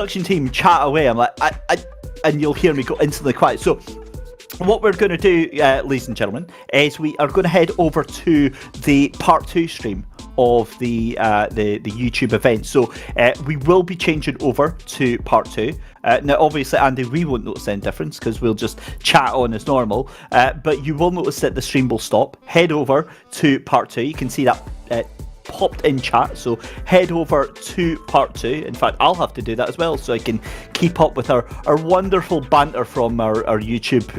production team chat away. I'm like, and you'll hear me go instantly quiet. So what we're going to do, ladies and gentlemen, is we are going to head over to the part 2 stream of the YouTube event. So we will be changing over to part 2. Now, obviously, Andy, we won't notice any difference because we'll just chat on as normal. But you will notice that the stream will stop. Head over to part 2. You can see that popped in chat, so head over to part 2. In fact, I'll have to do that as well so I can keep up with our wonderful banter from our YouTube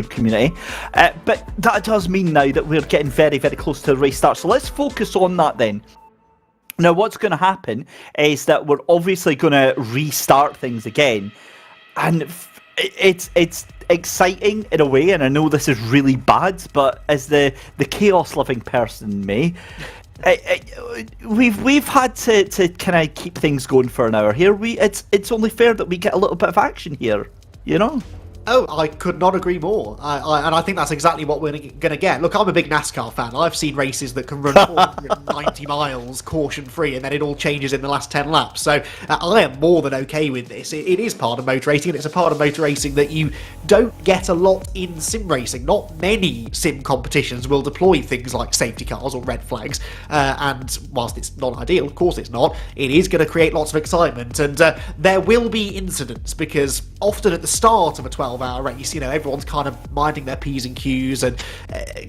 community. But that does mean now that we're getting very, very close to the race start, so let's focus on that then. Now, what's going to happen is that we're obviously going to restart things again, and it's exciting in a way, and I know this is really bad, but as the chaos-loving person in me, we've had to kind of keep things going for an hour here. It's only fair that we get a little bit of action here, you know? Oh, I could not agree more. And I think that's exactly what we're going to get. Look, I'm a big NASCAR fan. I've seen races that can run 490 miles caution-free, and then it all changes in the last 10 laps. So I am more than okay with this. It is part of motor racing, and it's a part of motor racing that you don't get a lot in sim racing. Not many sim competitions will deploy things like safety cars or red flags. And whilst it's not ideal, of course it's not, it is going to create lots of excitement. And there will be incidents, because often at the start of a 12-hour race, you know, everyone's kind of minding their P's and Q's and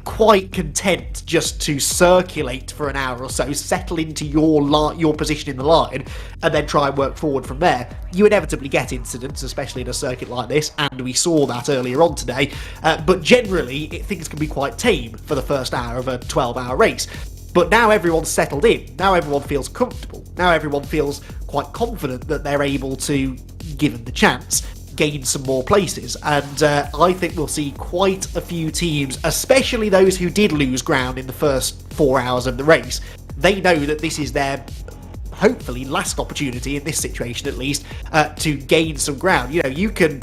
quite content just to circulate for an hour or so, settle into your position in the line, and then try and work forward from there. You inevitably get incidents, especially in a circuit like this, and we saw that earlier on today. But generally, things can be quite tame for the first hour of a 12-hour race. But now everyone's settled in, now everyone feels comfortable, now everyone feels quite confident that they're able to, given the chance, gain some more places. And I think we'll see quite a few teams, especially those who did lose ground in the first 4 hours of the race. They know that this is their, hopefully, last opportunity, in this situation at least, to gain some ground. You know, you can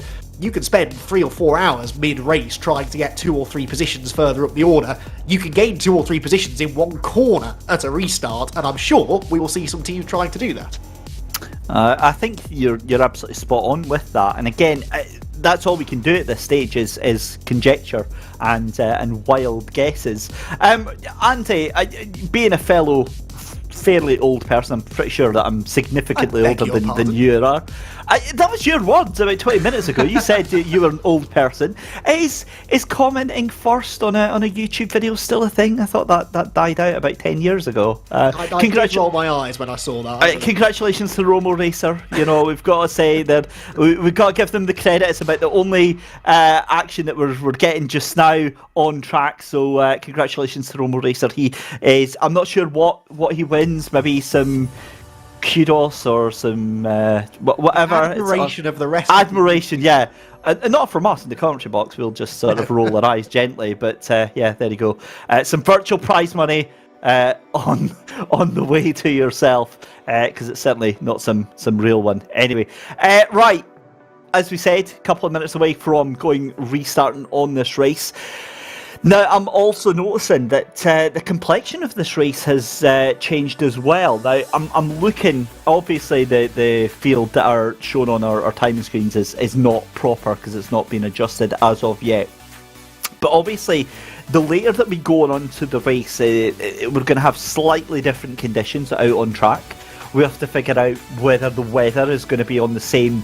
spend 3 or 4 hours mid-race trying to get 2 or 3 positions further up the order. You can gain 2 or 3 positions in one corner at a restart, and I'm sure we will see some teams trying to do that. I think you're absolutely spot on with that, and again, that's all we can do at this stage is conjecture and wild guesses. Ante, being a fellow fairly old person, I'm pretty sure that I'm significantly older than you are. That was your words about 20 minutes ago. You said you were an old person. Is commenting first on a YouTube video still a thing? I thought that died out about 10 years ago. I did roll my eyes when I saw that. Congratulations to Romo Racer. You know, we've got to say that we've got to give them the credit. It's about the only action that we're getting just now on track. So congratulations to Romo Racer. He is, I'm not sure what he wins. Maybe some kudos or some whatever. Admiration of the rest. Admiration, yeah. And not from us in the commentary box. We'll just sort of roll our eyes gently. But yeah, there you go. Some virtual prize money on the way to yourself, because it's certainly not some real one. Anyway, right. As we said, a couple of minutes away from restarting on this race. Now, I'm also noticing that the complexion of this race has changed as well. Now, I'm looking, obviously the field that are shown on our timing screens is not proper because it's not been adjusted as of yet. But obviously, the later that we go on to the race, we're going to have slightly different conditions out on track. We have to figure out whether the weather is going to be on the same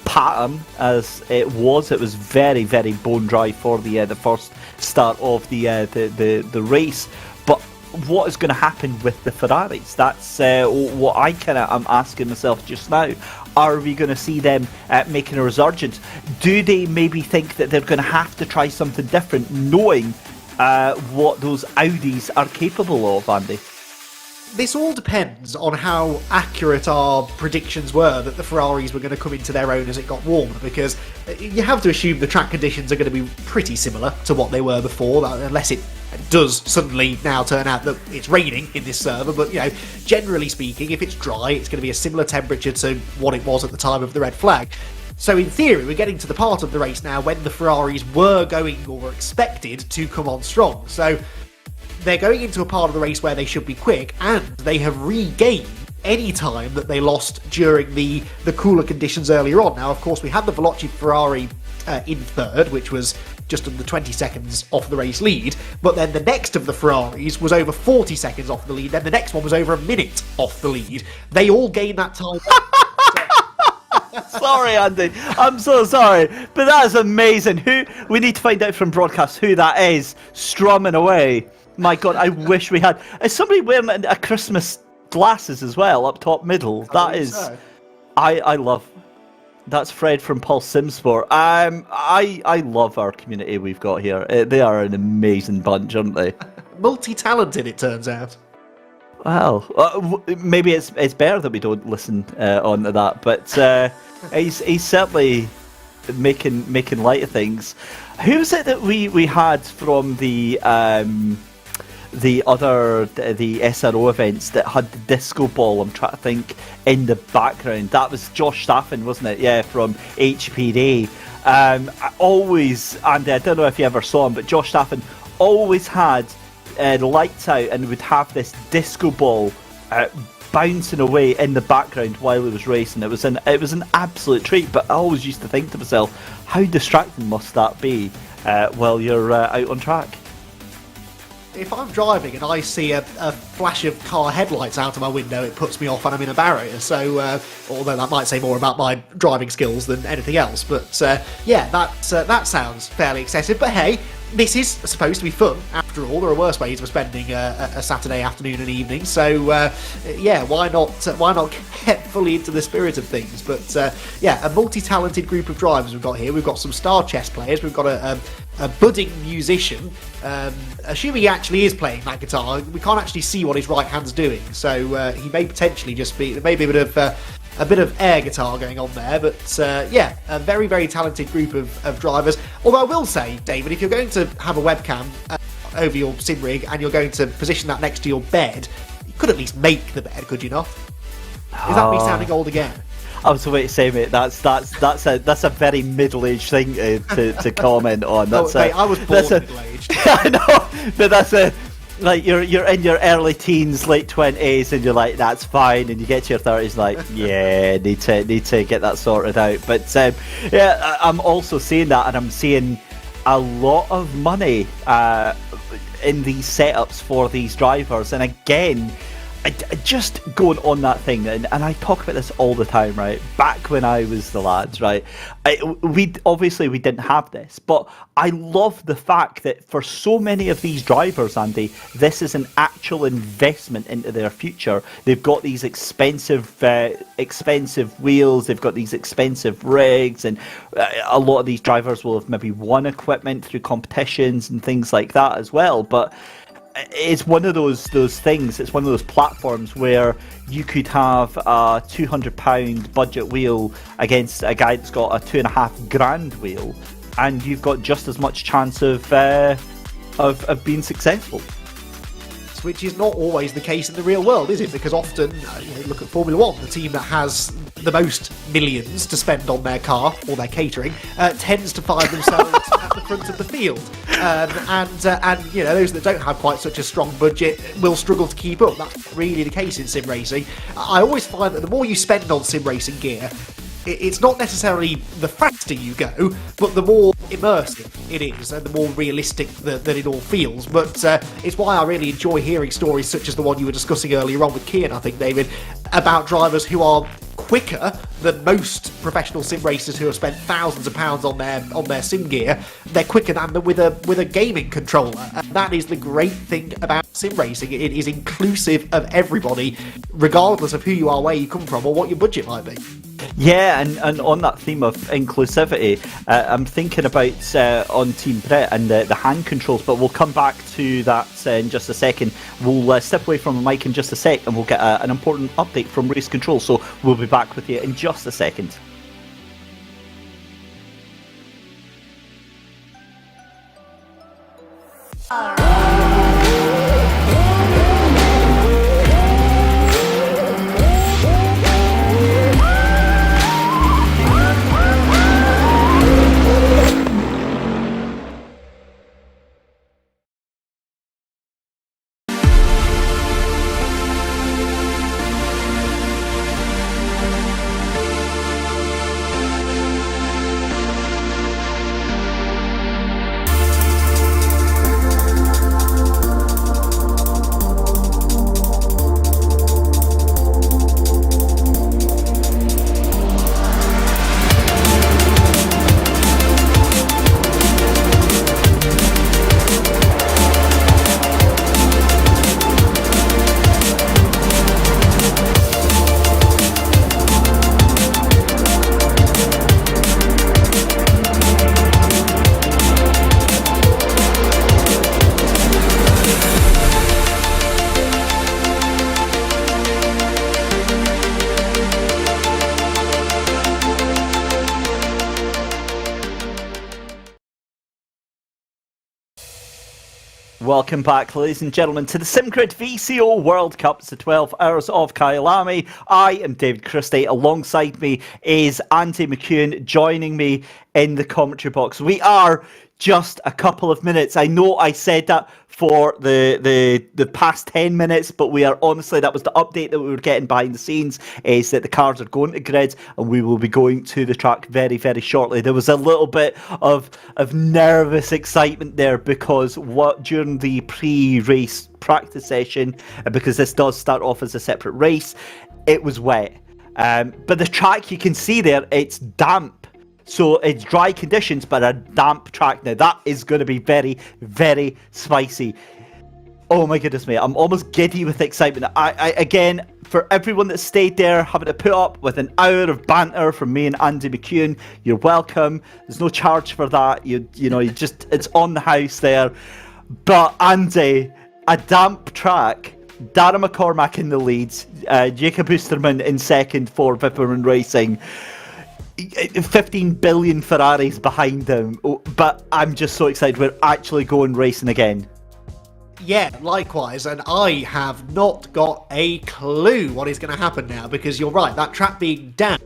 pattern as it was. It was very, very bone dry for the first start of the race. But what is going to happen with the Ferraris? That's what I'm asking myself just now. Are we going to see them making a resurgence? Do they maybe think that they're going to have to try something different, knowing what those Audis are capable of, Andy? This all depends on how accurate our predictions were that the Ferraris were going to come into their own as it got warmer, because you have to assume the track conditions are going to be pretty similar to what they were before, unless it does suddenly now turn out that it's raining in this server. But, you know, generally speaking, if it's dry, it's going to be a similar temperature to what it was at the time of the red flag. So in theory, we're getting to the part of the race now when the Ferraris were going, or were expected to come on strong. So they're going into a part of the race where they should be quick, and they have regained any time that they lost during the cooler conditions earlier on. Now, of course, we had the Veloci Ferrari in third, which was just under 20 seconds off the race lead, but then the next of the Ferraris was over 40 seconds off the lead, then the next one was over a minute off the lead. They all gained that time. Sorry, Andy. I'm so sorry, but that is amazing. We need to find out from broadcast who that is strumming away. My God, I wish we had. Is somebody wearing a Christmas glasses as well up top middle? That is, so. I love. That's Fred from Pulse Simsport. I love our community we've got here. They are an amazing bunch, aren't they? Multi-talented, it turns out. Well, maybe it's better that we don't listen on to that, but he's certainly making light of things. Who was it that we had from the SRO events that had the disco ball? I'm trying to think in the background. That was Josh Staffen, wasn't it? Yeah, from HPD. Andy, I don't know if you ever saw him, but Josh Staffen always had lights out and would have this disco ball bouncing away in the background while he was racing. It was an absolute treat. But I always used to think to myself, how distracting must that be while you're out on track? If I'm driving and I see a flash of car headlights out of my window, it puts me off and I'm in a barrier. So, although that might say more about my driving skills than anything else, but that sounds fairly excessive. But hey, this is supposed to be fun. After all, there are worse ways of spending a Saturday afternoon and evening. So, why not get fully into the spirit of things? But a multi-talented group of drivers we've got here. We've got some star chess players. We've got a budding musician. Assuming he actually is playing that guitar, we can't actually see what his right hand's doing. So he may potentially just be maybe a bit of air guitar going on there, but a very, very talented group of drivers. Although I will say, David, if you're going to have a webcam over your sim rig and you're going to position that next to your bed, you could at least make the bed, could you not? Is that me sounding old again? I was waiting to say, mate, that's a very middle-aged thing to comment on. I was born middle-aged. I know, but that's like you're in your early teens, late 20s, and you're like, that's fine, and you get to your 30s, like, yeah, need to get that sorted out. But I'm also seeing that, and I'm seeing a lot of money in these setups for these drivers, and again, just going on that thing, and I talk about this all the time, right? Back when I was the lads, right? We didn't have this, but I love the fact that for so many of these drivers, Andy, this is an actual investment into their future. They've got these expensive wheels, they've got these expensive rigs, and a lot of these drivers will have maybe won equipment through competitions and things like that as well, but it's one of those things. It's one of those platforms where you could have a £200 budget wheel against a guy that's got a $2,500 wheel, and you've got just as much chance of being successful. Which is not always the case in the real world, is it? Because often, look at Formula One, the team that has the most millions to spend on their car or their catering tends to find themselves at the front of the field, and those that don't have quite such a strong budget will struggle to keep up. That's really the case in sim racing. I always find that the more you spend on sim racing gear, it's not necessarily the faster you go, but the more immersive it is and the more realistic that it all feels. But it's why I really enjoy hearing stories such as the one you were discussing earlier on with Cian, I think, David, about drivers who are quicker than most professional sim racers who have spent thousands of pounds on their sim gear. They're quicker than them with a gaming controller, and that is the great thing about sim racing. It is inclusive of everybody, regardless of who you are, where you come from, or what your budget might be. Yeah, and on that theme of inclusivity, I'm thinking about on Team Brit and the hand controls, but we'll come back to that in just a second. We'll step away from the mic in just a sec, and we'll get an important update from Race Control, so we'll be back with you in just a second. welcome back, ladies and gentlemen, to the SimGrid VCO World Cup. It's the 12 hours of Kyalami. I am David Christie. Alongside me is Ante McEwan, joining me in the commentary box. We are just a couple of minutes. I know I said that for the past 10 minutes, but we are honestly, that was the update that we were getting behind the scenes, is that the cars are going to grid and we will be going to the track very, very shortly. There was a little bit of nervous excitement there because during the pre-race practice session, because this does start off as a separate race, it was wet. But the track, you can see there, it's damp. So it's dry conditions, but a damp track. Now that is going to be very, very spicy. Oh my goodness me, I'm almost giddy with excitement. I again, for everyone that stayed there, having to put up with an hour of banter from me and Andy McEwan, you're welcome. There's no charge for that. You just, it's on the house there. But Andy, a damp track. Darren McCormack in the leads, Jacob Oosterman in second for Vipperman Racing. 15 billion Ferraris behind them, but I'm just so excited we're actually going racing again. Yeah, likewise, and I have not got a clue what is going to happen now, because you're right, that track being damp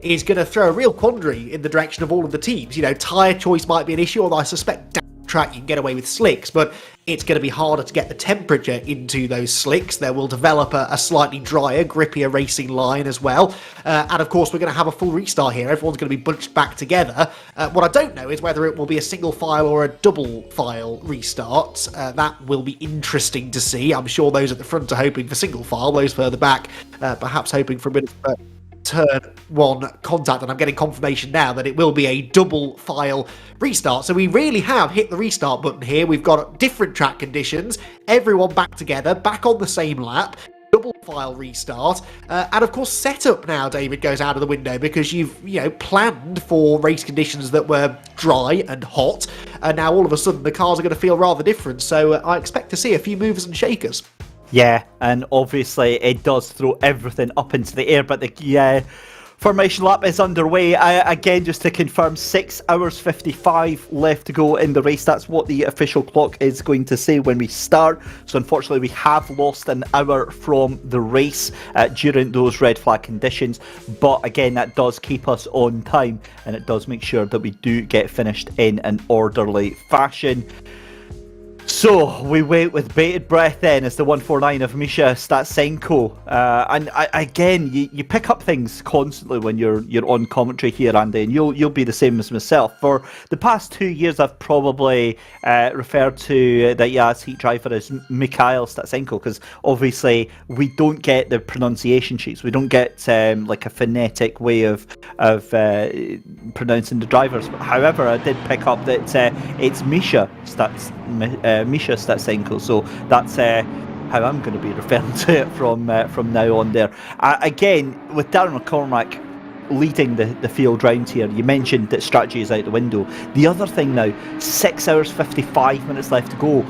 is going to throw a real quandary in the direction of all of the teams. You know, tyre choice might be an issue, although I suspect damp track you can get away with slicks, but it's going to be harder to get the temperature into those slicks. There will develop a slightly drier, grippier racing line as well, and of course we're going to have a full restart here. Everyone's going to be bunched back together. What I don't know is whether it will be a single file or a double file restart. That will be interesting to see. I'm sure those at the front are hoping for single file, those further back perhaps hoping for a bit of turn one contact, and I'm getting confirmation now that it will be a double file restart. So we really have hit the restart button here. We've got different track conditions, everyone back together, back on the same lap, double file restart, and of course setup now, David, goes out of the window, because you've planned for race conditions that were dry and hot, and now all of a sudden the cars are going to feel rather different. So I expect to see a few movers and shakers. Yeah, and obviously it does throw everything up into the air, but the formation lap is underway. Again, just to confirm, 6 hours 55 left to go in the race. That's what the official clock is going to say when we start. So unfortunately, we have lost an hour from the race during those red flag conditions. But again, that does keep us on time, and it does make sure that we do get finished in an orderly fashion. So we wait with bated breath then as the 149 of Misha Statsenko, and again you pick up things constantly when you're on commentary here, Andy, and you'll be the same as myself. For the past 2 years, I've probably referred to the Yaz heat driver as Mikhail Statsenko, because obviously we don't get the pronunciation sheets, we don't get like a phonetic way of pronouncing the drivers. However, I did pick up that it's Misha Statsenko, so that's how I'm going to be referring to it from now on there. Again, with Darren McCormack leading the field round here, you mentioned that strategy is out the window. The other thing now, 6 hours 55 minutes left to go.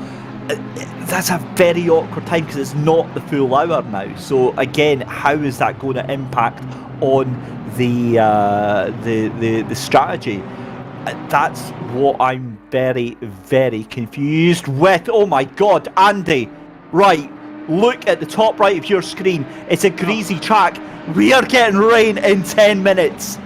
That's a very awkward time because it's not the full hour now. So again, how is that going to impact on the strategy? That's what I'm very, very confused with. Oh my god, Andy, right, look at the top right of your screen. It's a greasy track. We are getting rain in 10 minutes.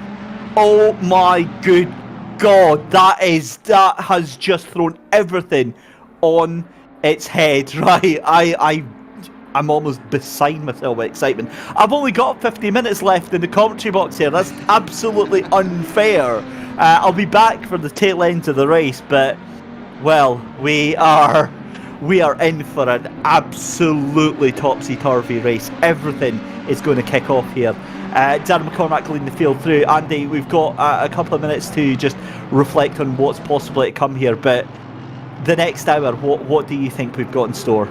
Oh my good god, that has just thrown everything on its head, right? I'm almost beside myself with excitement. I've only got 50 minutes left in the commentary box here. That's absolutely unfair. I'll be back for the tail end of the race, but, well, we are in for an absolutely topsy-turvy race. Everything is going to kick off here. Darren McCormack leading the field through. Andy, we've got a couple of minutes to just reflect on what's possible to come here, but the next hour, what do you think we've got in store?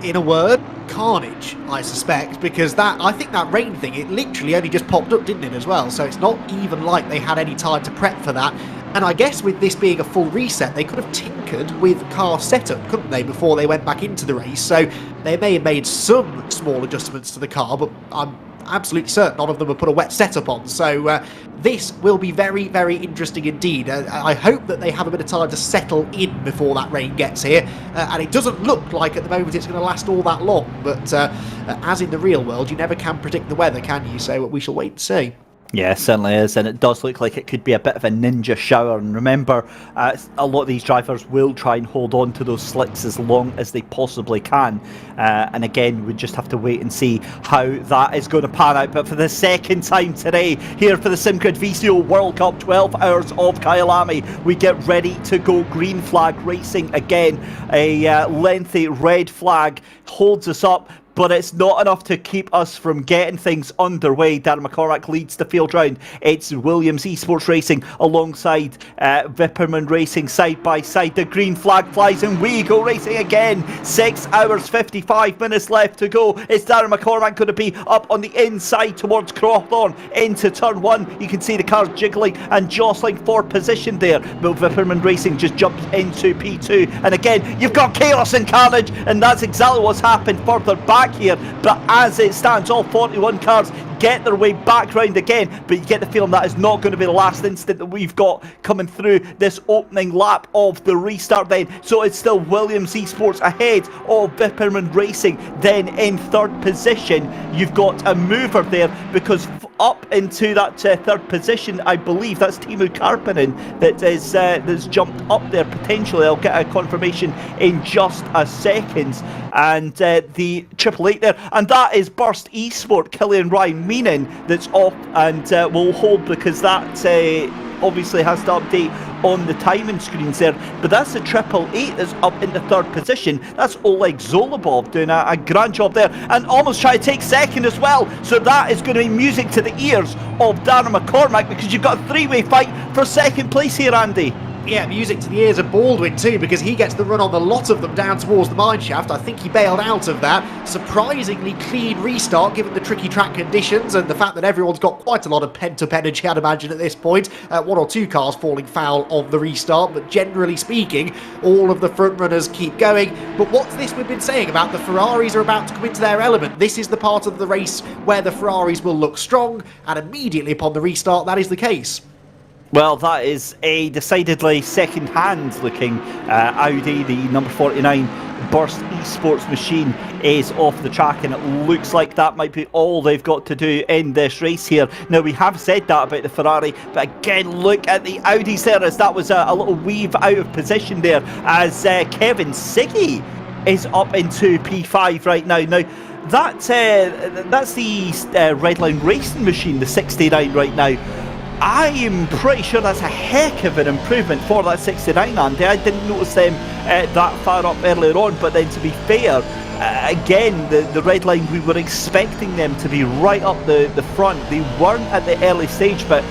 In a word, carnage, I suspect, because I think that rain thing, it literally only just popped up, didn't it, as well? So it's not even like they had any time to prep for that. And I guess with this being a full reset, they could have tinkered with car setup, couldn't they, before they went back into the race? So they may have made some small adjustments to the car, but I'm absolutely certain none of them have put a wet setup on. So this will be very, very interesting indeed. I hope that they have a bit of time to settle in before that rain gets here. And it doesn't look like at the moment it's going to last all that long. But as in the real world, you never can predict the weather, can you? So we shall wait and see. Yeah, it certainly is, and it does look like it could be a bit of a ninja shower. And remember, a lot of these drivers will try and hold on to those slicks as long as they possibly can. And again, we just have to wait and see how that is going to pan out. But for the second time today, here for the SimGrid VCO World Cup, 12 hours of Kyalami, we get ready to go green flag racing again. A lengthy red flag holds us up, but it's not enough to keep us from getting things underway. Darren McCormack leads the field round. It's Williams Esports Racing alongside Vipperman Racing side by side. The green flag flies and we go racing again. 6 hours 55 minutes left to go. It's Darren McCormack going to be up on the inside towards Crowthorne into turn 1. You can see the cars jiggling and jostling for position there. But Vipperman Racing just jumps into P2. And again, you've got chaos and carnage, and that's exactly what's happened further back here. But as it stands, all 41 cars get their way back round again, but you get the feeling that is not going to be the last instant that we've got coming through this opening lap of the restart then. So it's still Williams Esports ahead of Vipperman Racing. Then in third position, you've got a mover there, because up into that third position, I believe that's Timu Karppinen that's jumped up there potentially. I'll get a confirmation in just a second. And the Triple Eight there, and that is Burst Esport, Killian Ryan Meenan, that's off and will hold, because that obviously has to update on the timing screens there. But that's the Triple Eight that's up into third position. That's Oleg Zolobov doing a grand job there, and almost trying to take second as well. So that is going to be music to the ears of Darren McCormack, because you've got a three-way fight for second place here, Andy. Yeah, music to the ears of Baldwin too, because he gets the run on the lot of them down towards the mineshaft. I think he bailed out of that. Surprisingly clean restart given the tricky track conditions and the fact that everyone's got quite a lot of pent-up energy, I'd imagine, at this point. One or two cars falling foul of the restart, but generally speaking, all of the front runners keep going. But what's this we've been saying about the Ferraris are about to come into their element? This is the part of the race where the Ferraris will look strong, and immediately upon the restart, that is the case. Well, that is a decidedly second-hand looking Audi. The number 49 Burst Esports machine is off the track, and it looks like that might be all they've got to do in this race here. Now, we have said that about the Ferrari, but again, look at the Audis there, as that was a little weave out of position there, as Kevin Siggy is up into P5 right now. Now, that's the Redline Racing machine, the 69 right now. I am pretty sure that's a heck of an improvement for that 69, Andy. I didn't notice them that far up earlier on, but then to be fair, again, the red line, we were expecting them to be right up the front. They weren't at the early stage, but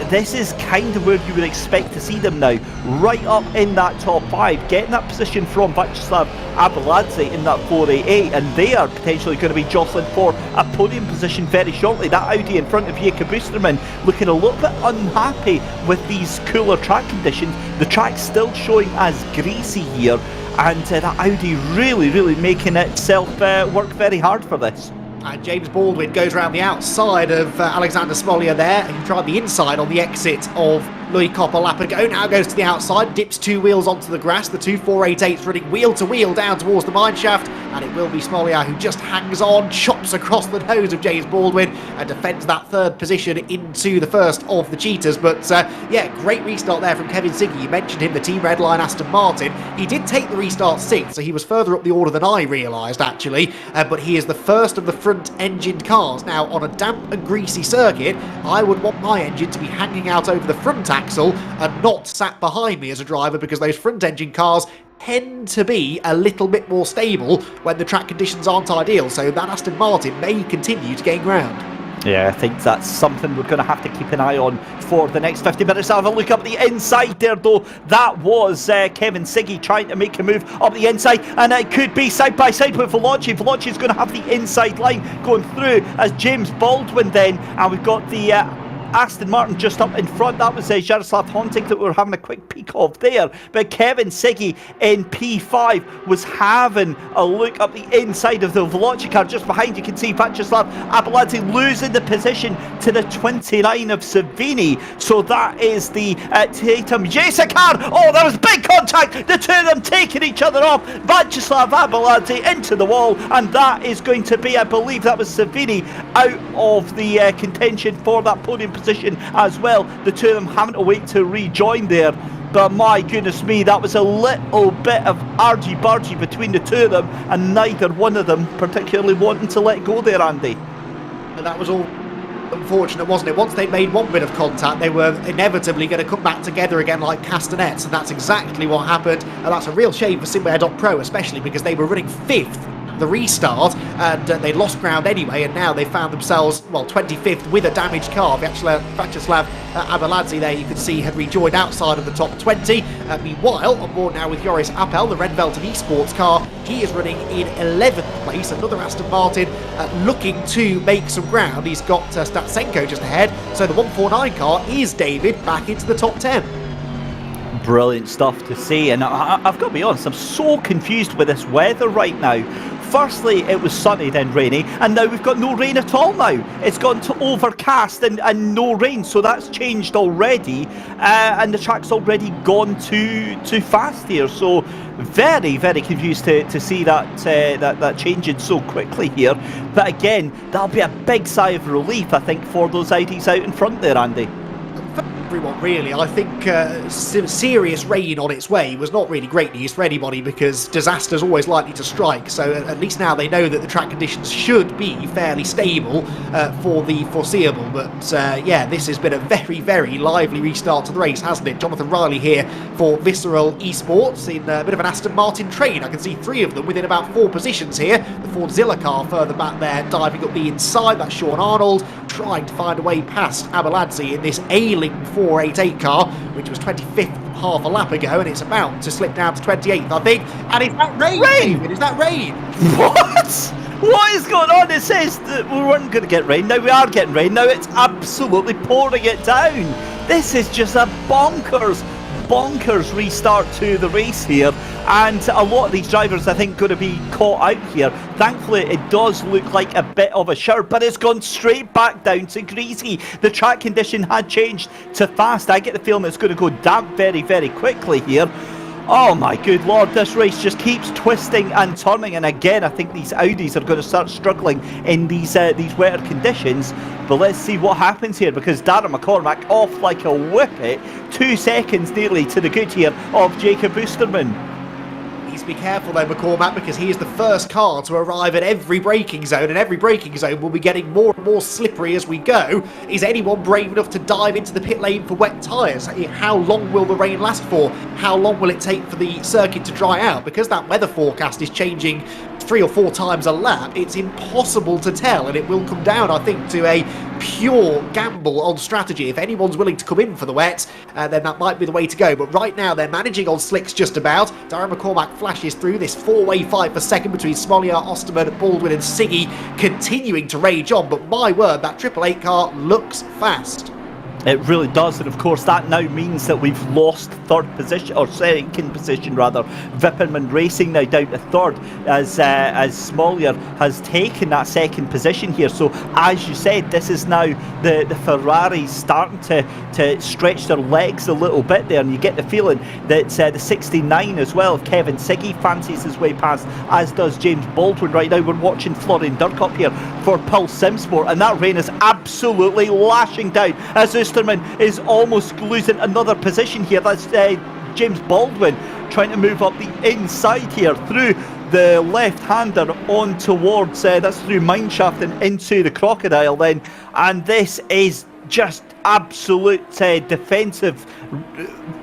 this is kind of where you would expect to see them now, right up in that top 5, getting that position from Vyacheslav Abeladze in that 488, and they are potentially going to be jostling for a podium position very shortly. That Audi in front of Jakob Oosterman looking a little bit unhappy with these cooler track conditions. The track's still showing as greasy here, and that Audi really making itself work very hard for this. And James Baldwin goes around the outside of Alexander Smolya there. He tried the inside on the exit of Louis Kopp a lap ago. Now goes to the outside, dips two wheels onto the grass. The two 488s running wheel to wheel down towards the mineshaft. And it will be Smolya who just hangs on, chops across the nose of James Baldwin and defends that third position into the first of the cheaters. But yeah, great restart there from Kevin Siggy. You mentioned him, the Team Redline Aston Martin. He did take the restart 6th, so he was further up the order than I realised actually. But he is the first of the front-engined cars. Now, on a damp and greasy circuit, I would want my engine to be hanging out over the front axle and not sat behind me as a driver, because those front-engine cars tend to be a little bit more stable when the track conditions aren't ideal, so that Aston Martin may continue to gain ground. Yeah, I think that's something we're going to have to keep an eye on for the next 50 minutes. Have a look up the inside there, though. That was Kevin Siggy trying to make a move up the inside, and it could be side by side with Veloci. Veloci's going to have the inside line going through as James Baldwin then, and we've got the Aston Martin just up in front. That was Jaroslav Hontig that we were having a quick peek of there. But Kevin Siggy in P5 was having a look up the inside of the Veloci car. Just behind you can see Vyacheslav Abeladze losing the position to the 29 of Savini. So that is the Tatum Jesa car. Oh, there was big contact. The two of them taking each other off. Vyacheslav Abeladze into the wall, and that is going to be, I believe that was Savini, out of the contention for that podium position as well. The two of them having to wait to rejoin there. But my goodness me, that was a little bit of argy-bargy between the two of them, and neither one of them particularly wanting to let go there, Andy. And that was all unfortunate, wasn't it? Once they made one bit of contact, they were inevitably going to come back together again like castanets, and that's exactly what happened. And that's a real shame for SimGrid.pro, especially because they were running 5th the restart, and they lost ground anyway, and now they found themselves, well, 25th with a damaged car. Vyacheslav Abeladze there, you can see, had rejoined outside of the top 20. Meanwhile, on board now with Joris Appel, the Red Velvet Esports car, he is running in 11th place. Another Aston Martin looking to make some ground. He's got Statsenko just ahead, so the 149 car is, David, back into the top 10. Brilliant stuff to see, and I've got to be honest, I'm so confused with this weather right now. Firstly, it was sunny, then rainy, and now we've got no rain at all now. It's gone to overcast and no rain, so that's changed already, and the track's already gone too fast here. So very, very confused to see that changing so quickly here. But again, that'll be a big sigh of relief, I think, for those Audis out in front there, Andy. Everyone, really. I think serious rain on its way was not really great news for anybody, because disaster's always likely to strike. So at least now they know that the track conditions should be fairly stable for the foreseeable. But yeah, this has been a very, very lively restart to the race, hasn't it? Jonathan Riley here for Visceral Esports in a bit of an Aston Martin train. I can see 3 of them within about 4 positions here. The Fordzilla car further back there, diving up the inside. That's Sean Arnold trying to find a way past Abeladze in this ailing 488 car, which was 25th half a lap ago, and it's about to slip down to 28th, I think. And is that rain, David? Is that rain? What? What is going on? It says that we weren't going to get rain. Now we are getting rain. Now it's absolutely pouring it down. This is just a bonkers restart to the race here, and a lot of these drivers I think going to be caught out here. Thankfully it does look like a bit of a shower, but it's gone straight back down to greasy. The track condition had changed to fast. I get the feeling it's going to go damp very, very quickly here. Oh my good lord, this race just keeps twisting and turning, and again I think these Audis are going to start struggling in these wetter conditions. But let's see what happens here, because Darren McCormack off like a whippet, 2 seconds nearly to the good here of Jacob Oosterman. Be careful though, McCormack, because he is the first car to arrive at every braking zone, and every braking zone will be getting more and more slippery as we go. Is anyone brave enough to dive into the pit lane for wet tyres? How long will the rain last for? How long will it take for the circuit to dry out? Because that weather forecast is changing 3 or 4 times a lap, it's impossible to tell, and it will come down, I think, to a pure gamble on strategy. If anyone's willing to come in for the wet, then that might be the way to go. But right now they're managing on slicks just about. Darren McCormack flashes through this 4-way fight for second between Smollier, Osterman, Baldwin and Siggy, continuing to rage on. But my word, that 888 car looks fast. It really does, and of course that now means that we've lost third position, or second position rather. Vipperman Racing now down to third, as Smollier has taken that second position here. So as you said, this is now the Ferraris starting to stretch their legs a little bit there, and you get the feeling that the 69 as well of Kevin Siggy fancies his way past, as does James Baldwin. Right now we're watching Florian Durkop here for Pulse Simsport, and that rain is absolutely lashing down as Oosterman is almost losing another position here. That's James Baldwin trying to move up the inside here through the left-hander on towards, that's through Mineshaft and into the Crocodile then. And this is just absolute defensive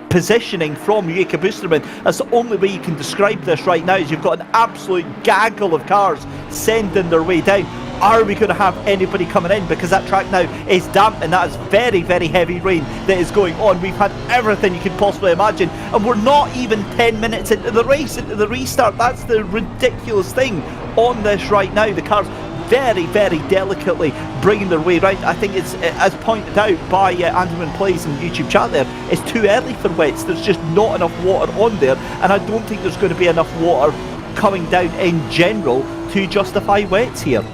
positioning from Jacob Oosterman. That's the only way you can describe this right now, is you've got an absolute gaggle of cars sending their way down. Are we going to have anybody coming in? Because that track now is damp, and that is very, very heavy rain that is going on. We've had everything you could possibly imagine, and we're not even 10 minutes into the race, into the restart. That's the ridiculous thing on this right now. The cars very, very delicately bringing their way round. I think it's, as pointed out by Andaman Plays in YouTube chat there, it's too early for wets. There's just not enough water on there, and I don't think there's going to be enough water coming down in general to justify wets here.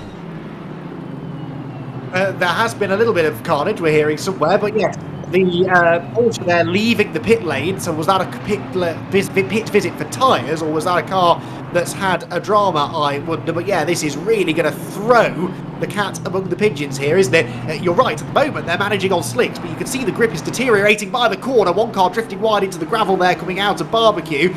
There has been a little bit of carnage we're hearing somewhere, but yes, the Porsche there leaving the pit lane. So was that a pit visit for tyres, or was that a car that's had a drama, I wonder? But yeah, this is really going to throw the cat among the pigeons here, isn't it? You're right, at the moment they're managing on slicks, but you can see the grip is deteriorating by the corner. One car drifting wide into the gravel there, coming out of barbecue.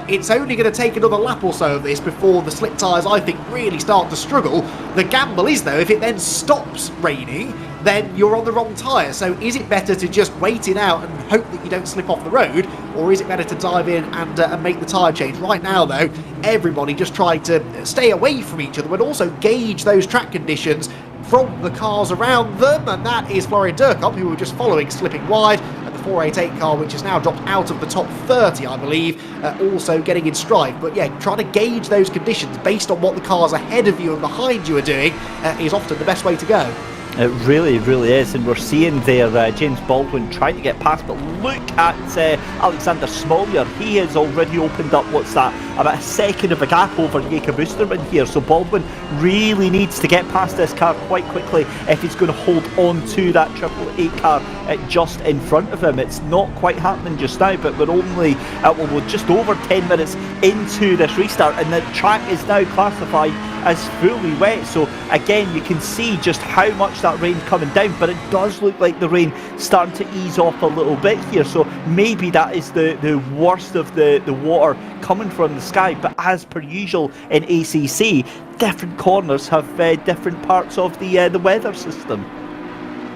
It's only going to take another lap or so of this before the slick tyres, I think, really start to struggle. The gamble is, though, if it then stops raining, then you're on the wrong tyre. So is it better to just wait it out and hope that you don't slip off the road, or is it better to dive in and make the tyre change? Right now, though, everybody just trying to stay away from each other, but also gauge those track conditions from the cars around them, and that is Florian Durkop, who were just following, slipping wide, and the 488 car, which has now dropped out of the top 30, I believe, also getting in strife. But yeah, trying to gauge those conditions based on what the cars ahead of you and behind you are doing is often the best way to go. It really, really is, and we're seeing there James Baldwin trying to get past, but look at Alexander Smollier. He has already opened up, what's that, about a second of a gap over Jakob Oosterman here, so Baldwin really needs to get past this car quite quickly if he's going to hold on to that 888 car just in front of him. It's not quite happening just now, but we're only, we're just over 10 minutes into this restart, and the track is now classified as fully wet. So again, you can see just how much that rain coming down, but it does look like the rain starting to ease off a little bit here, so maybe that is the worst of the water coming from the sky. But as per usual in ACC, different corners have different parts of the weather system,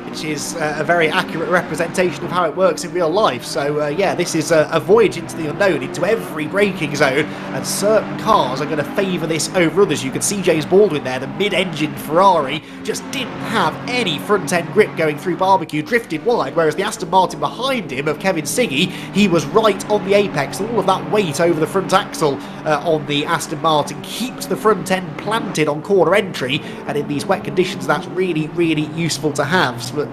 which is a very accurate representation of how it works in real life. So yeah, this is a voyage into the unknown, into every braking zone, and certain cars are going to favour this over others. You can see James Baldwin there, the mid-engine Ferrari, just didn't have any front-end grip going through barbecue, drifted wide, whereas the Aston Martin behind him of Kevin Siggy, he was right on the apex. All of that weight over the front axle on the Aston Martin keeps the front end planted on corner entry, and in these wet conditions that's really, really useful to have. But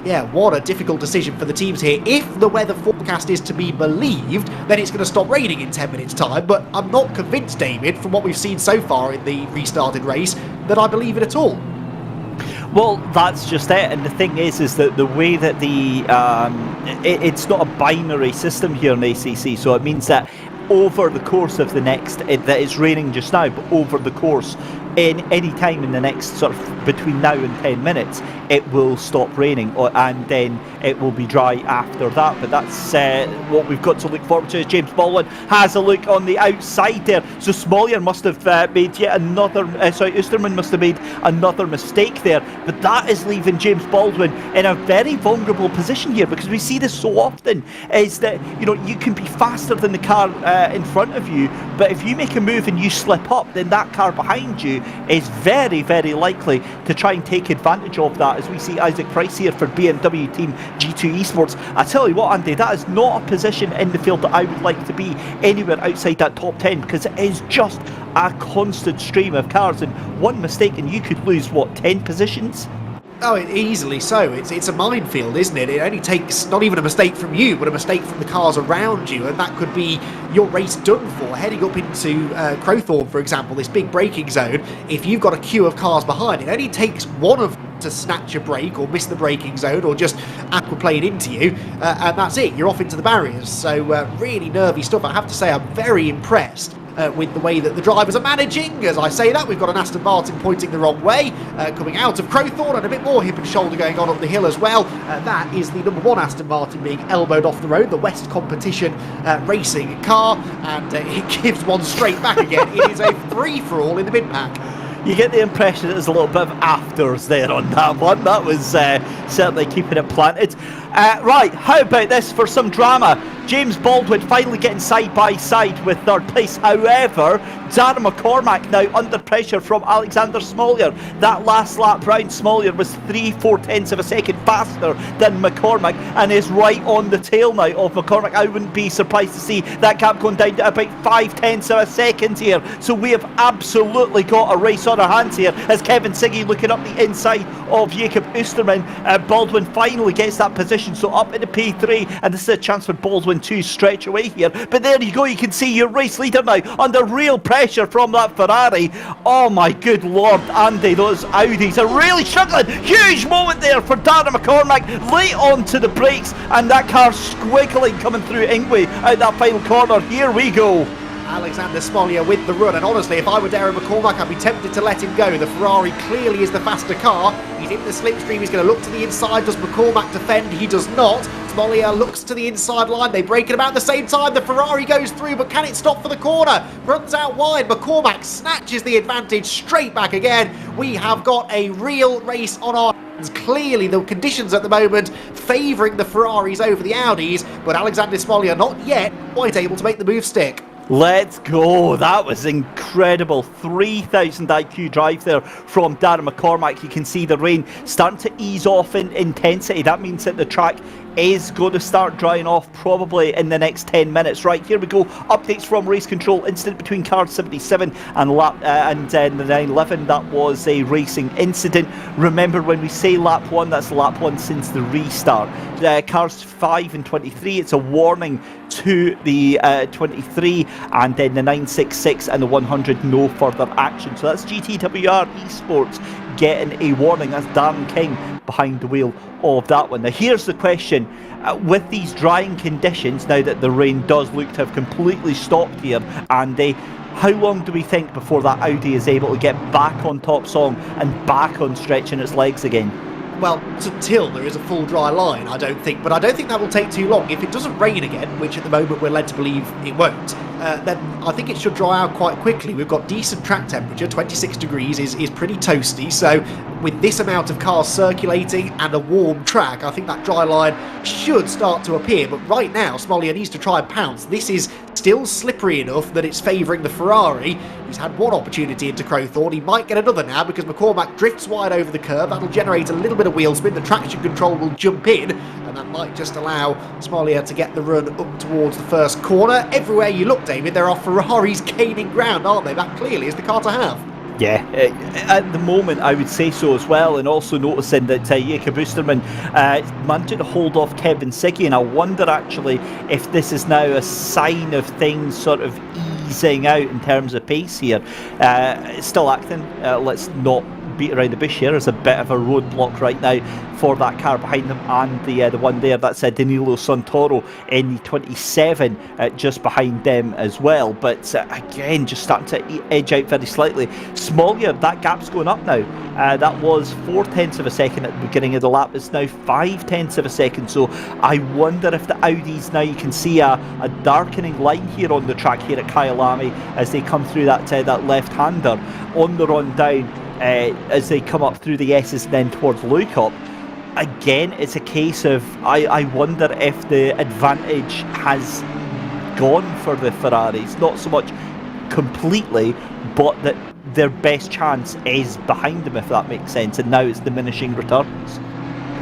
yeah, what a difficult decision for the teams here. If the weather forecast is to be believed, then it's going to stop raining in 10 minutes time, but I'm not convinced, David, from what we've seen so far in the restarted race, that I believe it at all. Well, that's just it, and the thing is that the way that it's not a binary system here in ACC, so it means that over the course of the next, that it's raining just now, but over the course, in any time in the next sort of between now and 10 minutes, it will stop raining, and then it will be dry after that. But that's what we've got to look forward to. James Baldwin has a look on the outside there, so Smollier must have made yet another, Oosterman must have made another mistake there, but that is leaving James Baldwin in a very vulnerable position here, because we see this so often, is that, you know, you can be faster than the car in front of you, but if you make a move and you slip up, then that car behind you is very, very likely to try and take advantage of that, as we see Isaac Price here for BMW Team G2 Esports. I tell you what, Andy, that is not a position in the field that I would like to be anywhere outside that top 10, because it is just a constant stream of cars, and one mistake and you could lose, what, 10 positions? Oh, easily so. It's a minefield, isn't it? It only takes not even a mistake from you, but a mistake from the cars around you, and that could be your race done for. Heading up into Crowthorne, for example, this big braking zone, if you've got a queue of cars behind, it only takes one of them to snatch a brake or miss the braking zone or just aquaplane into you, and that's it. You're off into the barriers. So really nervy stuff. I have to say, I'm very impressed with the way that the drivers are managing. As I say that, we've got an Aston Martin pointing the wrong way, coming out of Crowthorne, and a bit more hip and shoulder going on up the hill as well. That is the number 1 Aston Martin being elbowed off the road, the West Competition racing car, and it gives one straight back again. It is a free-for-all in the mid-pack. You get the impression that there's a little bit of afters there on that one. That was certainly keeping it planted. Right, how about this for some drama? James Baldwin finally getting side by side with third place. However, Darren McCormack now under pressure from Alexander Smollier. That last lap round, Smollier was 3/4 of a second faster than McCormack and is right on the tail now of McCormack. I wouldn't be surprised to see that gap going down to about 5/10 of a second here. So we have absolutely got a race on our hands here as Kevin Siggy looking up the inside of Jacob Oosterman. Baldwin finally gets that position, so up into P3, and this is a chance for Baldwin to stretch away here. But there you go, you can see your race leader now under real pressure from that Ferrari. Oh my good lord, Andy, those Audis are really struggling. Huge moment there for Darren McCormack, late onto the brakes, and that car squiggling coming through Ingwe out that final corner. Here we go. Alexander Smollier with the run, and honestly, if I were Darren McCormack, I'd be tempted to let him go. The Ferrari clearly is the faster car. He's in the slipstream, he's going to look to the inside. Does McCormack defend? He does not. Smollier looks to the inside line. They break at about the same time. The Ferrari goes through, but can it stop for the corner? Runs out wide. McCormack snatches the advantage straight back again. We have got a real race on our hands. Clearly, the conditions at the moment favouring the Ferraris over the Audis, but Alexander Smollier not yet quite able to make the move stick. Let's go. That was incredible. 3,000 IQ drive there from Darren McCormack. You can see the rain starting to ease off in intensity. That means that the track is going to start drying off probably in the next 10 minutes. Right, here we go. Updates from race control. Incident between car 77 and the 911. That was a racing incident. Remember, when we say lap 1, that's lap 1 since the restart. Cars 5 and 23, it's a warning to the 23, and then the 966 and the 100, no further action. So that's GTWR Esports getting a warning. That's Darren King behind the wheel of that one. Now here's the question, with these drying conditions, now that the rain does look to have completely stopped here, Andy, how long do we think before that Audi is able to get back on top song and back on stretching its legs again? Well, until there is a full dry line, I don't think. But I don't think that will take too long. If it doesn't rain again, which at the moment we're led to believe it won't, then I think it should dry out quite quickly. We've got decent track temperature. 26 degrees is pretty toasty. So with this amount of cars circulating and a warm track, I think that dry line should start to appear. But right now, Smollier needs to try and pounce. This is still slippery enough that it's favouring the Ferrari. He's had one opportunity into Crowthorne. He might get another now because McCormack drifts wide over the curve. That'll generate a little bit of wheel spin. The traction control will jump in, and that might just allow Smollier to get the run up towards the first corner. Everywhere you look, David, there are Ferraris gaining ground, aren't they? That clearly is the car to have. Yeah, at the moment I would say so as well, and also noticing that Jacob Oosterman managed to hold off Kevin Siggy, and I wonder actually if this is now a sign of things sort of easing out in terms of pace here. It's still acting, let's not beat around the bush here. There's a bit of a roadblock right now for that car behind them, and the one there, that's Danilo Santoro in the 27 just behind them as well. But again, just starting to edge out very slightly. Smollier, that gap's going up now. That was 4/10 of a second at the beginning of the lap. It's now 5/10 of a second. So I wonder if the Audis now, you can see a darkening line here on the track here at Kyalami as they come through that left-hander on the run down. As they come up through the S's and then towards Lukop. Again, it's a case of I wonder if the advantage has gone for the Ferraris, not so much completely, but that their best chance is behind them, if that makes sense, and now it's diminishing returns.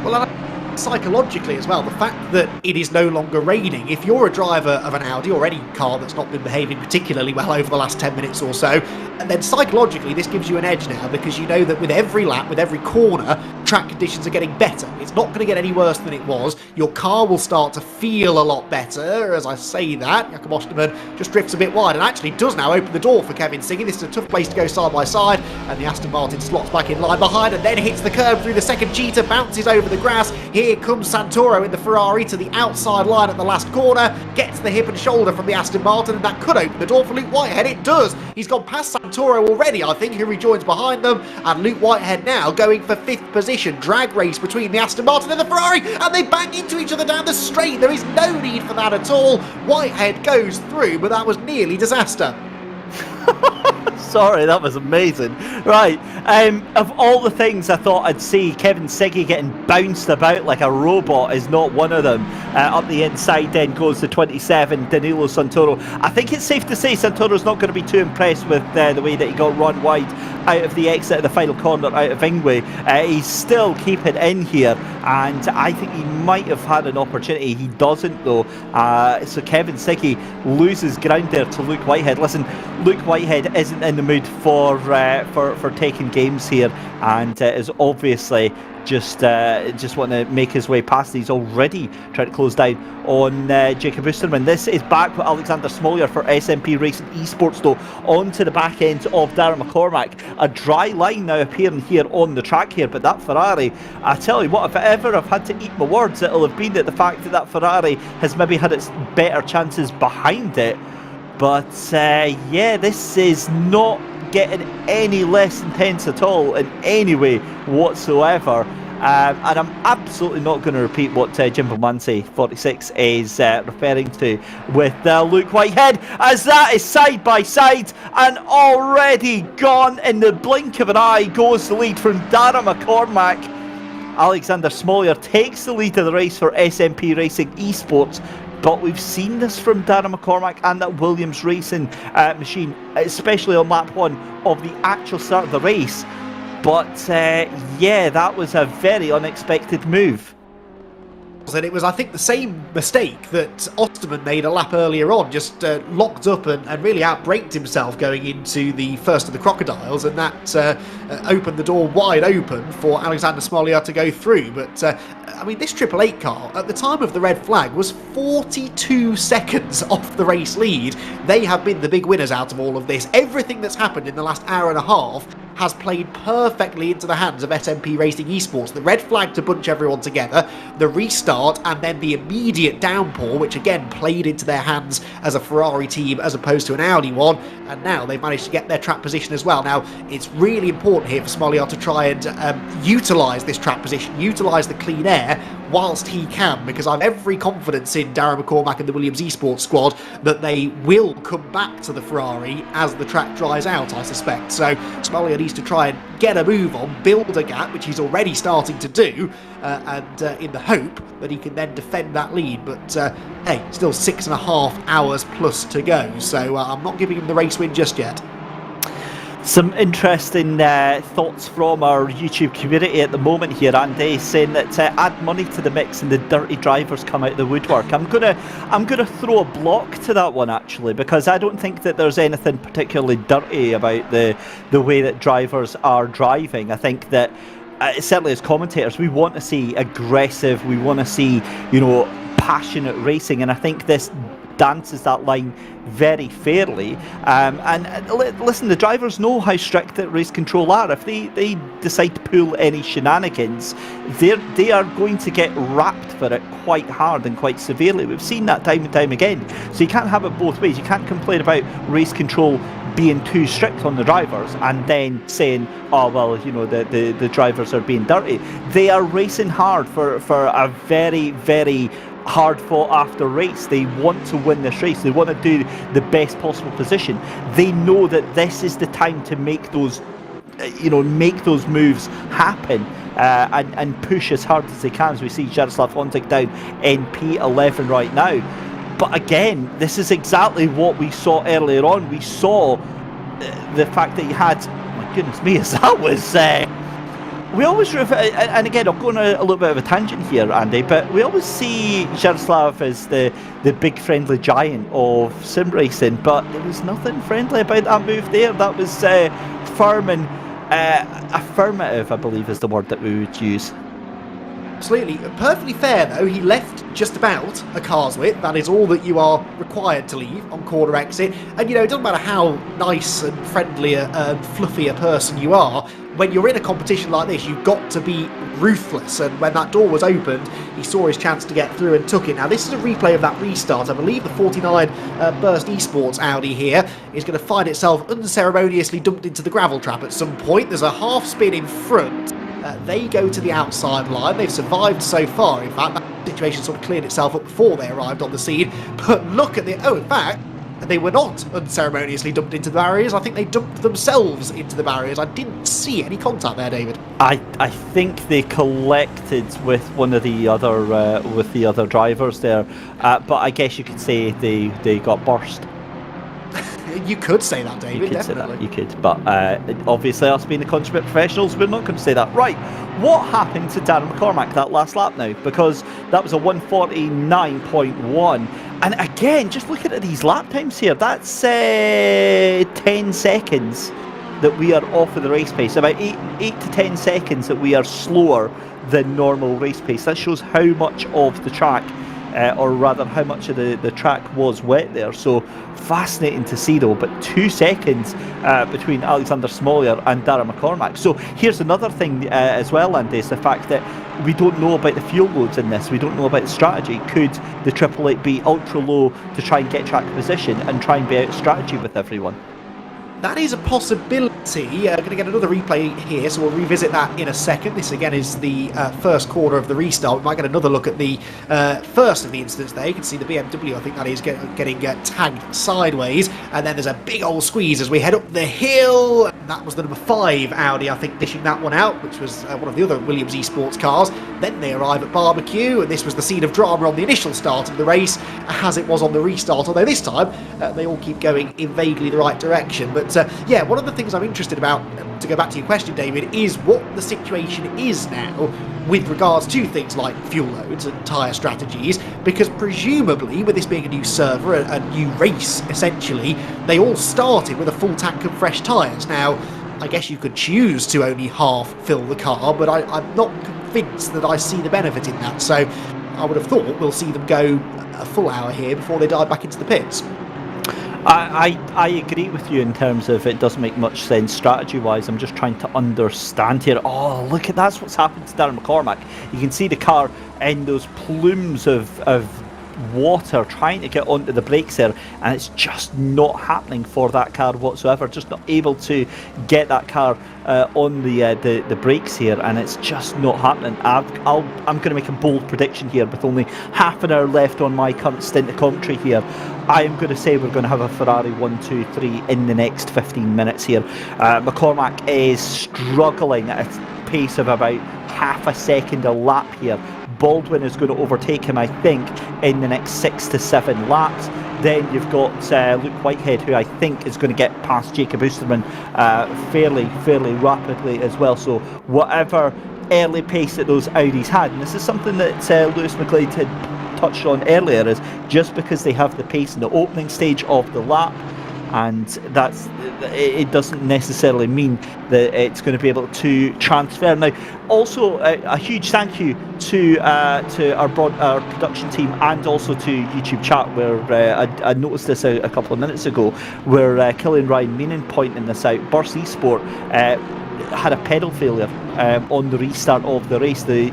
Well, psychologically as well, the fact that it is no longer raining, if you're a driver of an Audi or any car that's not been behaving particularly well over the last 10 minutes or so, and then psychologically this gives you an edge now, because you know that with every lap, with every corner, track conditions are getting better. It's not going to get any worse than it was. Your car will start to feel a lot better. As I say that, Jakob Osterman just drifts a bit wide and actually does now open the door for Kevin Siggy. This is a tough place to go side by side, and the Aston Martin slots back in line behind and then hits the curb through the second cheetah, bounces over the grass. Here comes Santoro in the Ferrari to the outside line at the last corner, gets the hip and shoulder from the Aston Martin, and that could open the door for Luke Whitehead. It does. He's gone past Santoro already, I think, who rejoins behind them, and Luke Whitehead now going for 5th position. Drag race between the Aston Martin and the Ferrari, and they bang into each other down the straight. There is no need for that at all. Whitehead goes through, but that was nearly disaster. Sorry, that was amazing. Right, of all the things I thought I'd see, Kevin Siggy getting bounced about like a robot is not one of them. Up the inside then goes the 27, Danilo Santoro. I think it's safe to say Santoro's not going to be too impressed with the way that he got run wide out of the exit of the final corner out of Ingwe. He's still keeping in here, and I think he might have had an opportunity. He doesn't though. So Kevin Siggy loses ground there to Luke Whitehead. Listen, Luke Whitehead isn't in the mood for taking games here, and is obviously just want to make his way past. He's already trying to close down on Jacob Oosterman. This is back with Alexander Smollier for SMP Racing Esports though, onto the back end of Darren McCormack. A dry line now appearing here on the track here, but that Ferrari, I tell you what, if ever I've had to eat my words, it'll have been that the fact that Ferrari has maybe had its better chances behind it. But yeah, this is not getting any less intense at all in any way whatsoever. And I'm absolutely not going to repeat what Jimbo Mansey 46 is referring to with Luke Whitehead, as that is side by side and already gone. In the blink of an eye goes the lead from Darragh McCormack. Alexander Smollier takes the lead of the race for SMP Racing Esports. But we've seen this from Darragh McCormack and that Williams Racing machine, especially on lap 1 of the actual start of the race. But yeah, that was a very unexpected move. And it was, I think, the same mistake that Osterman made a lap earlier on, just locked up and really outbraked himself going into the first of the crocodiles, and that opened the door wide open for Alexander Smollier to go through. But I mean, this Triple Eight car at the time of the red flag was 42 seconds off the race lead. They have been the big winners out of all of this. Everything that's happened in the last hour and a half has played perfectly into the hands of SMP Racing Esports. The red flag to bunch everyone together, the restart, and then the immediate downpour, which again played into their hands as a Ferrari team as opposed to an Audi one, and now they've managed to get their track position as well. Now, it's really important here for Smollier to try and utilise this track position, utilise the clean air whilst he can, because I have every confidence in Darragh McCormack and the Williams Esports squad that they will come back to the Ferrari as the track dries out, I suspect. So Smollier needs to try and get a move on, build a gap, which he's already starting to do, and in the hope that he can then defend that lead. But hey, still 6.5 hours plus to go, so I'm not giving him the race win just yet. Some interesting thoughts from our YouTube community at the moment here, Andy, saying that add money to the mix and the dirty drivers come out of the woodwork. I'm gonna throw a block to that one actually, because I don't think that there's anything particularly dirty about the way that drivers are driving. I think that certainly as commentators, we want to see aggressive, we want to see, you know, passionate racing, and I think this dances that line very fairly. And listen, the drivers know how strict that race control are. If they decide to pull any shenanigans, they are going to get wrapped for it quite hard and quite severely. We've seen that time and time again. So you can't have it both ways. You can't complain about race control being too strict on the drivers and then saying, oh well, you know, the drivers are being dirty. They are racing hard for a very, very hard fought after race. They want to win this race. They want to do the best possible position. They know that this is the time to make those, you know, make those moves happen and push as hard as they can. As we see Jaroslav Hontik down NP11 right now. But again, this is exactly what we saw earlier on. We saw the fact that you had, my goodness me, that was we always, and again, I'll go on a little bit of a tangent here, Andy, but we always see Jaroslav as the big friendly giant of sim racing, but there was nothing friendly about that move there. That was firm and affirmative, I believe is the word that we would use. Absolutely. Perfectly fair, though. He left just about a car's width. That is all that you are required to leave on corner exit. And, you know, it doesn't matter how nice and friendly and fluffy a person you are. When you're in a competition like this, you've got to be ruthless. And when that door was opened, he saw his chance to get through and took it. Now, this is a replay of that restart. I believe the 49 Burst Esports Audi here is going to find itself unceremoniously dumped into the gravel trap at some point. There's a half spin in front. They go to the outside line. They've survived so far. In fact, that situation sort of cleared itself up before they arrived on the scene. But look at the... Oh, in fact, they were not unceremoniously dumped into the barriers. I think they dumped themselves into the barriers. I didn't see any contact there, David. I think they collected with one of the other drivers there, but I guess you could say they got burst. You could say that, David. You could definitely. say that, you could, but obviously us being the consummate professionals, we're not going to say that. Right, what happened to Darren McCormack that last lap now? Because that was a 1:49.1, and again, just looking at these lap times here, that's 10 seconds that we are off of the race pace, about 8 to 10 seconds that we are slower than normal race pace. That shows how much of the track, or rather how much of the track was wet there. So fascinating to see though, but 2 seconds between Alexander Smollier and Darren McCormack. So here's another thing as well, Andy, is the fact that we don't know about the fuel loads in this. We don't know about the strategy. Could the Triple Eight be ultra low to try and get track position and try and be out of strategy with everyone? That is a possibility. Going to get another replay here, so we'll revisit that in a second. This again is the first corner of the restart. We might get another look at the first of the incidents there. You can see the BMW, I think that is getting tagged sideways, and then there's a big old squeeze as we head up the hill. That was the number 5 Audi, I think, dishing that one out, which was one of the other Williams eSports cars. Then they arrive at barbecue, and this was the scene of drama on the initial start of the race, as it was on the restart, although this time they all keep going in vaguely the right direction. But yeah, one of the things I'm interested about, to go back to your question, David, is what the situation is now with regards to things like fuel loads and tyre strategies, because presumably, with this being a new server, a new race, essentially, they all started with a full tank of fresh tyres. Now, I guess you could choose to only half fill the car, but I'm not convinced that I see the benefit in that, so I would have thought we'll see them go a full hour here before they dive back into the pits. I agree with you in terms of it doesn't make much sense strategy-wise. I'm just trying to understand here. Oh, look at that's what's happened to Darren McCormack. You can see the car in those plumes of water trying to get onto the brakes there, and it's just not happening for that car whatsoever. Just not able to get that car on the brakes here, and it's just not happening. I'm going to make a bold prediction here with only half an hour left on my current stint of commentary here. I am going to say we're going to have a Ferrari 1, 2, 3 in the next 15 minutes here. McCormack is struggling at a pace of about half a second a lap here. Baldwin is going to overtake him, I think, in the next 6 to 7 laps. Then you've got Luke Whitehead, who I think is going to get past Jacob Oosterman fairly rapidly as well. So whatever early pace that those Audis had, and this is something that Lewis McGlade had touched on earlier, is just because they have the pace in the opening stage of the lap, and it doesn't necessarily mean that it's going to be able to transfer. Now, also a huge thank you to our production team, and also to YouTube chat, where I noticed this a couple of minutes ago, where Killian Ryan Meenan pointing this out. Burst Esport had a pedal failure on the restart of the race. The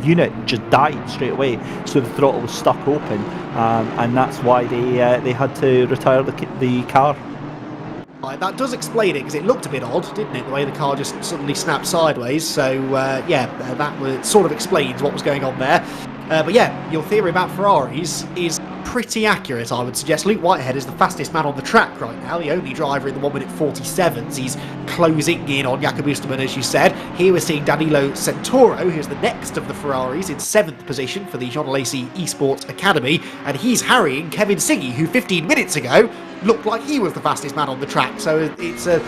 unit just died straight away, so the throttle was stuck open, and that's why they had to retire the car. That does explain it, because it looked a bit odd, didn't it, the way the car just suddenly snapped sideways. So yeah, that sort of explains what was going on there. But yeah, your theory about Ferraris is pretty accurate, I would suggest. Luke Whitehead is the fastest man on the track right now, the only driver in the 1:47s. He's closing in on Jakob Oosterman, as you said. Here we're seeing Danilo Santoro, who's the next of the Ferraris, in 7th position for the Jean Alesi Esports Academy, and he's harrying Kevin Siggy, who 15 minutes ago looked like he was the fastest man on the track. So it's an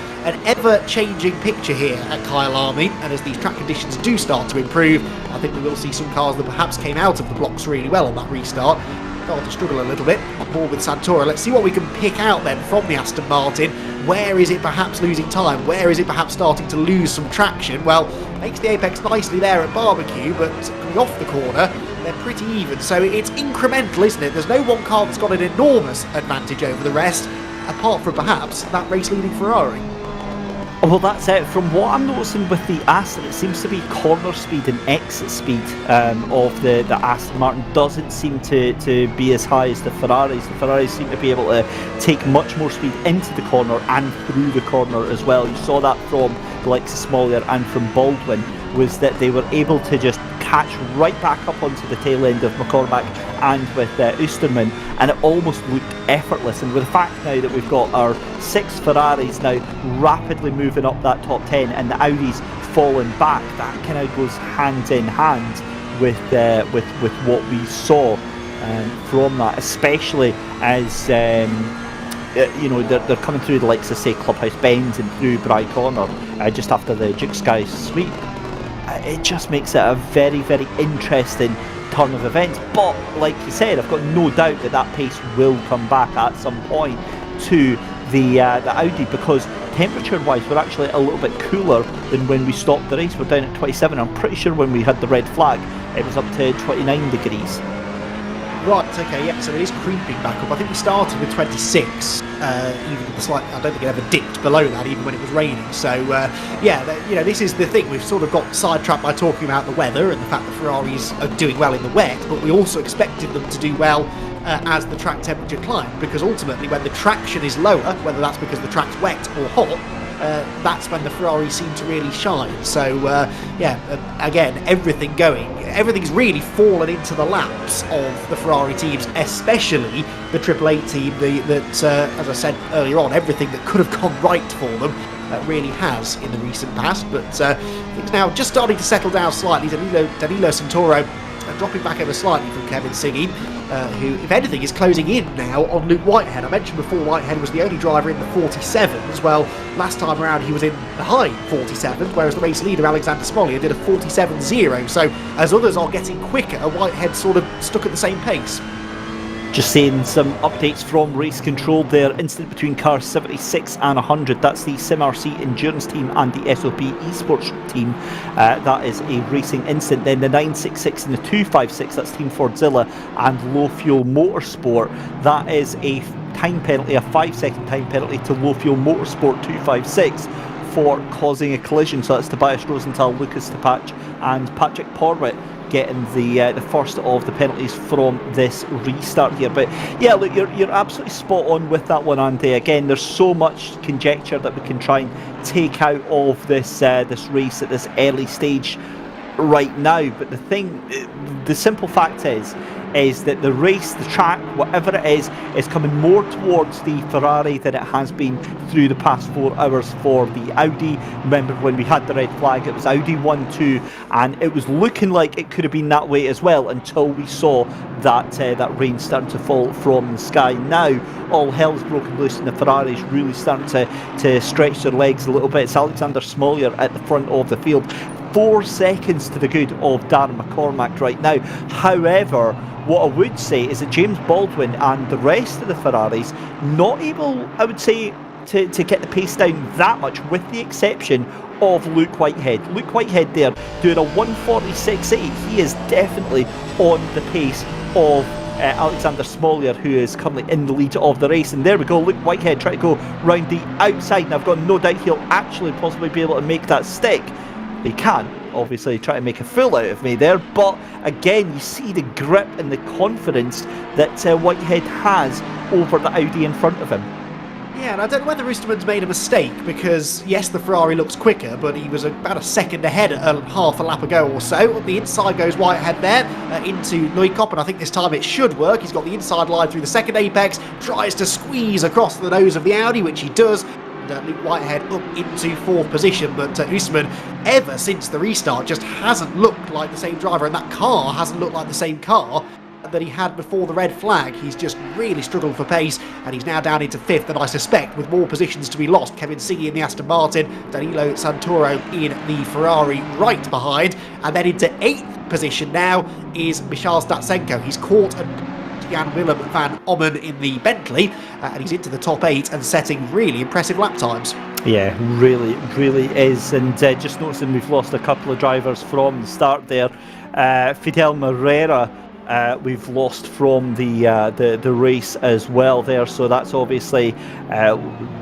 ever-changing picture here at Kyalami, and as these track conditions do start to improve, I think we will see some cars that perhaps came out of the blocks really well on that restart start to struggle a little bit. On board with Santoro. Let's see what we can pick out then from the Aston Martin. Where is it perhaps losing time? Where is it perhaps starting to lose some traction? Well, makes the apex nicely there at barbecue, but coming off the corner, they're pretty even. So it's incremental, isn't it? There's no one car that's got an enormous advantage over the rest, apart from perhaps that race-leading Ferrari. Well, that's it. From what I'm noticing with the Aston, it seems to be corner speed and exit speed of the Aston Martin doesn't seem to be as high as the Ferraris. The Ferraris seem to be able to take much more speed into the corner and through the corner as well. You saw that from the likes of Smollier and from Baldwin. was that they were able to just catch right back up onto the tail end of McCormack and with Oosterman, and it almost looked effortless. And with the fact now that we've got our 6 Ferraris now rapidly moving up that top 10 and the Audis falling back, that kind of goes hand in hand with what we saw from that, especially as you know, they're coming through the likes of, say, Clubhouse Bends and through Bry Corner just after the Duke Sky sweep. It just makes it a very, very interesting turn of events. But like you said, I've got no doubt that that pace will come back at some point to the Audi, because temperature-wise we're actually a little bit cooler than when we stopped the race. We're down at 27. I'm pretty sure when we had the red flag it was up to 29 degrees. Right, okay, yeah, so it is creeping back up. I think we started with 26, even with the slight, I don't think it ever dipped below that, even when it was raining. So, yeah, you know, this is the thing. We've sort of got sidetracked by talking about the weather and the fact that Ferraris are doing well in the wet, but we also expected them to do well as the track temperature climbed, because ultimately when the traction is lower, whether that's because the track's wet or hot, that's when the Ferrari seem to really shine. So yeah, again, everything's really fallen into the laps of the Ferrari teams, especially the Triple Eight team that as I said earlier on, everything that could have gone right for them really has in the recent past. But things now just starting to settle down slightly. Danilo Santoro dropping back ever slightly from Kevin Siggy, who, if anything, is closing in now on Luke Whitehead. I mentioned before Whitehead was the only driver in the 47s. Well, last time around he was in the high 47s, whereas the race leader, Alexander Smollier, did a 47.0. So as others are getting quicker, Whitehead sort of stuck at the same pace. Just seeing some updates from race control there. Incident between cars 76 and 100. That's the SimRC Endurance team and the SOP Esports team. That is a racing incident. Then the 966 and the 256. That's Team Fordzilla and Low Fuel Motorsport. That is a time penalty, a 5-second time penalty to Low Fuel Motorsport 256 for causing a collision. So that's Tobias Rosenthal, Lucas Topach and Patrick Porwitt getting the first of the penalties from this restart here. But yeah, look, you're absolutely spot on with that one, Andy. Again, there's so much conjecture that we can try and take out of this this race at this early stage right now. But the simple fact is that the race, the track, whatever it is coming more towards the Ferrari than it has been through the past 4 hours for the Audi. Remember when we had the red flag, it was Audi 1-2, and it was looking like it could have been that way as well until we saw that rain starting to fall from the sky. Now all hell's broken loose and the Ferraris really starting to stretch their legs a little bit. It's Alexander Smollier at the front of the field, 4 seconds to the good of Darren McCormack right now. However, what I would say is that James Baldwin and the rest of the Ferraris not able, I would say, to get the pace down that much, with the exception of Luke Whitehead. Luke Whitehead there doing a 1:46.8. He is definitely on the pace of Alexander Smollier, who is currently in the lead of the race. And there we go, Luke Whitehead trying to go round the outside, and I've got no doubt he'll actually possibly be able to make that stick. He can obviously try to make a fool out of me there, but again, you see the grip and the confidence that Whitehead has over the Audi in front of him. Yeah, and I don't know whether Oosterman's made a mistake, because yes, the Ferrari looks quicker, but he was about a second ahead at half a lap ago or so. On the inside goes Whitehead there into Leukop, and I think this time it should work. He's got the inside line through the second apex, tries to squeeze across the nose of the Audi, which he does. Luke Whitehead up into 4th position, but Oosterman, ever since the restart, just hasn't looked like the same driver, and that car hasn't looked like the same car that he had before the red flag. He's just really struggled for pace, and he's now down into 5th, and I suspect with more positions to be lost. Kevin Siggy in the Aston Martin, Danilo Santoro in the Ferrari right behind, and then into 8th position now is Michal Statsenko. He's caught Jan Willem van Ommen in the Bentley, and he's into the top 8 and setting really impressive lap times. Yeah, really is. And just noticing we've lost a couple of drivers from the start there. Fidel Moreira, we've lost from the race as well there, so that's obviously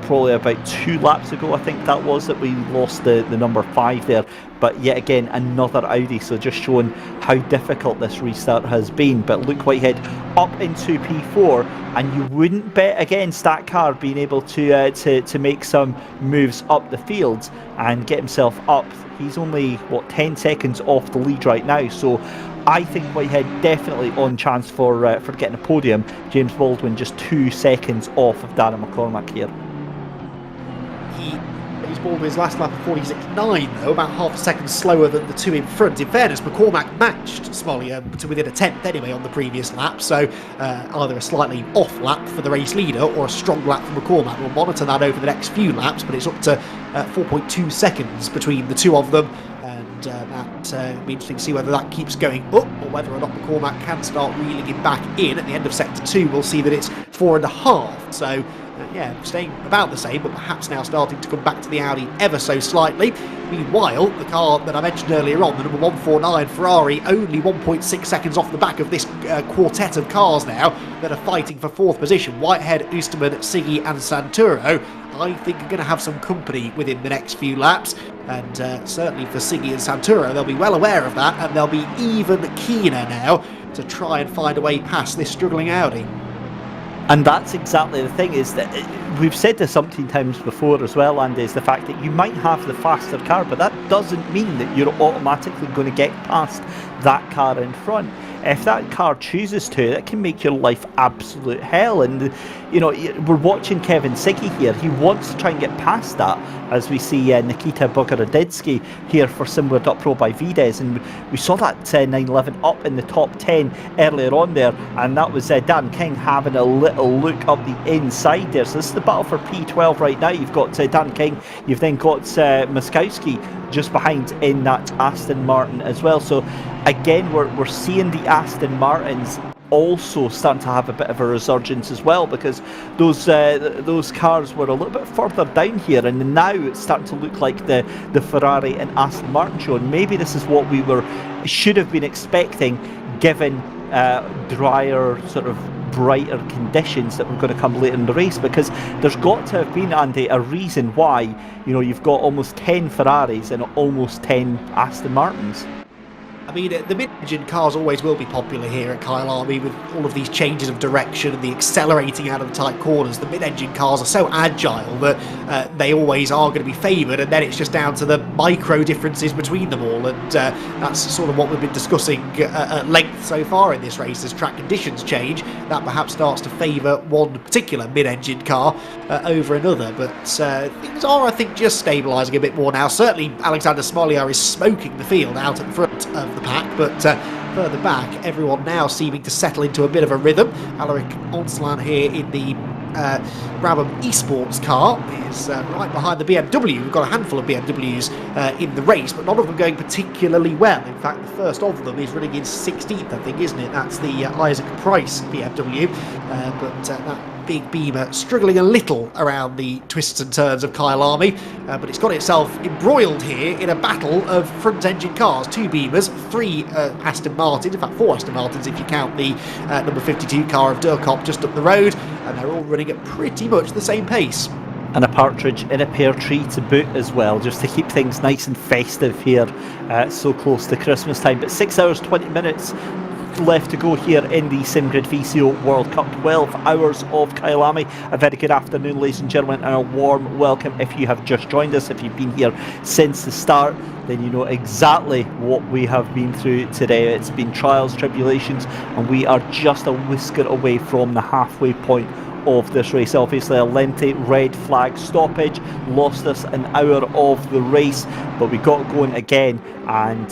probably about 2 laps ago, I think that was, that we lost the number 5 there. But yet again, another Audi, so just showing how difficult this restart has been. But Luke Whitehead up into P4, and you wouldn't bet against that car being able to make some moves up the field and get himself up He's only, 10 seconds off the lead right now. So I think Whitehead definitely on chance for getting a podium. James Baldwin just 2 seconds off of Darren McCormack here. He's Baldwin's last lap of 46.9 though, about half a second slower than the two in front. In fairness, McCormack matched Smolly to within a tenth anyway on the previous lap, so either a slightly off lap for the race leader or a strong lap for McCormack. We'll monitor that over the next few laps, but it's up to 4.2 seconds between the two of them, and that will be interesting to see whether that keeps going up or whether or not McCormack can start reeling it back in. At the end of sector 2 we'll see that it's 4.5, so yeah, staying about the same, but perhaps now starting to come back to the Audi ever so slightly. Meanwhile, the car that I mentioned earlier on, the number 149 Ferrari, only 1.6 seconds off the back of this quartet of cars now that are fighting for fourth position. Whitehead, Oosterman, Siggy and Santuro, I think, are going to have some company within the next few laps, and certainly for Siggy and Santuro, they'll be well aware of that, and they'll be even keener now to try and find a way past this struggling Audi. And that's exactly the thing, is that we've said this umpteen times before as well, and is the fact that you might have the faster car, but that doesn't mean that you're automatically going to get past that car in front. If that car chooses to, that can make your life absolute hell. And you know, we're watching Kevin Siggy here. He wants to try and get past that, as we see Nikita Bogoroditsky here for SimGrid by Vides, and we saw that 911 up in the top 10 earlier on there, and that was Dan King having a little look up the inside there. So this is the battle for P12 right now. You've got Dan King, you've then got Muskowski just behind in that Aston Martin as well. So again, we're seeing the Aston Martins also starting to have a bit of a resurgence as well, because those cars were a little bit further down here, and now it's starting to look like the Ferrari and Aston Martin show. And maybe this is what we should have been expecting, given drier, sort of brighter conditions that were going to come later in the race, because there's got to have been, Andy, a reason why, you know, you've got almost 10 Ferraris and almost 10 Aston Martins. I mean, the mid-engine cars always will be popular here at Kyalami, with all of these changes of direction and the accelerating out of the tight corners. The mid-engine cars are so agile that they always are going to be favoured, and then it's just down to the micro differences between them all, and that's sort of what we've been discussing at length so far in this race. As track conditions change, that perhaps starts to favour one particular mid-engine car over another, but things are, I think, just stabilising a bit more now. Certainly Alexander Smoliar is smoking the field out at front of the pack, but further back, everyone now seeming to settle into a bit of a rhythm. Alaric Onslan here in the Brabham Esports car is right behind the BMW. We've got a handful of BMWs in the race, but none of them going particularly well. In fact, the first of them is running in 16th, I think, isn't it? That's the Isaac Price BMW, but that big Beamer struggling a little around the twists and turns of Kyalami, but it's got itself embroiled here in a battle of front-engine cars. 2 Beamers, 3 Aston Martins, in fact 4 Aston Martins if you count the number 52 car of Durkop just up the road, and they're all running at pretty much the same pace. And a partridge in a pear tree to boot as well, just to keep things nice and festive here, so close to Christmas time. But 6 hours 20 minutes left to go here in the SimGrid VCO World Cup. 12 hours of Kyalami. A very good afternoon, ladies and gentlemen, and a warm welcome if you have just joined us. If you've been here since the start, then you know exactly what we have been through today. It's been trials, tribulations, and we are just a whisker away from the halfway point of this race. Obviously a lengthy red flag stoppage lost us an hour of the race, but we got going again and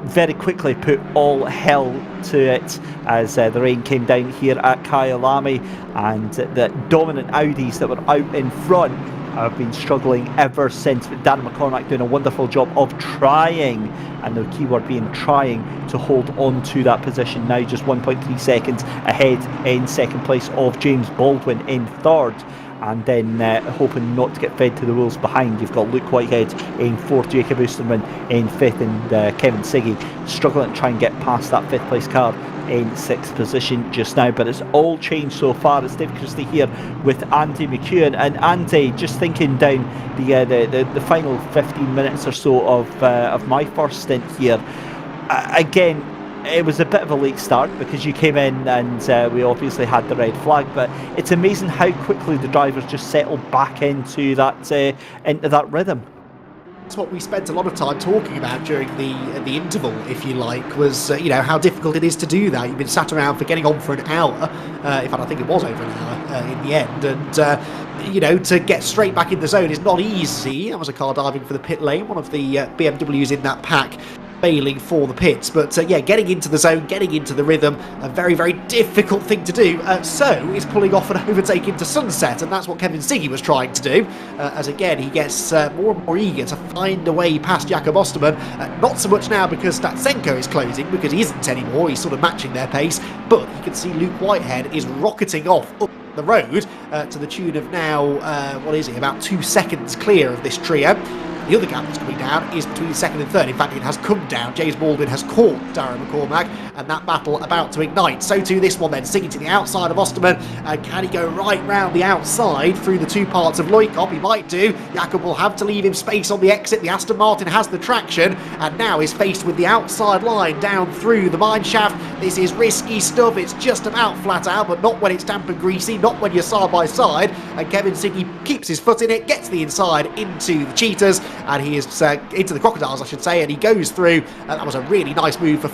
very quickly put all hell to it as the rain came down here at Kyalami, and the dominant Audis that were out in front have been struggling ever since. Dan McCormack doing a wonderful job of trying, and the keyword being trying, to hold on to that position. Now just 1.3 seconds ahead in second place of James Baldwin in third, and then hoping not to get fed to the wolves behind. You've got Luke Whitehead in fourth, Jacob Oosterman in fifth, and Kevin Siggy struggling to try and get past that fifth place car in sixth position just now. But it's all changed so far. It's Dave Christie here with Ante McEwan, and Ante, just thinking down the final 15 minutes or so of my first stint here, again, it was a bit of a late start because you came in and we obviously had the red flag, but it's amazing how quickly the drivers just settled back into that rhythm. That's what we spent a lot of time talking about during the interval, if you like, was how difficult it is to do that. You've been sat around for getting on for an hour. In fact, I think it was over an hour in the end, and to get straight back in the zone is not easy. That was a car diving for the pit lane, one of the BMWs in that pack failing for the pits, but getting into the zone, getting into the rhythm, a very, very difficult thing to do. So is pulling off an overtake into Sunset, and that's what Kevin Siggy was trying to do, as again he gets more and more eager to find a way past Jakob Osterman. Not so much now because Statsenko is closing, because he isn't anymore, he's sort of matching their pace, but you can see Luke Whitehead is rocketing off up the road to the tune of now, about 2 seconds clear of this trio. The other gap that's coming down is between second and third. In fact, it has come down. James Baldwin has caught Darren McCormack, and that battle about to ignite. So too this one then, Siggy to the outside of Osterman. Can he go right round the outside through the two parts of Loikop? He might do. Jakob will have to leave him space on the exit. The Aston Martin has the traction, and now is faced with the outside line down through the mine shaft. This is risky stuff. It's just about flat out, but not when it's damp and greasy, not when you're side by side. And Kevin Siggy keeps his foot in it, gets the inside into the Cheetahs, and he is into the Crocodiles, I should say, and he goes through. That was a really nice move for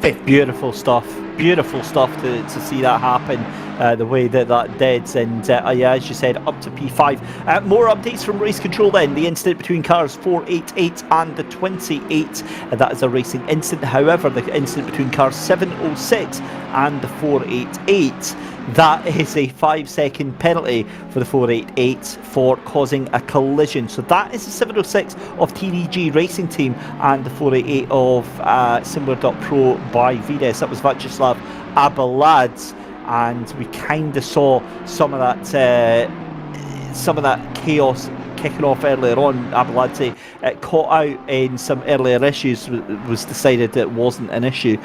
fifth. Beautiful stuff to see that happen the way that did, and as you said, up to P5. More updates from race control then. The incident between cars 488 and the 28, that is a racing incident. However, the incident between cars 706 and the 488, that is a 5-second penalty for the 488 for causing a collision. So that is the 706 of TDG Racing Team and the 488 of Similar.pro by Vides. That was Vyacheslav Abeladze, and we kind of saw some of that chaos kicking off earlier on. Abeladze caught out in some earlier issues, was decided that it wasn't an issue.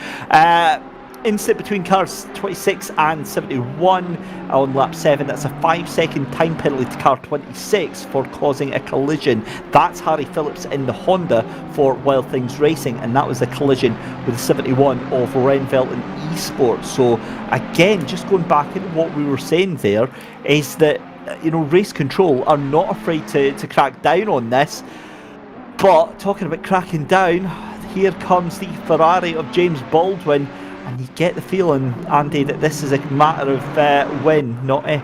Incident between cars 26 and 71 on lap 7. That's a 5-second time penalty to car 26 for causing a collision. That's Harry Phillips in the Honda for Wild Things Racing, and that was a collision with the 71 of Renvelt and Esports. So again, just going back into what we were saying there, is that race control are not afraid to crack down on this. But talking about cracking down, here comes the Ferrari of James Baldwin. And you get the feeling, Andy, that this is a matter of when, not if.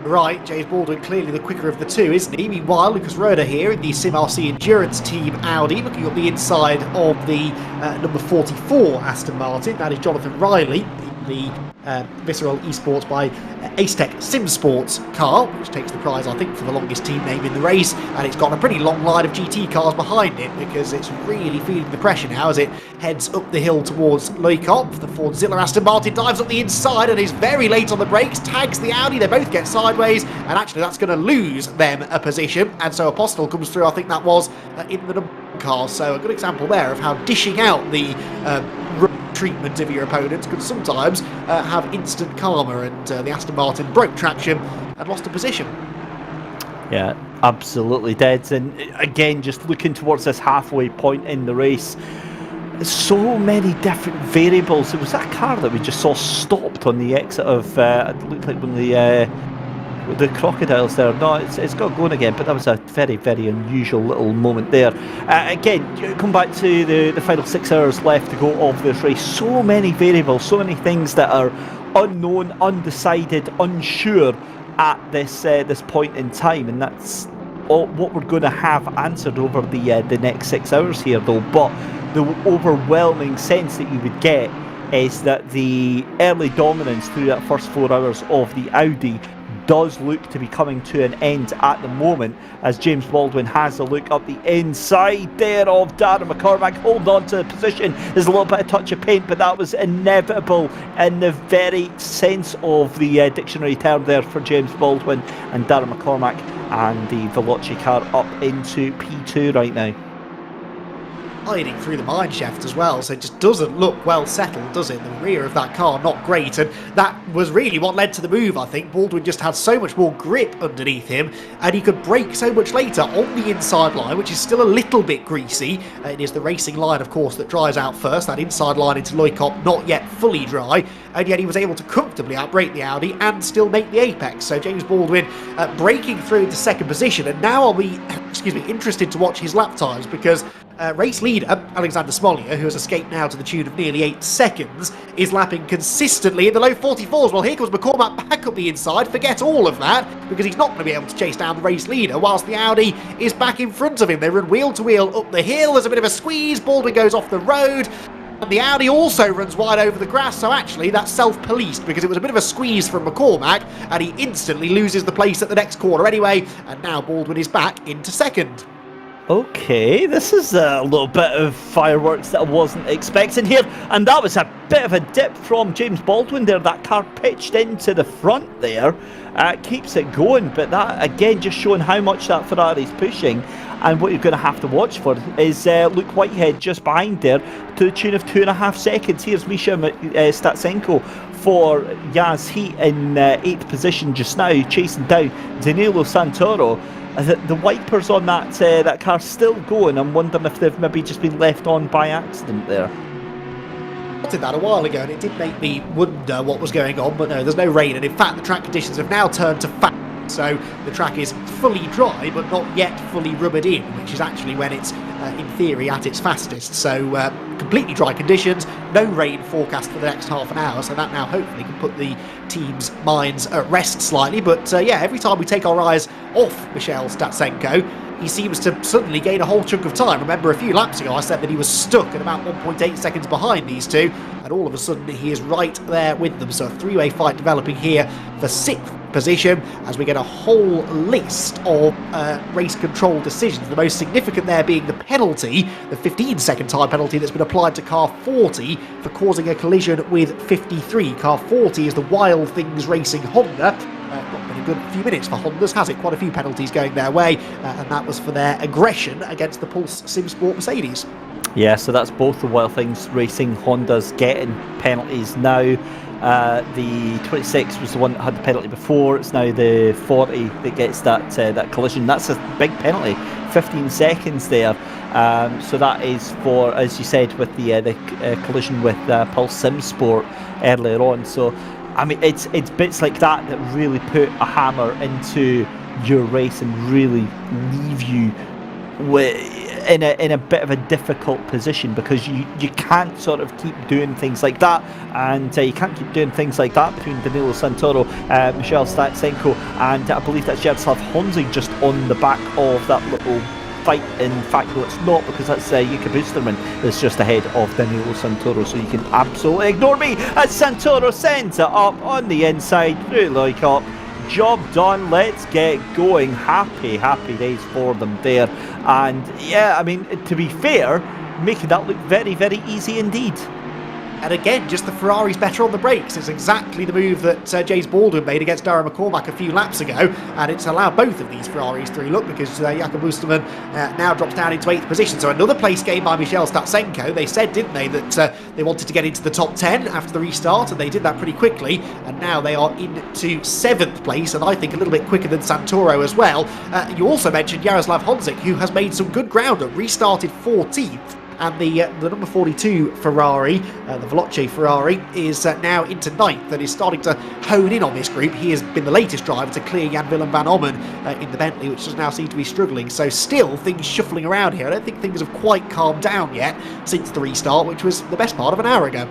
Right, James Baldwin clearly the quicker of the two, isn't he? Meanwhile, Lucas Roeder here in the SimRC Endurance Team Audi, looking on the inside of the number 44 Aston Martin. That is Jonathan Riley, the Visceral Esports by Acetec Sim Sports car, which takes the prize, I think, for the longest team name in the race, and it's got a pretty long line of GT cars behind it, because it's really feeling the pressure now as it heads up the hill towards Loikop. The Fordzilla Aston Martin dives up the inside and is very late on the brakes, tags the Audi, they both get sideways, and actually that's going to lose them a position, and so Apostle comes through, I think that was in the number car. So a good example there of how dishing out the treatment of your opponents could sometimes have instant karma, and the Aston Martin broke traction and lost a position. Yeah, absolutely dead. And again, just looking towards this halfway point in the race, so many different variables. It was that car that we just saw stopped on the exit of it looked like one of the Crocodiles there. No, it's got going again, but that was a very, very unusual little moment there. Again, come back to the final 6 hours left to go of this race. So many variables, so many things that are unknown, undecided, unsure at this point in time, and that's all what we're going to have answered over the next 6 hours here, though. But the overwhelming sense that you would get is that the early dominance through that first 4 hours of the Audi does look to be coming to an end at the moment, as James Baldwin has a look up the inside there of Darren McCormack. Hold on to the position. There's a little bit of touch of paint, but that was inevitable in the very sense of the dictionary term there for James Baldwin and Darren McCormack, and the Veloci car up into P2 right now. Hiding through the mine shaft as well, so it just doesn't look well settled, does it? The rear of that car not great, and that was really what led to the move. I think Baldwin just had so much more grip underneath him, and he could brake so much later on the inside line, which is still a little bit greasy. It is the racing line, of course, that dries out first. That inside line into Loikop not yet fully dry, and yet he was able to comfortably outbrake the Audi and still make the apex. So James Baldwin braking through into second position, and now interested to watch his lap times, because race leader Alexander Smollier, who has escaped now to the tune of nearly 8 seconds, is lapping consistently in the low 44s. Well, here comes McCormack back up the inside. Forget all of that, because he's not going to be able to chase down the race leader, whilst the Audi is back in front of him. They run wheel to wheel up the hill. There's a bit of a squeeze. Baldwin goes off the road. And the Audi also runs wide over the grass, so actually that's self-policed, because it was a bit of a squeeze from McCormack, and he instantly loses the place at the next corner anyway, and now Baldwin is back into second. Okay, this is a little bit of fireworks that I wasn't expecting here, and that was a bit of a dip from James Baldwin there. That car pitched into the front there, keeps it going, but that again just showing how much that Ferrari's pushing. And what you're going to have to watch for is Luke Whitehead just behind there to the tune of 2.5 seconds. Here's Misha Statsenko for Yaz Heat in 8th position just now, chasing down Danilo Santoro. The wipers on that car still going. I'm wondering if they've maybe just been left on by accident there. I did that a while ago, and it did make me wonder what was going on, but no, there's no rain, and in fact the track conditions have now turned to fat. So the track is fully dry, but not yet fully rubbered in, which is actually when it's, in theory, at its fastest. So completely dry conditions, no rain forecast for the next half an hour, so that now hopefully can put the team's minds at rest slightly. But yeah, every time we take our eyes off Michel Statsenko, he seems to suddenly gain a whole chunk of time. Remember, a few laps ago I said that he was stuck at about 1.8 seconds behind these two, and all of a sudden he is right there with them. So a three-way fight developing here for 6th position, as we get a whole list of race control decisions. The most significant there being the penalty, the 15-second time penalty that's been applied to car 40 for causing a collision with 53. Car 40 is the Wild Things Racing Honda. Not been a good few minutes for Hondas, has it? Quite a few penalties going their way, and that was for their aggression against the Pulse SimSport Mercedes. Yeah, so that's both the Wild Things Racing Hondas getting penalties now. The 26 was the one that had the penalty before. It's now the 40 that gets that collision. That's a big penalty, 15 seconds there. So that is for, as you said, with the collision with Pulse SimSport earlier on. So I mean, it's bits like that that really put a hammer into your race and really leave you in a bit of a difficult position, because you can't sort of keep doing things like that, and you can't keep doing things like that between Danilo Santoro, Michel Statsenko, and I believe that's Jaroslav Honzig just on the back of that little fight. In fact, no, it's not, because that's Yuka Busterman that's just ahead of Danilo Santoro, so you can absolutely ignore me as Santoro sends it up on the inside through Loicop. Job done, let's get going. Happy days for them there. And yeah, I mean, to be fair, making that look very, very easy indeed. And again, just the Ferrari's better on the brakes. It's exactly the move that James Baldwin made against Darren McCormack a few laps ago, and it's allowed both of these Ferraris through. Look, because Jakob Busterman now drops down into 8th position. So another place gain by Michel Statsenko. They said, didn't they, that they wanted to get into the top 10 after the restart, and they did that pretty quickly. And now they are into 7th place, and I think a little bit quicker than Santoro as well. You also mentioned Jaroslav Honzik, who has made some good ground and restarted 14th. And the number 42 Ferrari, the Veloce Ferrari, is now into 9th and is starting to hone in on this group. He has been the latest driver to clear Jan Willem van Ommen in the Bentley, which does now seem to be struggling. So still things shuffling around here. I don't think things have quite calmed down yet since the restart, which was the best part of an hour ago.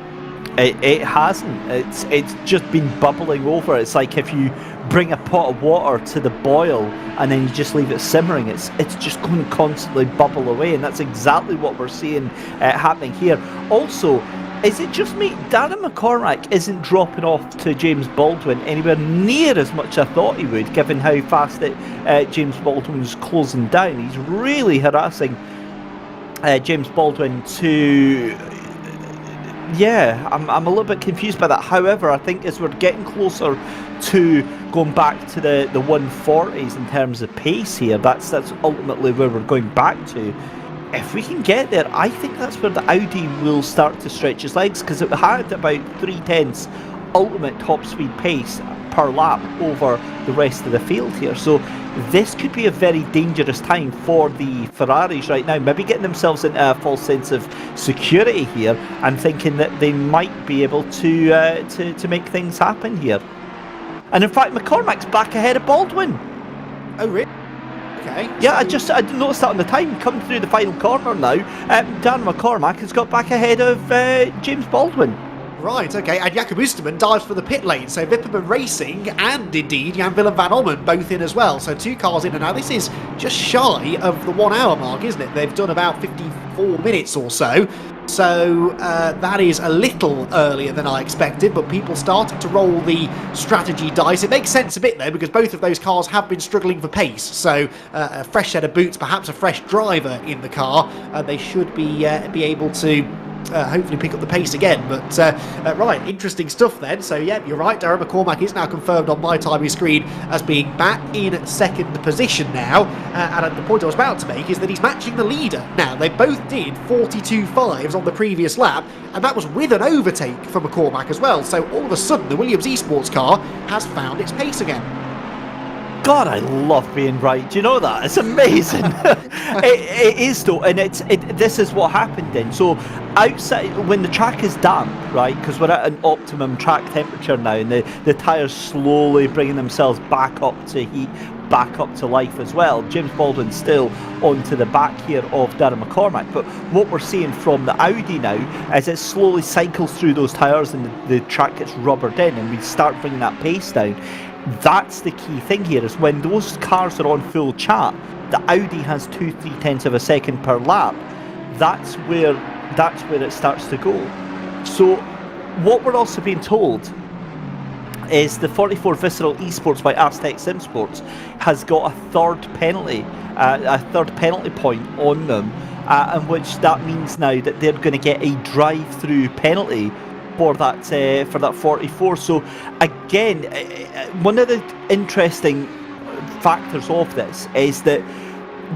It hasn't. It's just been bubbling over. It's like if you bring a pot of water to the boil and then you just leave it simmering, it's just going to constantly bubble away, and that's exactly what we're seeing happening here. Also, is it just me? Darren McCormack isn't dropping off to James Baldwin anywhere near as much as I thought he would, given how fast that James Baldwin was closing down. He's really harassing James Baldwin to... Yeah, I'm a little bit confused by that. However, I think as we're getting closer to going back to the 140s in terms of pace here, that's ultimately where we're going back to. If we can get there, I think that's where the Audi will start to stretch its legs, because it had about 3/10 ultimate top speed pace per lap over the rest of the field here. So this could be a very dangerous time for the Ferraris right now, maybe getting themselves into a false sense of security here and thinking that they might be able to make things happen here. And in fact, McCormack's back ahead of Baldwin. Oh, really? Okay. Yeah, I didn't notice that on the time. Come through the final corner now. Dan McCormack has got back ahead of James Baldwin. Right, okay, and Jakob Oosterman dives for the pit lane, so Wipperman Racing and indeed Jan Willem van Ommen both in as well, so 2 cars in, and now this is just shy of the 1 hour mark, isn't it? They've done about 54 minutes or so, so that is a little earlier than I expected, but people starting to roll the strategy dice. It makes sense a bit though, because both of those cars have been struggling for pace, so a fresh set of boots, perhaps a fresh driver in the car, they should be able to hopefully pick up the pace again. But right, interesting stuff then. So yeah, you're right, Darren McCormack is now confirmed on my timing screen as being back in second position now, and the point I was about to make is that he's matching the leader now. They both did 42.5s on the previous lap, and that was with an overtake for McCormack as well, so all of a sudden the Williams eSports car has found its pace again. God, I love being right. Do you know that? It's amazing. it is though, and this is what happened then. So outside, when the track is damp, right, because we're at an optimum track temperature now, and the tyres slowly bringing themselves back up to heat, back up to life as well. James Baldwin's still onto the back here of Darren McCormack, but what we're seeing from the Audi now is it slowly cycles through those tyres and the track gets rubbered in, and we start bringing that pace down. That's the key thing here, is when those cars are on full chat, the Audi has 2/3 of a second per lap. That's where it starts to go. So what we're also being told is the 44 Visceral Esports by Aztec Sim Sports has got a third penalty point on them, in which that means now that they're going to get a drive-through penalty for that 44. So again, one of the interesting factors of this is that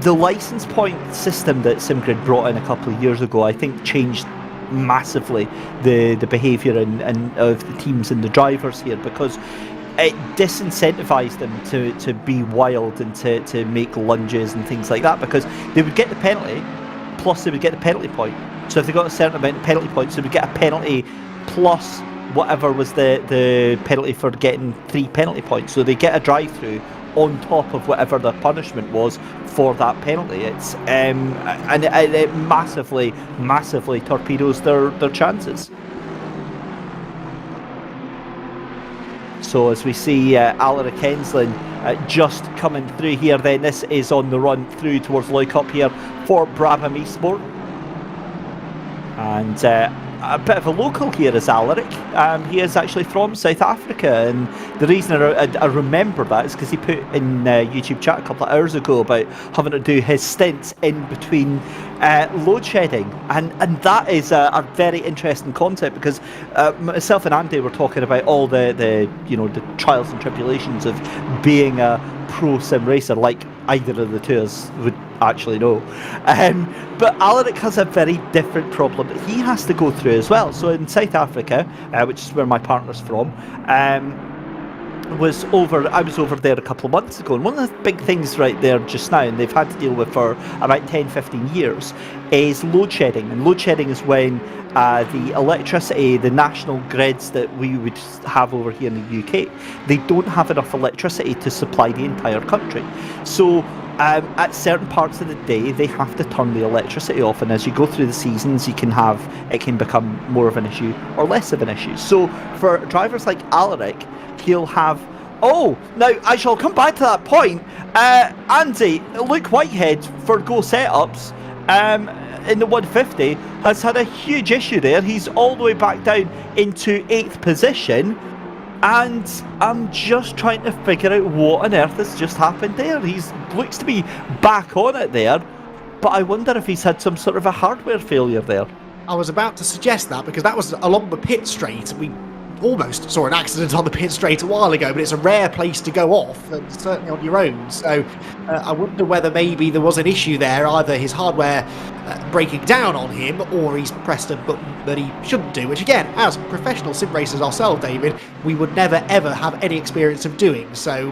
the license point system that SimGrid brought in a couple of years ago, I think, changed massively the behaviour and of the teams and the drivers here, because it disincentivized them to be wild and to make lunges and things like that, because they would get the penalty plus they would get the penalty point. So if they got a certain amount of penalty points, they would get a penalty plus whatever was the penalty for getting 3 penalty points. So they get a drive-through on top of whatever their punishment was for that penalty. It's and it massively torpedoes their chances. So as we see Alaric Hensland just coming through here, then this is on the run through towards Loycop here for Brabham Esport. And a bit of a local here is Alaric. He is actually from South Africa, and the reason I remember that is because he put in YouTube chat a couple of hours ago about having to do his stints in between load shedding, and that is a very interesting concept, because myself and Andy were talking about all the trials and tribulations of being a pro sim racer, like either of the two of us would actually know. But Alaric has a very different problem that he has to go through as well. So in South Africa, which is where my partner's from, I was over there a couple of months ago, and one of the big things right there just now, and they've had to deal with for about 10-15 years, is load shedding. And load shedding is when the electricity, the national grids that we would have over here in the UK, they don't have enough electricity to supply the entire country. So at certain parts of the day, they have to turn the electricity off, and as you go through the seasons, it can become more of an issue or less of an issue. So for drivers like Alaric, he'll have... Oh, now I shall come back to that point. Andy, Luke Whitehead for Go Setups in the 150 has had a huge issue there. He's all the way back down into 8th position, and I'm just trying to figure out what on earth has just happened there. He looks to be back on it there, but I wonder if he's had some sort of a hardware failure there. I was about to suggest that, because that was along the pit straight. We almost saw an accident on the pit straight a while ago, but it's a rare place to go off, and certainly on your own. So I wonder whether maybe there was an issue there, either his hardware breaking down on him, or he's pressed a button that he shouldn't do, which again, as professional sim racers ourselves, David, we would never ever have any experience of doing. So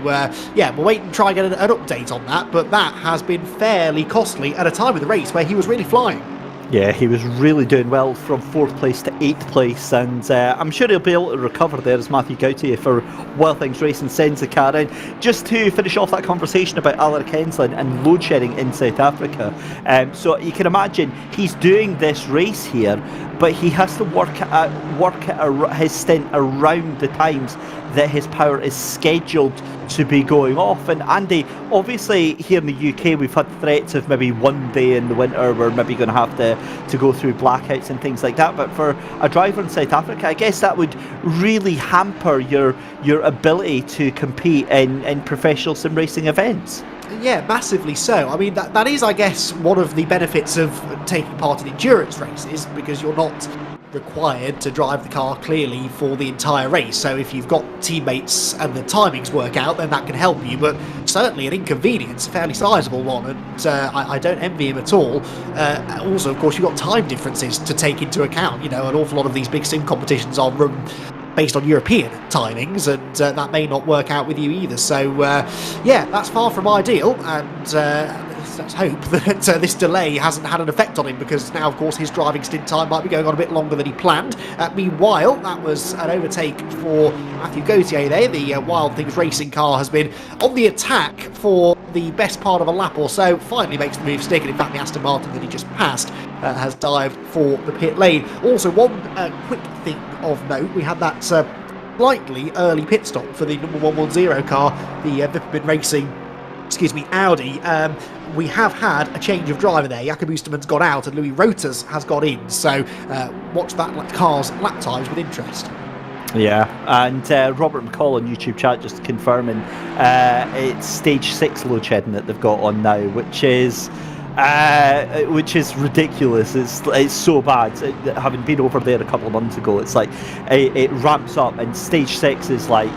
yeah, we'll wait and try and get an update on that, but that has been fairly costly at a time of the race where he was really flying. Yeah, he was really doing well from 4th place to 8th place, and I'm sure he'll be able to recover there as Matthew Gautier for Wild Things Racing sends the car in. Just to finish off that conversation about Alaric Hensland and load shedding in South Africa, so you can imagine he's doing this race here, but he has to work his stint around the times that his power is scheduled to be going off. And Andy, obviously here in the UK we've had threats of maybe one day in the winter we're maybe going to have to go through blackouts and things like that, but for a driver in South Africa I guess that would really hamper your ability to compete in professional sim racing events. Yeah, massively so. I mean, that is, I guess, one of the benefits of taking part in endurance races, because you're not required to drive the car clearly for the entire race. So if you've got teammates and the timings work out, then that can help you. But certainly an inconvenience, a fairly sizable one, and I don't envy him at all. Also, of course, you've got time differences to take into account. You know, an awful lot of these big sim competitions are run based on European timings, and that may not work out with you either. So yeah, that's far from ideal, and let's hope that this delay hasn't had an effect on him, because now of course his driving stint time might be going on a bit longer than he planned. Meanwhile, that was an overtake for Matthew Gautier there. The Wild Things Racing car has been on the attack for the best part of a lap or so, finally makes the move stick, and in fact the Aston Martin that he just passed has dived for the pit lane. Also, one quick thing of note, we had that slightly early pit stop for the number 110 car, the Vipperman Racing, Audi. We have had a change of driver there. Jakob Oosterman's got out and Louis Roters has got in, so watch that car's lap times with interest. Yeah, and Robert McCall on YouTube chat just confirming it's stage 6 load shedding that they've got on now, which is ridiculous. It's so bad. Having been over there a couple of months ago, it's like it ramps up, and stage 6 is like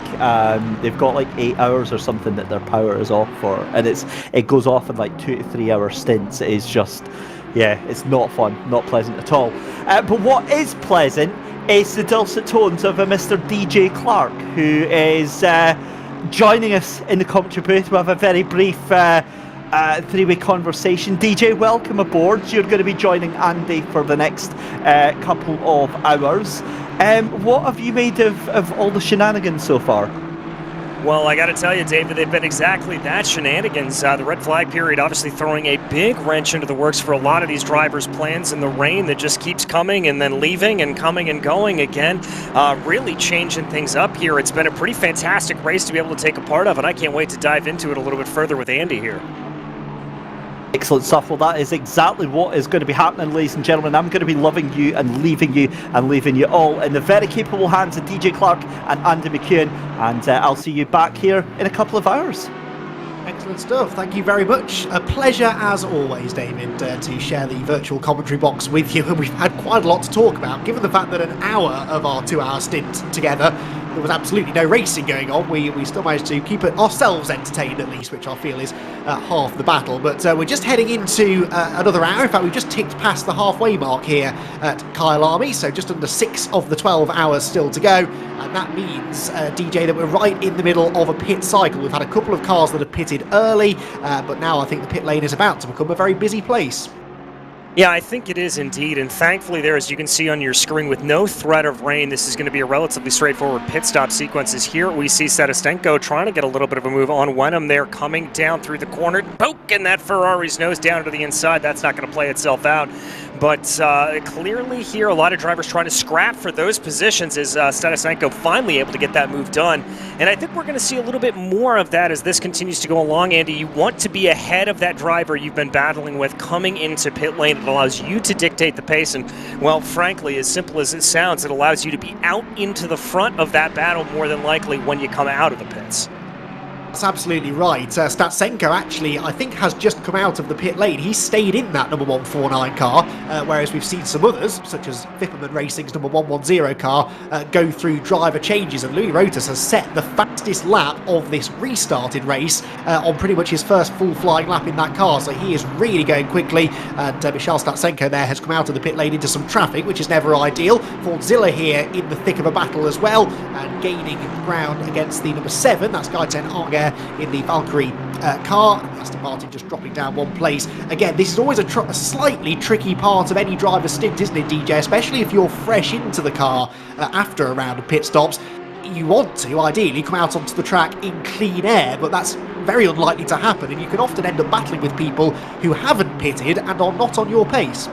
they've got like 8 hours or something that their power is off for, and it goes off in like 2 to 3 hour stints. It is just, yeah, it's not fun, not pleasant at all. But what is pleasant is the dulcet tones of a Mr. DJ Clark, who is joining us in the commentary booth. We have a very brief three-way conversation. DJ, welcome aboard. You're going to be joining Andy for the next couple of hours. What have you made of all the shenanigans so far? Well, I got to tell you, David, they've been exactly that, shenanigans. The red flag period obviously throwing a big wrench into the works for a lot of these drivers' plans in the rain that just keeps coming and then leaving and coming and going again. Really changing things up here. It's been a pretty fantastic race to be able to take a part of, and I can't wait to dive into it a little bit further with Andy here. Excellent stuff. Well, that is exactly what is going to be happening, ladies and gentlemen. I'm going to be loving you and leaving you all in the very capable hands of DJ Clark and Andy McEwan, and I'll see you back here in a couple of hours. Excellent stuff. Thank you very much. A pleasure as always, David, to share the virtual commentary box with you, and we've had quite a lot to talk about. Given the fact that an hour of our 2-hour stint together, there was absolutely no racing going on, we still managed to keep ourselves entertained at least, which I feel is half the battle. But we're just heading into another hour. In fact, we've just ticked past the halfway mark here at Kyalami, so just under 6 of the 12 hours still to go. And that means, DJ, that we're right in the middle of a pit cycle. We've had a couple of cars that have pitted early, but now I think the pit lane is about to become a very busy place. Yeah, I think it is indeed, and thankfully there, as you can see on your screen, with no threat of rain, this is going to be a relatively straightforward pit stop sequences. Here we see Setastenko trying to get a little bit of a move on Wenham there, coming down through the corner, poking that Ferrari's nose down to the inside. That's not going to play itself out. But clearly here, a lot of drivers trying to scrap for those positions as Setastenko finally able to get that move done. And I think we're going to see a little bit more of that as this continues to go along, Andy. You want to be ahead of that driver you've been battling with coming into pit lane. It allows you to dictate the pace, and, well, frankly, as simple as it sounds, it allows you to be out into the front of that battle more than likely when you come out of the pits. That's absolutely right. Statsenko actually, I think, has just come out of the pit lane. He stayed in that number 149 car, whereas we've seen some others, such as Vipperman Racing's number 110 car, go through driver changes, and Louis Rotas has set the fastest lap of this restarted race on pretty much his first full flying lap in that car, so he is really going quickly, and Michal Statsenko there has come out of the pit lane into some traffic, which is never ideal. Fordzilla here in the thick of a battle as well, and gaining ground against the number 7, that's Gaiten Arge there in the Valkyrie car. Aston Martin just dropping down one place. Again, this is always a slightly tricky part of any driver's stint, isn't it, DJ? Especially if you're fresh into the car after a round of pit stops. You want to, ideally, come out onto the track in clean air, but that's very unlikely to happen, and you can often end up battling with people who haven't pitted and are not on your pace.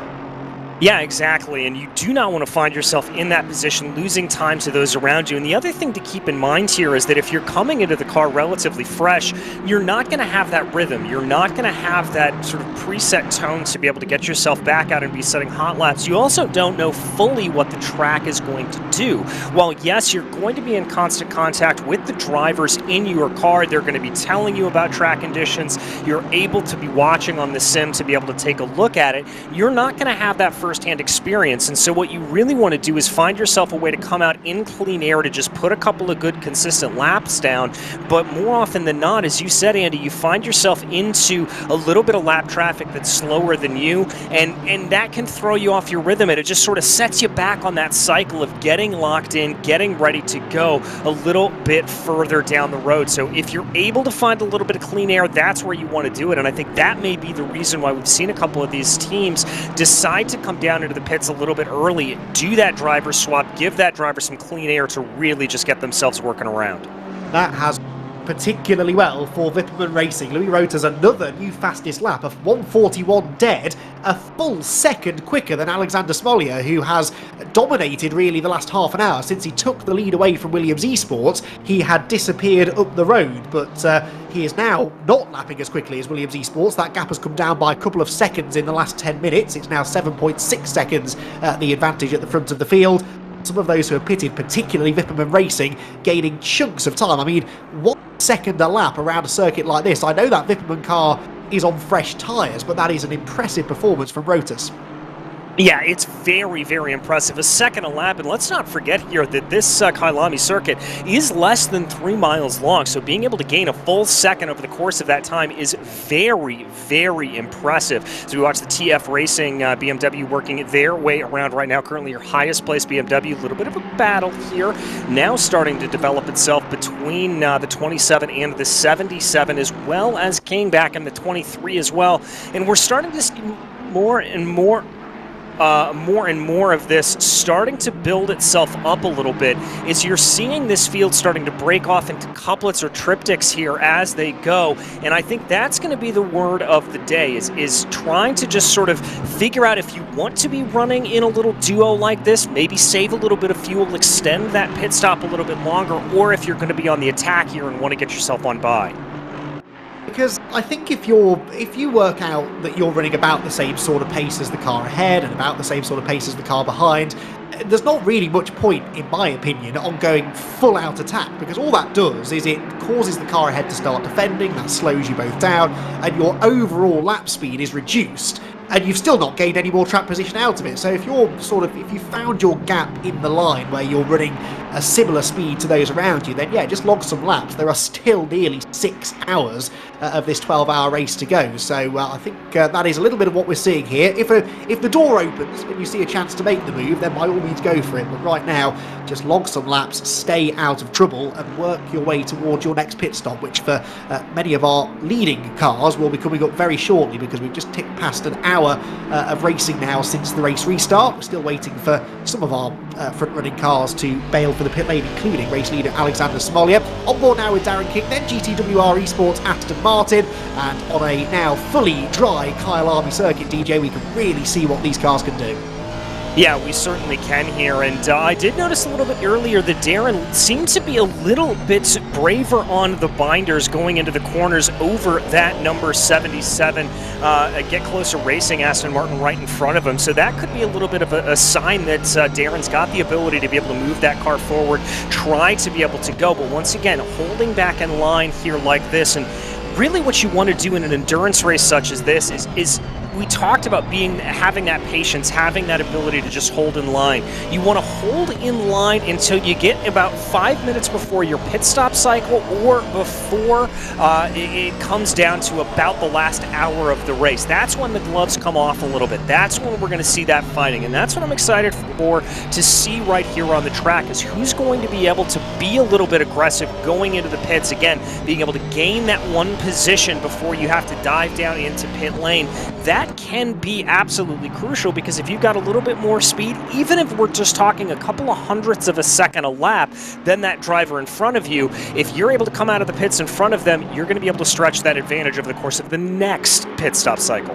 Yeah, exactly, and you do not want to find yourself in that position, losing time to those around you. And the other thing to keep in mind here is that if you're coming into the car relatively fresh, you're not going to have that rhythm. You're not going to have that sort of preset tone to be able to get yourself back out and be setting hot laps. You also don't know fully what the track is going to do. While, yes, you're going to be in constant contact with the drivers in your car, they're going to be telling you about track conditions. You're able to be watching on the sim to be able to take a look at it. You're not going to have that first-hand experience, and so what you really want to do is find yourself a way to come out in clean air to just put a couple of good consistent laps down. But more often than not, as you said, Andy, you find yourself into a little bit of lap traffic that's slower than you, and that can throw you off your rhythm, and it just sort of sets you back on that cycle of getting locked in, getting ready to go a little bit further down the road. So if you're able to find a little bit of clean air, that's where you want to do it, and I think that may be the reason why we've seen a couple of these teams decide to come down into the pits a little bit early, do that driver swap, give that driver some clean air to really just get themselves working around. That has particularly well for Wipperman Racing. Louis Rota's another new fastest lap of 1:41 dead, a full second quicker than Alexander Smollier, who has dominated really the last half an hour since he took the lead away from Williams Esports. He had disappeared up the road, but he is now not lapping as quickly as Williams Esports. That gap has come down by a couple of seconds in the last 10 minutes. It's now 7.6 seconds the advantage at the front of the field. Some of those who have pitted, particularly Wipperman Racing, gaining chunks of time. I mean, 1 second a lap around a circuit like this. I know that Wipperman car is on fresh tyres, but that is an impressive performance from Rotas. Yeah, it's very, very impressive. A second a lap, and let's not forget here that this Kyalami circuit is less than 3 miles long, so being able to gain a full second over the course of that time is very, very impressive. So we watch the TF Racing BMW working their way around right now. Currently your highest placed BMW, a little bit of a battle here, now starting to develop itself between the 27 and the 77, as well as Kane back in the 23 as well. And we're starting to see more and more of this starting to build itself up a little bit, is you're seeing this field starting to break off into couplets or triptychs here as they go, and I think that's going to be the word of the day, is trying to just sort of figure out if you want to be running in a little duo like this, maybe save a little bit of fuel, extend that pit stop a little bit longer, or if you're going to be on the attack here and want to get yourself on by. Because I think if you work out that you're running about the same sort of pace as the car ahead and about the same sort of pace as the car behind, there's not really much point, in my opinion, on going full out attack, because all that does is it causes the car ahead to start defending, that slows you both down, and your overall lap speed is reduced, and you've still not gained any more track position out of it. So if you found your gap in the line where you're running a similar speed to those around you, then yeah, just log some laps. There are still nearly 6 hours of this 12-hour race to go. So I think that is a little bit of what we're seeing here. If the door opens and you see a chance to make the move, then by all means go for it. But right now, just log some laps, stay out of trouble, and work your way towards your next pit stop, which for many of our leading cars will be coming up very shortly, because we've just ticked past an hour of racing now since the race restart. We're still waiting for some of our front-running cars to bail for the pit lane, including race leader Alexander Smollier. On board now with Darren King, then GTWR Esports Aston Martin, and on a now fully dry Kyalami circuit, DJ, we can really see what these cars can do. Yeah, we certainly can here, and I did notice a little bit earlier that Darren seemed to be a little bit braver on the binders going into the corners over that number 77. Get Closer Racing, Aston Martin right in front of him, so that could be a little bit of a sign that Darren's got the ability to be able to move that car forward, try to be able to go, but once again, holding back in line here like this. And really what you want to do in an endurance race such as this is we talked about having that patience, having that ability to just hold in line. You want to hold in line until you get about 5 minutes before your pit stop cycle, or before it comes down to about the last hour of the race. That's when the gloves come off a little bit. That's when we're going to see that fighting, and that's what I'm excited for to see right here on the track, is who's going to be able to be a little bit aggressive going into the pits. Again, being able to gain that one position before you have to dive down into pit lane, that can be absolutely crucial, because if you've got a little bit more speed, even if we're just talking a couple of hundredths of a second a lap than that driver in front of you, if you're able to come out of the pits in front of them, you're going to be able to stretch that advantage over the course of the next pit stop cycle.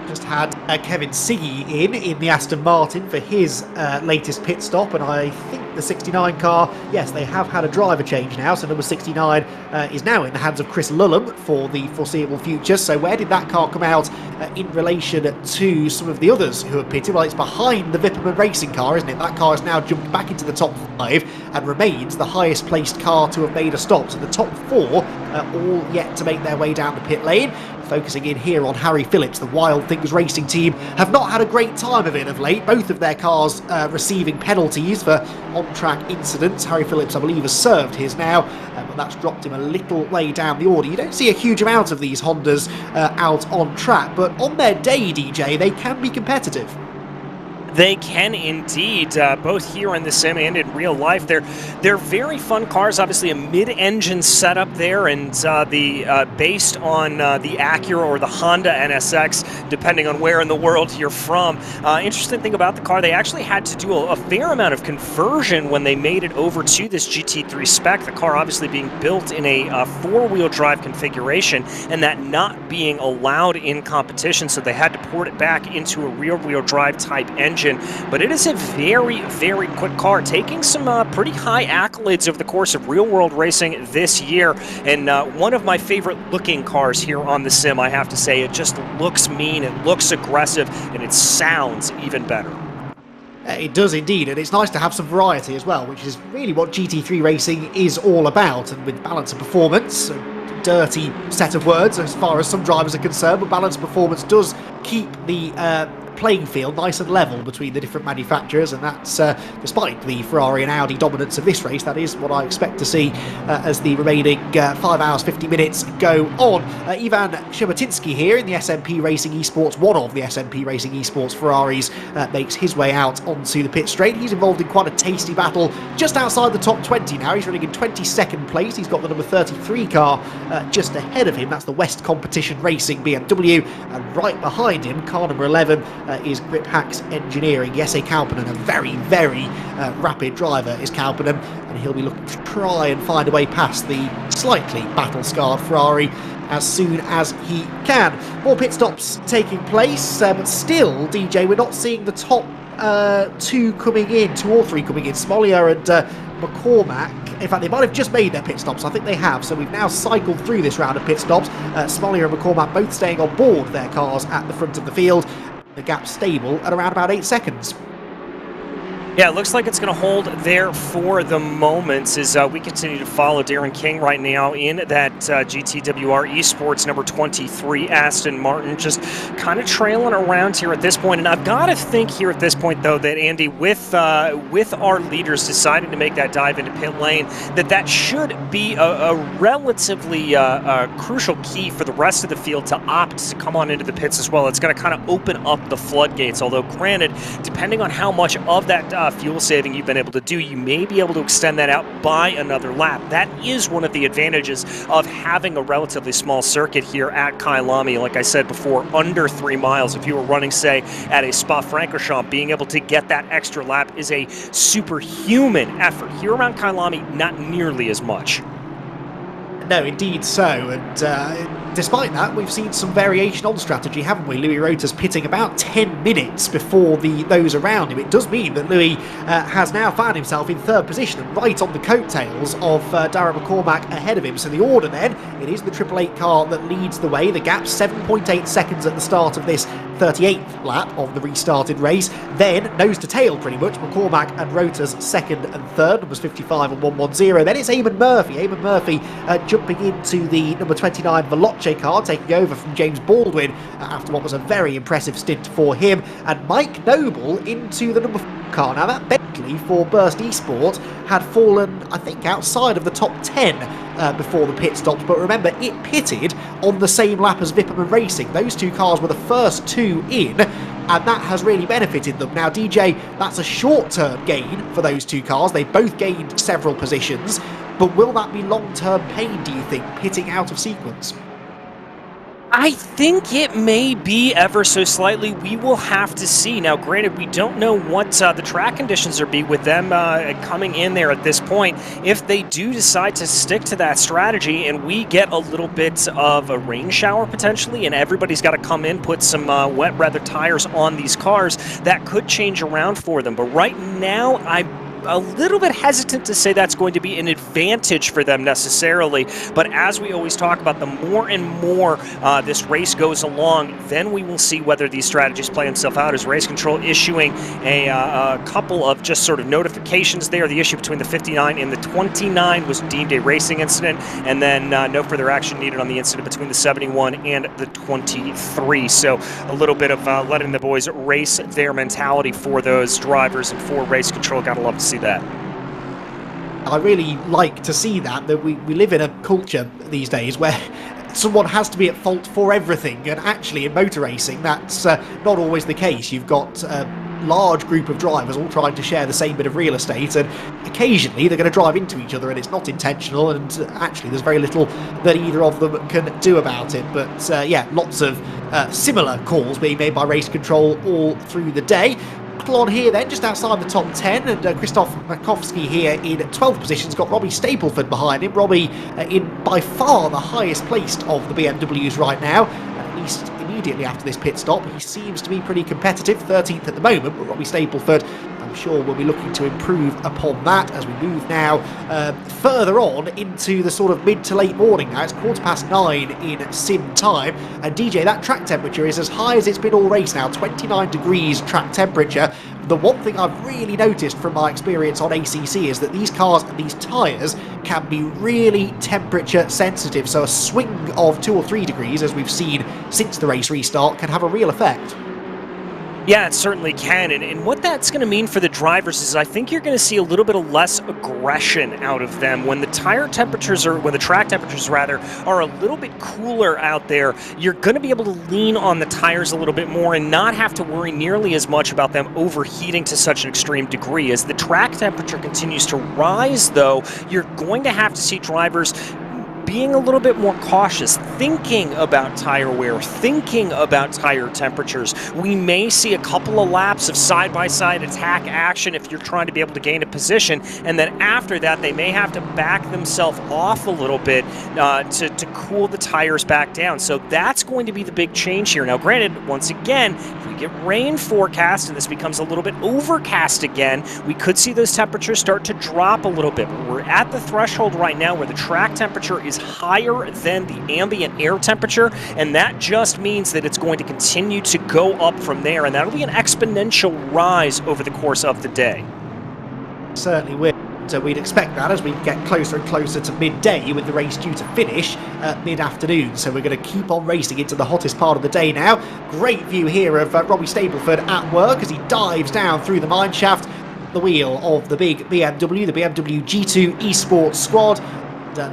Just had Kevin Siggy in the Aston Martin for his latest pit stop, and I think the 69 car, yes, they have had a driver change now, so number 69 is now in the hands of Chris Lulham for the foreseeable future. So where did that car come out in relation to some of the others who have pitted? Well, it's behind the Vipperman Racing car, isn't it? That car has now jumped back into the top 5 and remains the highest placed car to have made a stop. So the top 4 all yet to make their way down the pit lane. Focusing in here on Harry Phillips, the Wild Things Racing team have not had a great time of it of late. Both of their cars receiving penalties for on-track incidents. Harry Phillips, I believe, has served his now, but that's dropped him a little way down the order. You don't see a huge amount of these Hondas out on track, but on their day, DJ, they can be competitive. They can indeed, both here in the sim and in real life. They're very fun cars. Obviously, a mid-engine setup there, and based on the Acura or the Honda NSX, depending on where in the world you're from. Interesting thing about the car, they actually had to do a fair amount of conversion when they made it over to this GT3 spec. The car obviously being built in a four-wheel drive configuration, and that not being allowed in competition, so they had to port it back into a rear-wheel drive type engine. But it is a very, very quick car, taking some pretty high accolades over the course of real-world racing this year. And one of my favorite looking cars here on the sim, I have to say. It just looks mean, it looks aggressive, and it sounds even better. It does indeed, and it's nice to have some variety as well, which is really what GT3 racing is all about. And with balance of performance, a dirty set of words as far as some drivers are concerned, but balance of performance does keep the playing field nice and level between the different manufacturers, and that's despite the Ferrari and Audi dominance of this race. That is what I expect to see as the remaining 5 hours 50 minutes go on. Ivan Shebatinsky here in the SMP Racing Esports, one of the SMP Racing Esports Ferraris, makes his way out onto the pit straight. He's involved in quite a tasty battle just outside the top 20 now. He's running in 22nd place. He's got the number 33 car just ahead of him. That's the West Competition Racing BMW, and right behind him, car number 11, is Grip Hacks Engineering. Jesse Kauppinen, a very, very rapid driver is Kauppinen, and he'll be looking to try and find a way past the slightly battle-scarred Ferrari as soon as he can. More pit stops taking place, but still, DJ, we're not seeing the top two or three coming in. Smollier and McCormack. In fact, they might have just made their pit stops. I think they have. So we've now cycled through this round of pit stops. Smollier and McCormack both staying on board their cars at the front of the field. The gap stable at around about 8 seconds. Yeah, it looks like it's going to hold there for the moment as we continue to follow Darren King right now in that GTWR Esports number 23 Aston Martin, just kind of trailing around here at this point. And I've got to think here at this point, though, that Andy, with our leaders deciding to make that dive into pit lane, that should be a relatively crucial key for the rest of the field to opt to come on into the pits as well. It's going to kind of open up the floodgates, although granted, depending on how much of that fuel saving you've been able to do, you may be able to extend that out by another lap. That is one of the advantages of having a relatively small circuit here at Kyalami. Like I said before, under 3 miles. If you were running, say, at a Spa-Francorchamps, being able to get that extra lap is a superhuman effort. Here around Kyalami, not nearly as much. No, indeed so, and despite that, we've seen some variation on strategy, haven't we? Louis Rota's pitting about 10 minutes before those around him. It does mean that Louis has now found himself in third position and right on the coattails of Darren McCormack ahead of him. So the order then, it is the 888 car that leads the way. The gap 7.8 seconds at the start of this 38th lap of the restarted race. Then, nose to tail pretty much, McCormack and Rota's second and third, numbers 55 and 110. Then it's Eamon Murphy. Eamon Murphy jumping into the number 29 Veloce car, taking over from James Baldwin after what was a very impressive stint for him. And Mike Noble into the number 4 car. Now that Bentley for Burst Esport had fallen, I think, outside of the top 10 before the pit stops, but remember, it pitted on the same lap as Vipperman Racing. Those two cars were the first two in, and that has really benefited them. Now, DJ, that's a short-term gain for those two cars. They both gained several positions, but will that be long-term pain, do you think, pitting out of sequence? I think it may be ever so slightly. We will have to see. Now, granted, we don't know what the track conditions are be with them coming in there at this point. If they do decide to stick to that strategy and we get a little bit of a rain shower potentially, and everybody's got to come in, put some wet weather tires on these cars, that could change around for them. But right now, I'm a little bit hesitant to say that's going to be an advantage for them necessarily, but as we always talk about, the more and more this race goes along, then we will see whether these strategies play themselves out. As race control issuing a couple of just sort of notifications there. The issue between the 59 and the 29 was deemed a racing incident, and then no further action needed on the incident between the 71 and the 23. So a little bit of letting the boys race their mentality for those drivers and for race control. Gotta love to see that. I really like to see that we live in a culture these days where someone has to be at fault for everything, and actually in motor racing that's not always the case. You've got a large group of drivers all trying to share the same bit of real estate, and occasionally they're going to drive into each other and it's not intentional, and actually there's very little that either of them can do about it. But yeah, lots of similar calls being made by race control all through the day. On here then, just outside the top 10, and Christoph Makowski here in 12th position. Has got Robbie Stapleford behind him. Robbie in by far the highest placed of the BMWs right now, at least immediately after this pit stop. He seems to be pretty competitive, 13th at the moment, but Robbie Stapleford, I'm sure we'll be looking to improve upon that as we move now further on into the sort of mid to late morning now. It's 9:15 in sim time, and DJ, that track temperature is as high as it's been all race now, 29 degrees track temperature. The one thing I've really noticed from my experience on ACC is that these cars and these tyres can be really temperature sensitive, so a swing of 2 or 3 degrees, as we've seen since the race restart, can have a real effect. Yeah, it certainly can, and what that's going to mean for the drivers is I think you're going to see a little bit of less aggression out of them. When the track temperatures are a little bit cooler out there, you're going to be able to lean on the tires a little bit more and not have to worry nearly as much about them overheating to such an extreme degree. As the track temperature continues to rise, though, you're going to have to see drivers being a little bit more cautious, thinking about tire wear, thinking about tire temperatures. We may see a couple of laps of side-by-side attack action if you're trying to be able to gain a position, and then after that they may have to back themselves off a little bit to cool the tires back down. So that's going to be the big change here. Now granted, once again, if we get rain forecast and this becomes a little bit overcast again, we could see those temperatures start to drop a little bit. But we're at the threshold right now where the track temperature is higher than the ambient air temperature, and that just means that it's going to continue to go up from there, and that'll be an exponential rise over the course of the day. Certainly will. So we'd expect that as we get closer and closer to midday, with the race due to finish mid-afternoon. So we're going to keep on racing into the hottest part of the day now. Great view here of Robbie Stapleford at work as he dives down through the mine shaft, the wheel of the big BMW, the BMW G2 Esports squad.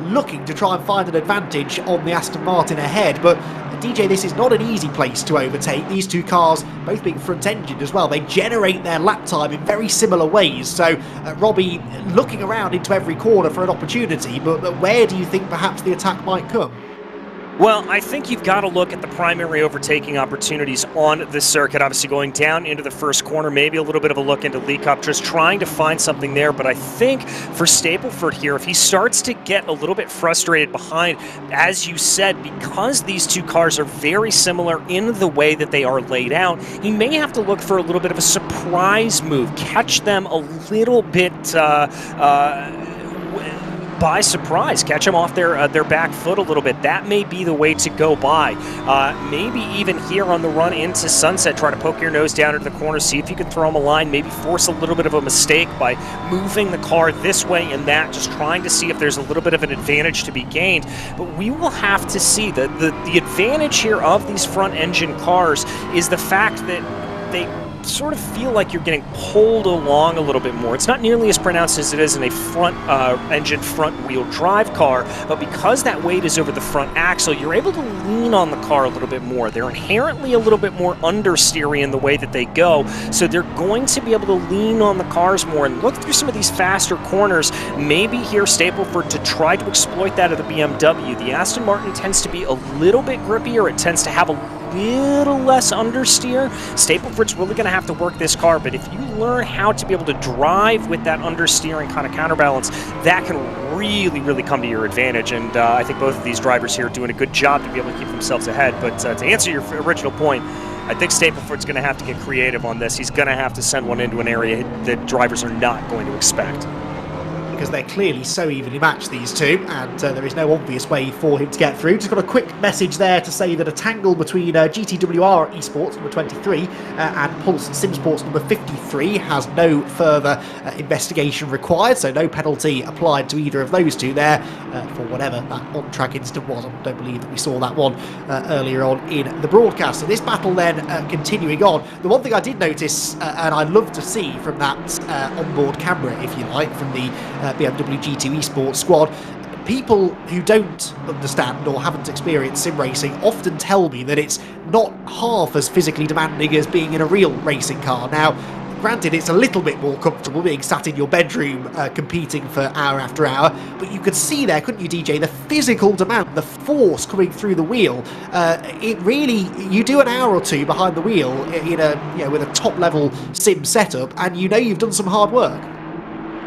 Looking to try and find an advantage on the Aston Martin ahead, but DJ, this is not an easy place to overtake. These two cars, both being front-engined as well, they generate their lap time in very similar ways. So Robbie looking around into every corner for an opportunity, but where do you think perhaps the attack might come? Well, I think you've got to look at the primary overtaking opportunities on this circuit. Obviously going down into the first corner, maybe a little bit of a look into Lee Cup, just trying to find something there. But I think for Stapleford here, if he starts to get a little bit frustrated behind, as you said, because these two cars are very similar in the way that they are laid out, he may have to look for a little bit of a surprise move, catch them a little bit by surprise, catch them off their back foot a little bit. That may be the way to go by. Maybe even here on the run into Sunset, try to poke your nose down into the corner, see if you can throw them a line, maybe force a little bit of a mistake by moving the car this way and that, just trying to see if there's a little bit of an advantage to be gained. But we will have to see. The advantage here of these front engine cars is the fact that they sort of feel like you're getting pulled along a little bit more. It's not nearly as pronounced as it is in a front-engine, front-wheel drive car, but because that weight is over the front axle, you're able to lean on the car a little bit more. They're inherently a little bit more understeery in the way that they go, so they're going to be able to lean on the cars more and look through some of these faster corners, maybe here Stapleford to try to exploit that of the BMW. The Aston Martin tends to be a little bit grippier. It tends to have a little less understeer. Stapleford's really going to have to work this car, but if you learn how to be able to drive with that understeering kind of counterbalance, that can really come to your advantage, and I think both of these drivers here are doing a good job to be able to keep themselves ahead. But to answer your original point, I think Stapleford's going to have to get creative on this. He's going to have to send one into an area that drivers are not going to expect. Because they're clearly so evenly matched, these two, and there is no obvious way for him to get through. Just got a quick message there to say that a tangle between GTWR Esports number 23 and Pulse Simsports number 53 has no further investigation required, so no penalty applied to either of those two there for whatever that on-track incident was. I don't believe that we saw that one earlier on in the broadcast. So this battle then continuing on. The one thing I did notice, and I'd love to see from that onboard camera, if you like, from the BMW G2 Esports squad, people who don't understand or haven't experienced sim racing often tell me that it's not half as physically demanding as being in a real racing car. Now, granted, it's a little bit more comfortable being sat in your bedroom competing for hour after hour, but you could see there, couldn't you, DJ, the physical demand, the force coming through the wheel. It really, you do an hour or two behind the wheel in a, with a top-level sim setup, and you know you've done some hard work.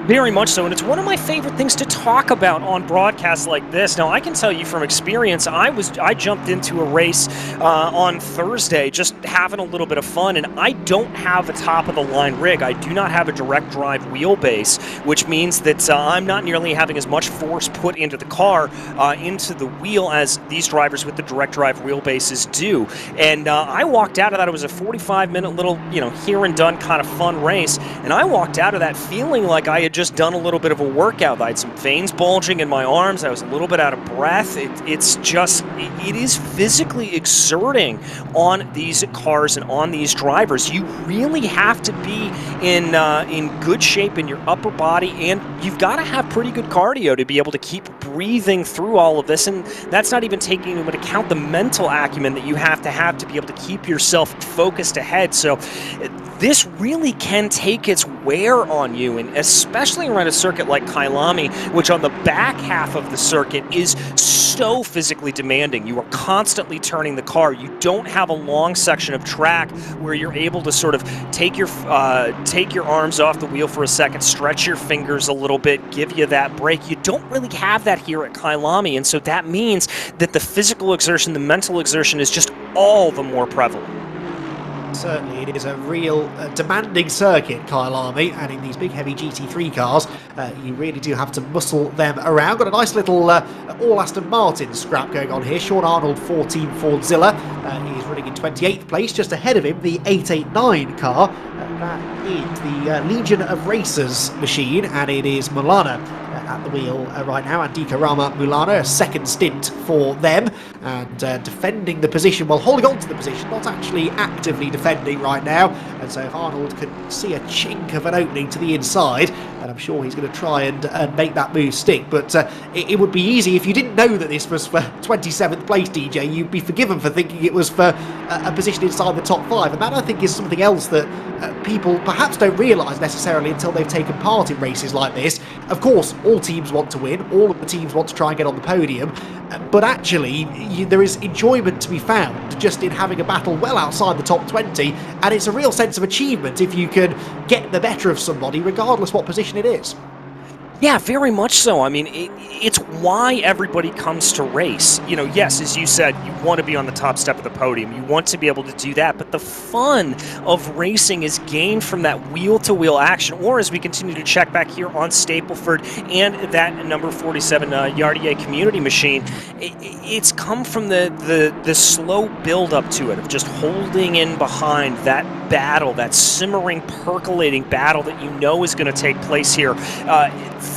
Very much so, and it's one of my favorite things to talk about on broadcasts like this. Now, I can tell you from experience, I jumped into a race on Thursday, just having a little bit of fun, and I don't have a top-of-the-line rig. I do not have a direct drive wheelbase, which means that I'm not nearly having as much force put into the car, into the wheel, as these drivers with the direct drive wheelbases do. And I walked out of that. It was a 45-minute little, here and done kind of fun race, and I walked out of that feeling like I had just done a little bit of a workout. I had some veins bulging in my arms. I was a little bit out of breath. It is physically exerting on these cars and on these drivers. You really have to be in good shape in your upper body, and you've got to have pretty good cardio to be able to keep breathing through all of this. And that's not even taking into account the mental acumen that you have to be able to keep yourself focused ahead. So this really can take its wear on you, and especially around a circuit like Kyalami, which on the back half of the circuit is so physically demanding. You are constantly turning the car. You don't have a long section of track where you're able to sort of take your arms off the wheel for a second, stretch your fingers a little bit, give you that break. You don't really have that here at Kyalami, and so that means that the physical exertion, the mental exertion is just all the more prevalent. Certainly, it is a real demanding circuit, Kyalami, and in these big heavy GT3 cars, you really do have to muscle them around. Got a nice little all Aston Martin scrap going on here. Sean Arnold, 14 Fordzilla. He's running in 28th place. Just ahead of him, the 889 car. That is the Legion of Racers machine, and it is Mulana at the wheel right now. Andika Rama Mulana, a second stint for them, and defending the position, well, holding on to the position, not actually actively defending right now. And so if Arnold can see a chink of an opening to the inside, and I'm sure he's going to try and make that move stick. But it would be easy if you didn't know that this was for 27th place, DJ. You'd be forgiven for thinking it was for a position inside the top 5, and that, I think, is something else that people perhaps don't realise necessarily until they've taken part in races like this. Of course, all teams want to win, all of the teams want to try and get on the podium, but actually there is enjoyment to be found just in having a battle well outside the top 20, and it's a real sense of achievement if you can get the better of somebody regardless what position it is. Yeah, very much so. I mean, it's why everybody comes to race. Yes, as you said, you want to be on the top step of the podium. You want to be able to do that. But the fun of racing is gained from that wheel-to-wheel action, or as we continue to check back here on Stapleford and that number 47 Yardier community machine, it's come from the slow build-up to it, of just holding in behind that battle, that simmering, percolating battle that you know is going to take place here.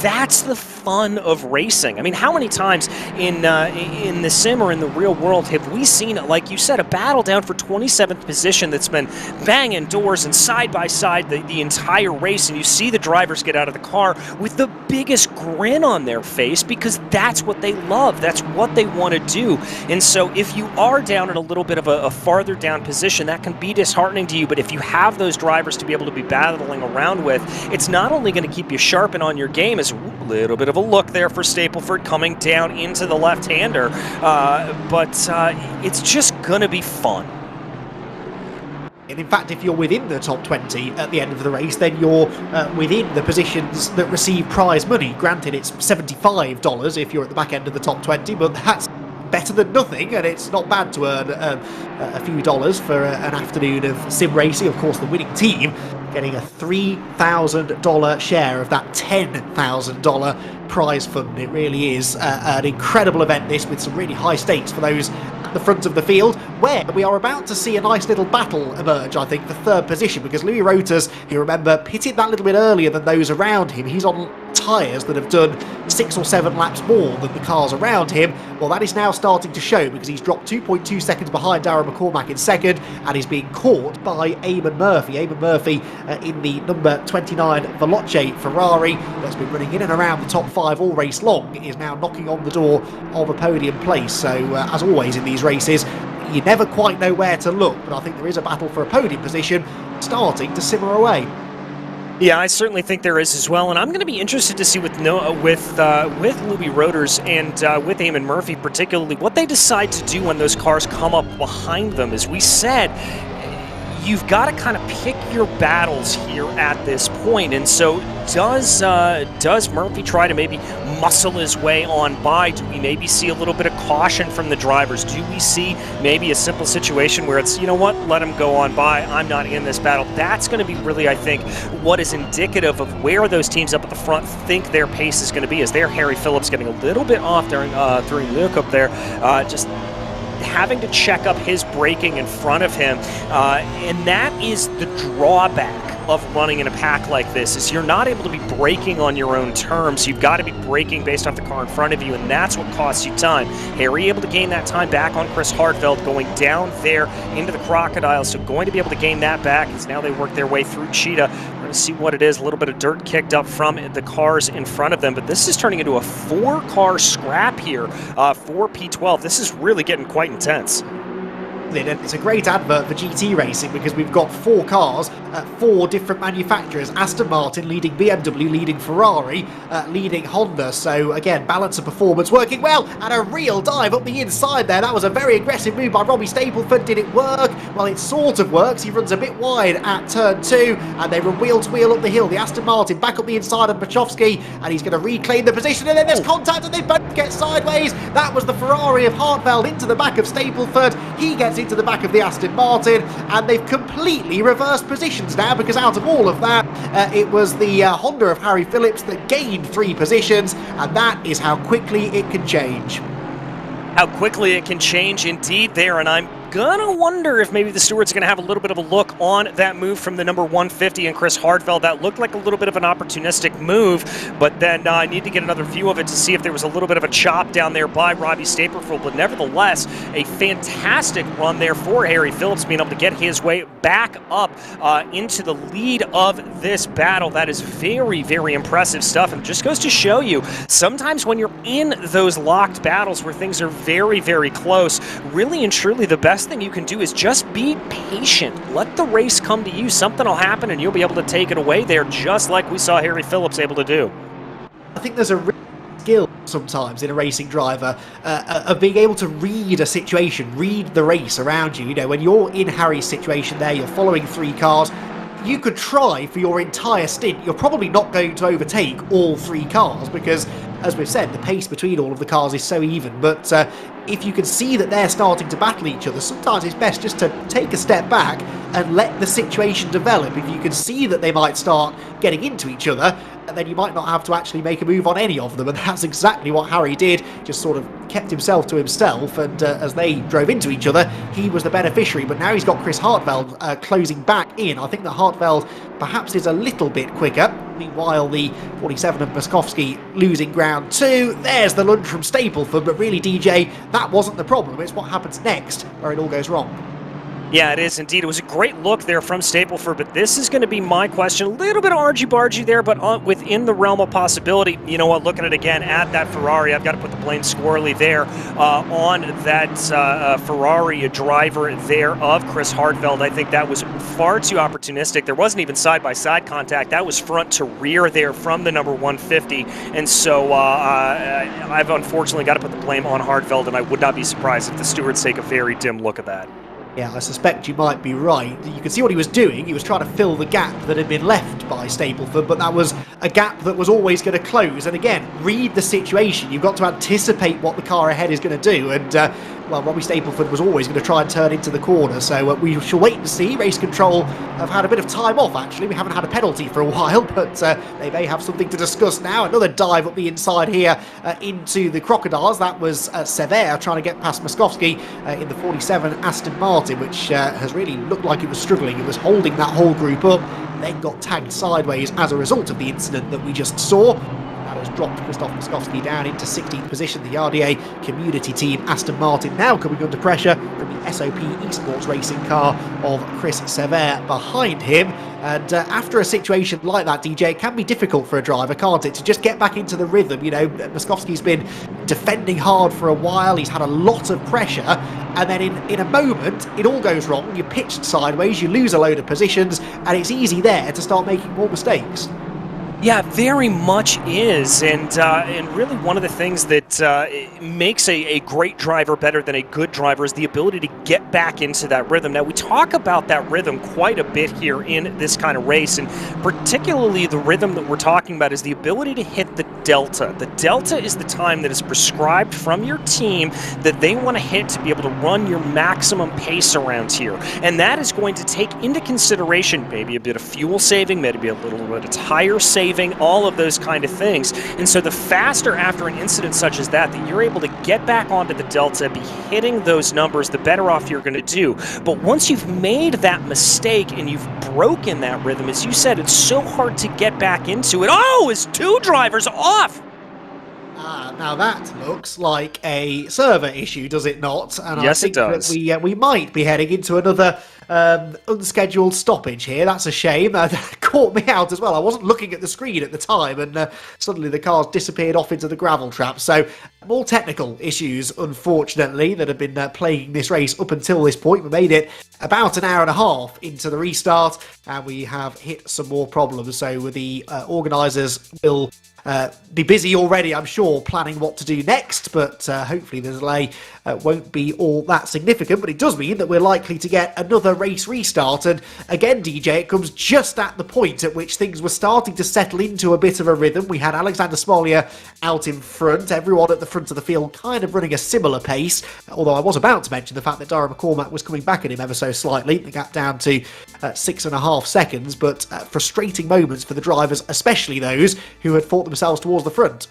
That's the fun of racing. I mean, how many times in the sim or in the real world have we seen, like you said, a battle down for 27th position that's been banging doors and side by side the entire race, and you see the drivers get out of the car with the biggest grin on their face because that's what they love, that's what they want to do. And so if you are down at a little bit of a farther down position, that can be disheartening to you, but if you have those drivers to be able to be battling around with, it's not only going to keep you sharp and on your game, as a little bit of a look there for Stapleford coming down into the left-hander, but it's just going to be fun. And in fact, if you're within the top 20 at the end of the race, then you're within the positions that receive prize money. Granted, it's $75 if you're at the back end of the top 20, but that's better than nothing, and it's not bad to earn a few dollars for an afternoon of sim racing. Of course, the winning team getting a $3,000 share of that $10,000 prize fund. It really is an incredible event, this, with some really high stakes for those at the front of the field, where we are about to see a nice little battle emerge, I think, for third position, because Louis Roters, you remember, pitted that little bit earlier than those around him. He's on tyres that have done 6 or 7 laps more than the cars around him. Well, that is now starting to show, because he's dropped 2.2 seconds behind Darren McCormack in second, and he's being caught by Eamon Murphy. Eamon Murphy in the number 29 Veloce Ferrari that's been running in and around the top 5 all race long, is now knocking on the door of a podium place. So as always in these races, you never quite know where to look, but I think there is a battle for a podium position starting to simmer away. Yeah, I certainly think there is as well, and I'm going to be interested to see with Louis Roters and with Eamon Murphy particularly, what they decide to do when those cars come up behind them. As we said, you've got to kind of pick your battles here at this point, and so does Murphy try to maybe muscle his way on by? Do we maybe see a little bit of caution from the drivers? Do we see maybe a simple situation where it's, you know what, let him go on by, I'm not in this battle? That's going to be really, I think, what is indicative of where those teams up at the front think their pace is going to be. Is there Harry Phillips getting a little bit off during the up there, just having to check up his braking in front of him, and that is the drawback of running in a pack like this, is you're not able to be braking on your own terms. You've got to be braking based off the car in front of you, and that's what costs you time. Harry able to gain that time back on Chris Hartfeld going down there into the Crocodile, so going to be able to gain that back as now they work their way through Cheetah. We're going to see what it is, a little bit of dirt kicked up from the cars in front of them, but this is turning into a 4-car scrap here for P12. This is really getting quite intense. And it's a great advert for GT racing, because we've got 4 cars at 4 different manufacturers. Aston Martin leading BMW, leading Ferrari, leading Honda. So again, balance of performance working well, and a real dive up the inside there. That was a very aggressive move by Robbie Stapleford. Did it work? Well, it sort of works. He runs a bit wide at turn 2, and they run wheel to wheel up the hill. The Aston Martin back up the inside of Pachowski, and he's going to reclaim the position, and then there's contact, and they both get sideways. That was the Ferrari of Hartfeld into the back of Stapleford. He gets into the back of the Aston Martin, and they've completely reversed positions now, because out of all of that, it was the Honda of Harry Phillips that gained 3 positions, and that is how quickly it can change. How quickly it can change indeed there, and I'm gonna wonder if maybe the stewards are gonna have a little bit of a look on that move from the number 150 and Chris Hartfeld. That looked like a little bit of an opportunistic move, but then I need to get another view of it to see if there was a little bit of a chop down there by Robbie Stapleford. But nevertheless, a fantastic run there for Harry Phillips, being able to get his way back up into the lead of this battle. That is very, very impressive stuff, and it just goes to show you, sometimes when you're in those locked battles where things are very, very close, really and truly the best thing you can do is just be patient. Let the race come to you. Something will happen and you'll be able to take it away there, just like we saw Harry Phillips able to do. I think there's a real skill sometimes in a racing driver of being able to read a situation, read the race around you. You know, when you're in Harry's situation there, you're following 3 cars, you could try for your entire stint. You're probably not going to overtake all 3 cars, because, as we've said, the pace between all of the cars is so even. But if you can see that they're starting to battle each other, sometimes it's best just to take a step back and let the situation develop. If you can see that they might start getting into each other, then you might not have to actually make a move on any of them, and that's exactly what Harry did. Just sort of kept himself to himself, and as they drove into each other, he was the beneficiary. But now he's got Chris Hartveld closing back in. I think that Hartveld perhaps is a little bit quicker. Meanwhile, the 47 of Moskowski losing ground too. There's the lunge from Stapleford, but really, DJ, that wasn't the problem. It's what happens next where it all goes wrong. Yeah, it is indeed. It was a great look there from Stapleford, but this is going to be my question. A little bit argy-bargy there, but within the realm of possibility. You know what, looking at it again at that Ferrari, I've got to put the blame squarely there on that Ferrari driver there of Chris Hartveld. I think that was far too opportunistic. There wasn't even side-by-side contact. That was front to rear there from the number 150, and so I've unfortunately got to put the blame on Hartveld, and I would not be surprised if the stewards take a very dim look at that. Yeah, I suspect you might be right. You can see what he was doing. He was trying to fill the gap that had been left by Stapleford, but that was a gap that was always going to close. And again, read the situation. You've got to anticipate what the car ahead is going to do. And, well, Robbie Stapleford was always going to try and turn into the corner. So we shall wait and see. Race Control have had a bit of time off, actually. We haven't had a penalty for a while, but they may have something to discuss now. Another dive up the inside here into the Crocodiles. That was Sever trying to get past Moskowski in the 47 Aston Martin, which has really looked like it was struggling. It was holding that whole group up, then got tagged sideways as a result of the incident that we just saw. That has dropped Christoph Moskowski down into 16th position. The RDA community team Aston Martin now coming under pressure from the SOP Esports racing car of Chris Sever behind him. And after a situation like that, DJ, it can be difficult for a driver, can't it, to just get back into the rhythm. You know, Moskowski's been defending hard for a while. He's had a lot of pressure. And then in a moment, it all goes wrong. You're pitched sideways, you lose a load of positions, and it's easy there to start making more mistakes. Yeah, very much is, and really one of the things that makes a great driver better than a good driver is the ability to get back into that rhythm. Now, we talk about that rhythm quite a bit here in this kind of race, and particularly the rhythm that we're talking about is the ability to hit the delta. The delta is the time that is prescribed from your team that they want to hit to be able to run your maximum pace around here, and that is going to take into consideration maybe a bit of fuel saving, maybe a little bit of tire saving, all of those kind of things. And so the faster after an incident such as that you're able to get back onto the delta, be hitting those numbers, the better off you're going to do. But once you've made that mistake and you've broken that rhythm, as you said, it's so hard to get back into it. Oh, it's two drivers off! Now that looks like a server issue, does it not? And yes, I think it does. That we might be heading into another unscheduled stoppage here. That's a shame. That caught me out as well. I wasn't looking at the screen at the time, and suddenly the cars disappeared off into the gravel trap. So more technical issues, unfortunately, that have been plaguing this race up until this point. We made it about an hour and a half into the restart, and we have hit some more problems. So the organisers will be busy already, I'm sure, planning what to do next, but hopefully the delay won't be all that significant. But it does mean that we're likely to get another race restart, and again, DJ, it comes just at the point at which things were starting to settle into a bit of a rhythm. We had Alexander Smollier out in front, everyone at the front of the field kind of running a similar pace, although I was about to mention the fact that Dara McCormack was coming back at him ever so slightly, the gap down to 6.5 seconds, but frustrating moments for the drivers, especially those who had fought themselves towards the front.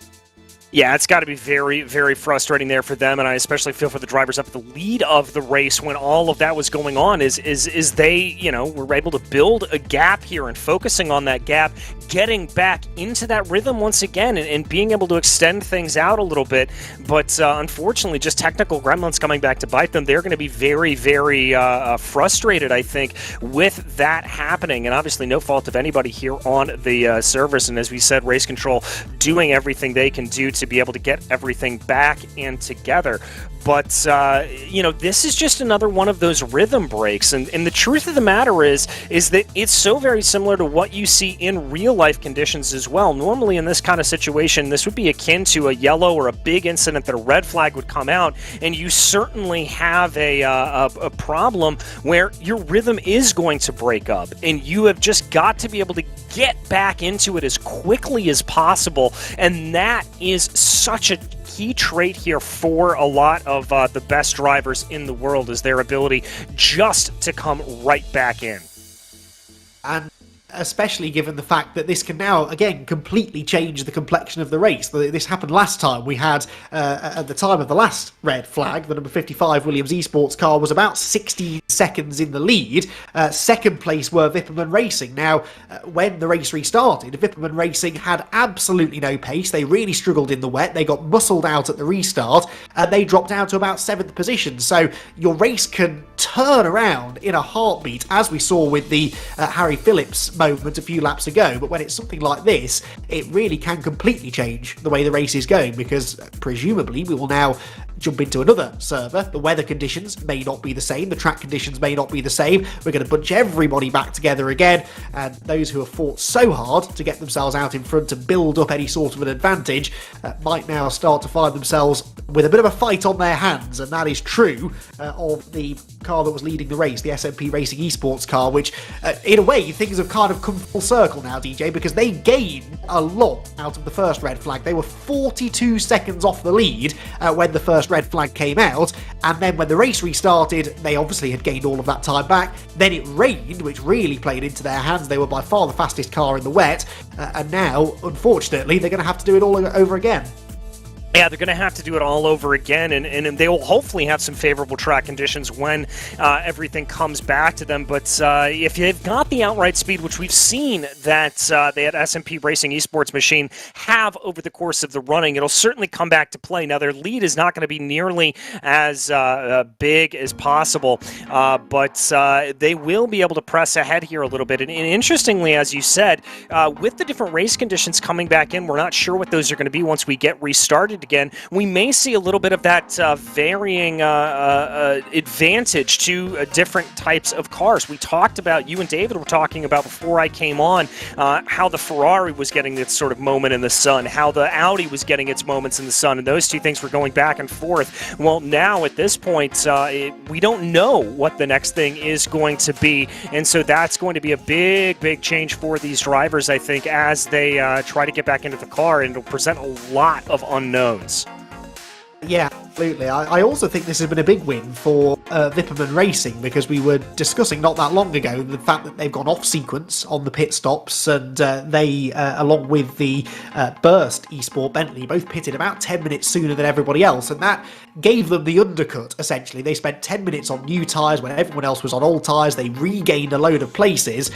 Yeah, it's got to be very, very frustrating there for them, and I especially feel for the drivers up at the lead of the race when all of that was going on. Is they, you know, were able to build a gap here and focusing on that gap, getting back into that rhythm once again, and being able to extend things out a little bit. But unfortunately, just technical gremlins coming back to bite them. They're going to be very, very frustrated, I think, with that happening. And obviously, no fault of anybody here on the servers. And as we said, Race Control doing everything they can do to be able to get everything back and together. But, you know, this is just another one of those rhythm breaks. And the truth of the matter is that it's so very similar to what you see in real-life conditions as well. Normally in this kind of situation, this would be akin to a yellow or a big incident that a red flag would come out, and you certainly have a problem where your rhythm is going to break up, and you have just got to be able to get back into it as quickly as possible. And that is such a key trait here for a lot of the best drivers in the world, is their ability just to come right back in. And especially given the fact that this can now, again, completely change the complexion of the race. This happened last time. We had, at the time of the last red flag, the number 55 Williams Esports car was about 60 seconds in the lead. Second place were Vipperman Racing. Now, when the race restarted, Vipperman Racing had absolutely no pace. They really struggled in the wet. They got muscled out at the restart, and they dropped down to about 7th position. So your race can turn around in a heartbeat, as we saw with the Harry Phillips moment a few laps ago. But when it's something like this, it really can completely change the way the race is going, because presumably we will now jump into another server. The weather conditions may not be the same, the track conditions may not be the same. We're going to bunch everybody back together again, and those who have fought so hard to get themselves out in front to build up any sort of an advantage might now start to find themselves with a bit of a fight on their hands. And that is true of the car that was leading the race, the SMP Racing Esports car, which in a way things have kind of come full circle now, DJ, because they gained a lot out of the first red flag. They were 42 seconds off the lead when the first red flag came out, and then when the race restarted, they obviously had gained all of that time back. Then it rained, which really played into their hands. They were by far the fastest car in the wet, and now, unfortunately, they're going to have to do it all over again. Yeah, they're going to have to do it all over again, and they will hopefully have some favorable track conditions when everything comes back to them. But if they've got the outright speed, which we've seen that they at SMP Racing Esports Machine have over the course of the running, it'll certainly come back to play. Now, their lead is not going to be nearly as big as possible, but they will be able to press ahead here a little bit. And interestingly, as you said, with the different race conditions coming back in, we're not sure what those are going to be once we get restarted again. We may see a little bit of that varying advantage to different types of cars. We talked about, you and David were talking about before I came on, how the Ferrari was getting its sort of moment in the sun, how the Audi was getting its moments in the sun, and those two things were going back and forth. Well, now at this point, we don't know what the next thing is going to be, and so that's going to be a big change for these drivers, I think, as they try to get back into the car, and it'll present a lot of unknowns. Yeah, absolutely. I also think this has been a big win for Vipperman Racing, because we were discussing not that long ago the fact that they've gone off sequence on the pit stops, and they, along with the Burst Esport Bentley, both pitted about 10 minutes sooner than everybody else, and that gave them the undercut, essentially. They spent 10 minutes on new tyres when everyone else was on old tyres. They regained a load of places,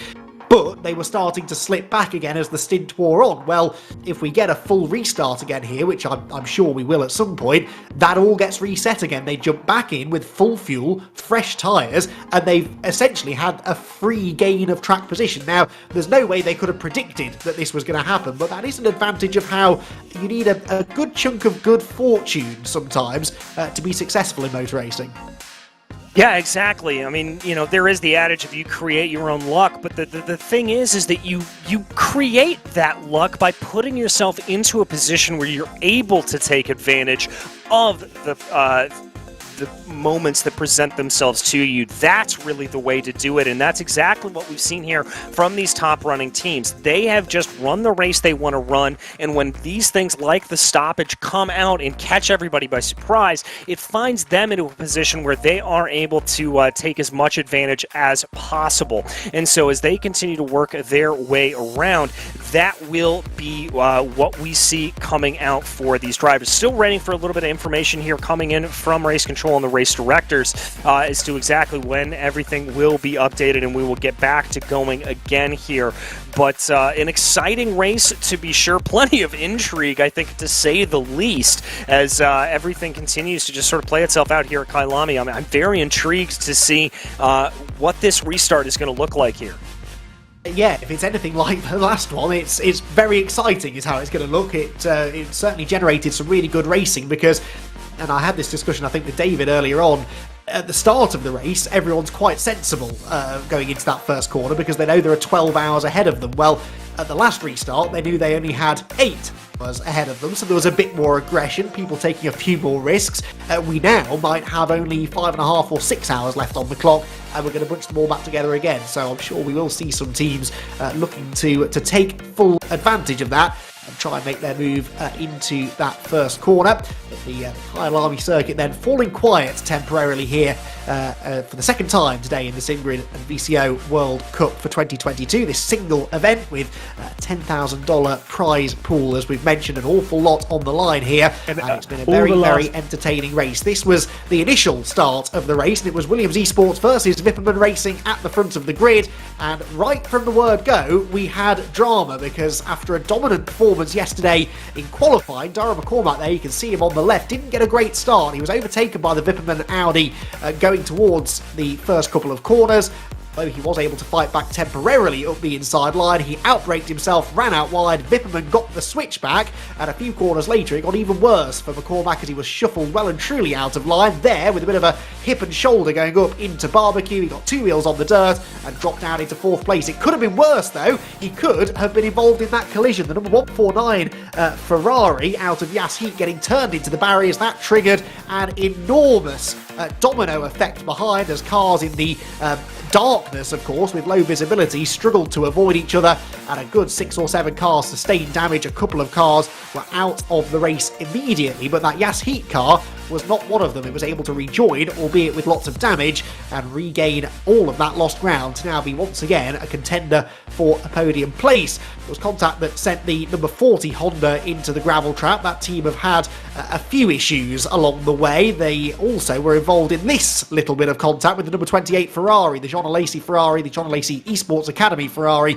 but they were starting to slip back again as the stint wore on. Well, if we get a full restart again here, which I'm sure we will at some point, that all gets reset again. They jump back in with full fuel, fresh tyres, and they've essentially had a free gain of track position. Now, there's no way they could have predicted that this was going to happen, but that is an advantage of how you need a good chunk of good fortune sometimes to be successful in motor racing. Yeah, exactly. I mean, you know, there is the adage of you create your own luck, but the thing is that you create that luck by putting yourself into a position where you're able to take advantage of the moments that present themselves to you. That's really the way to do it, and that's exactly what we've seen here from these top running teams. They have just run the race they want to run, and when these things like the stoppage come out and catch everybody by surprise, it finds them into a position where they are able to take as much advantage as possible. And so as they continue to work their way around, that will be what we see coming out for these drivers. Still waiting for a little bit of information here coming in from Race Control and the race directors as to exactly when everything will be updated, and we will get back to going again here. But an exciting race to be sure, plenty of intrigue, I think, to say the least, as everything continues to just sort of play itself out here at Kyalami. I'm very intrigued to see what this restart is going to look like here. Yeah, if it's anything like the last one, it's very exciting is how it's going to look. It certainly generated some really good racing, because, and I had this discussion I think with David earlier on, at the start of the race everyone's quite sensible going into that first corner because they know there are 12 hours ahead of them. Well, at the last restart they knew they only had 8 hours ahead of them, so there was a bit more aggression, people taking a few more risks. We now might have only 5.5 or 6 hours left on the clock, and we're going to bunch them all back together again. So I'm sure we will see some teams looking to take full advantage of that. and try and make their move into that first corner. But the Kyalami circuit then falling quiet temporarily here for the second time today in the SimGrid and VCO World Cup for 2022. This single event with $10,000 prize pool, as we've mentioned, an awful lot on the line here, and it's been a very entertaining race. This was the initial start of the race, and it was Williams Esports versus Vipperman Racing at the front of the grid, and right from the word go we had drama, because after a dominant performance yesterday in qualifying, Dara McCormack there, you can see him on the left, didn't get a great start. He was overtaken by the Vipperman Audi going towards the first couple of corners. Though he was able to fight back temporarily up the inside line, he outbraked himself, ran out wide, Vipperman got the switchback, and a few corners later it got even worse for McCormack as he was shuffled well and truly out of line there with a bit of a hip and shoulder going up into barbecue. He got 2 wheels on the dirt and dropped down into 4th place. It could have been worse though. He could have been involved in that collision. The number 149 Ferrari out of Yas Heat getting turned into the barriers. That triggered an enormous domino effect behind as cars in the darkness, of course, with low visibility, struggled to avoid each other, and a good 6 or 7 cars sustained damage. A couple of cars were out of the race immediately, but that Yas Heat car was not one of them. It was able to rejoin, albeit with lots of damage, and regain all of that lost ground to now be once again a contender for a podium place. It was contact that sent the number 40 Honda into the gravel trap. That team have had a few issues along the way. They also were involved in this little bit of contact with the number 28 Ferrari, the John Lacey Ferrari, the John Lacey Esports Academy Ferrari,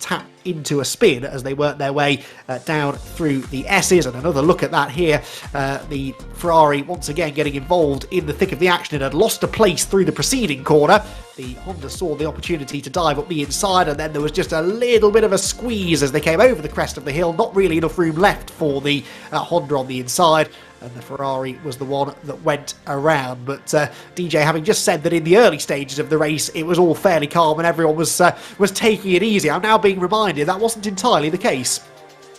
tapped into a spin as they worked their way down through the S's. And another look at that here, the Ferrari once again getting involved in the thick of the action. It had lost a place through the preceding corner. The Honda saw the opportunity to dive up the inside, and then there was just a little bit of a squeeze as they came over the crest of the hill. Not really enough room left for the Honda on the inside, and the Ferrari was the one that went around. But DJ, having just said that in the early stages of the race it was all fairly calm and everyone was taking it easy, I'm now being reminded that wasn't entirely the case.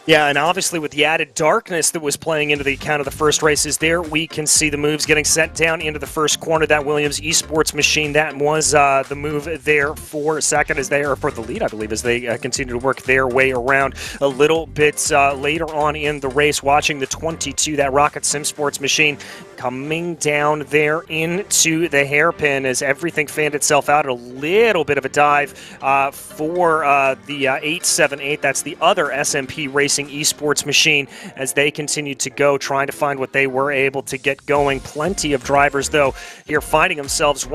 Yeah, and obviously with the added darkness that was playing into the account of the first races there, we can see the moves getting sent down into the first corner. That Williams Esports machine, that was the move there for second as they are for the lead, I believe, as they continue to work their way around a little bit later on in the race. Watching the 22, that Rocket Sim Sports machine coming down there into the hairpin as everything fanned itself out. A little bit of a dive for the 878. That's the other SMP Racing Esports machine as they continued to go, trying to find what they were able to get going. Plenty of drivers, though, here finding themselves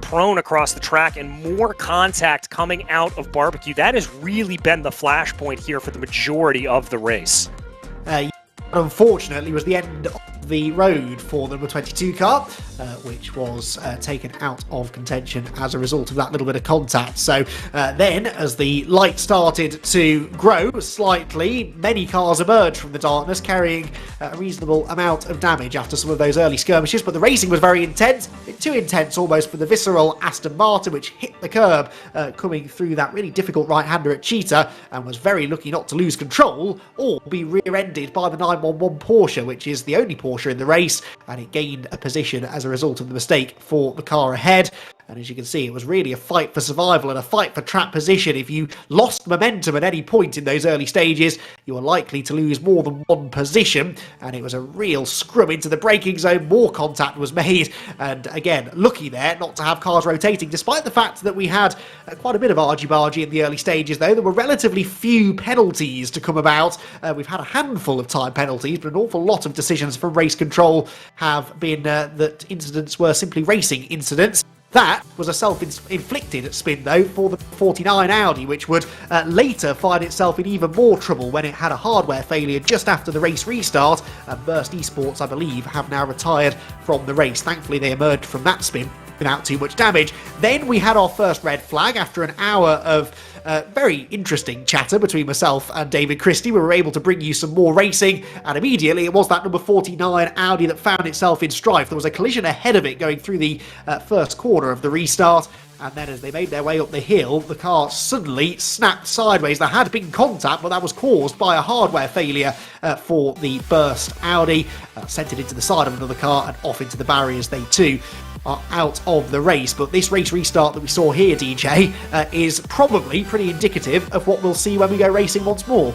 prone across the track, and more contact coming out of barbecue. That has really been the flashpoint here for the majority of the race. Unfortunately, was the end of the road for the number 22 car, which was taken out of contention as a result of that little bit of contact. So then, as the light started to grow slightly, many cars emerged from the darkness, carrying a reasonable amount of damage after some of those early skirmishes. But the racing was very intense, too intense almost for the visceral Aston Martin, which hit the curb coming through that really difficult right-hander at Cheetah, and was very lucky not to lose control or be rear-ended by the 911 Porsche, which is the only Porsche in the race, and it gained a position as a result of the mistake for the car ahead. And as you can see, it was really a fight for survival and a fight for trap position. If you lost momentum at any point in those early stages, you were likely to lose more than one position, and it was a real scrum into the braking zone. More contact was made, and again, lucky there not to have cars rotating, despite the fact that we had quite a bit of argy-bargy in the early stages, though. There were relatively few penalties to come about. We've had a handful of time penalties, but an awful lot of decisions from race control have been that incidents were simply racing incidents. That was a self-inflicted spin, though, for the 49 Audi, which would later find itself in even more trouble when it had a hardware failure just after the race restart, and Burst Esports, I believe, have now retired from the race. Thankfully, they emerged from that spin without too much damage. Then we had our first red flag after an hour of very interesting chatter between myself and David Christie. We were able to bring you some more racing, and immediately it was that number 49 Audi that found itself in strife. There was a collision ahead of it going through the first corner of the restart, and then as they made their way up the hill, the car suddenly snapped sideways. There had been contact, but that was caused by a hardware failure for the Burst Audi. Sent it into the side of another car and off into the barriers. They too are out of the race. But this race restart that we saw here, DJ, is probably pretty indicative of what we'll see when we go racing once more.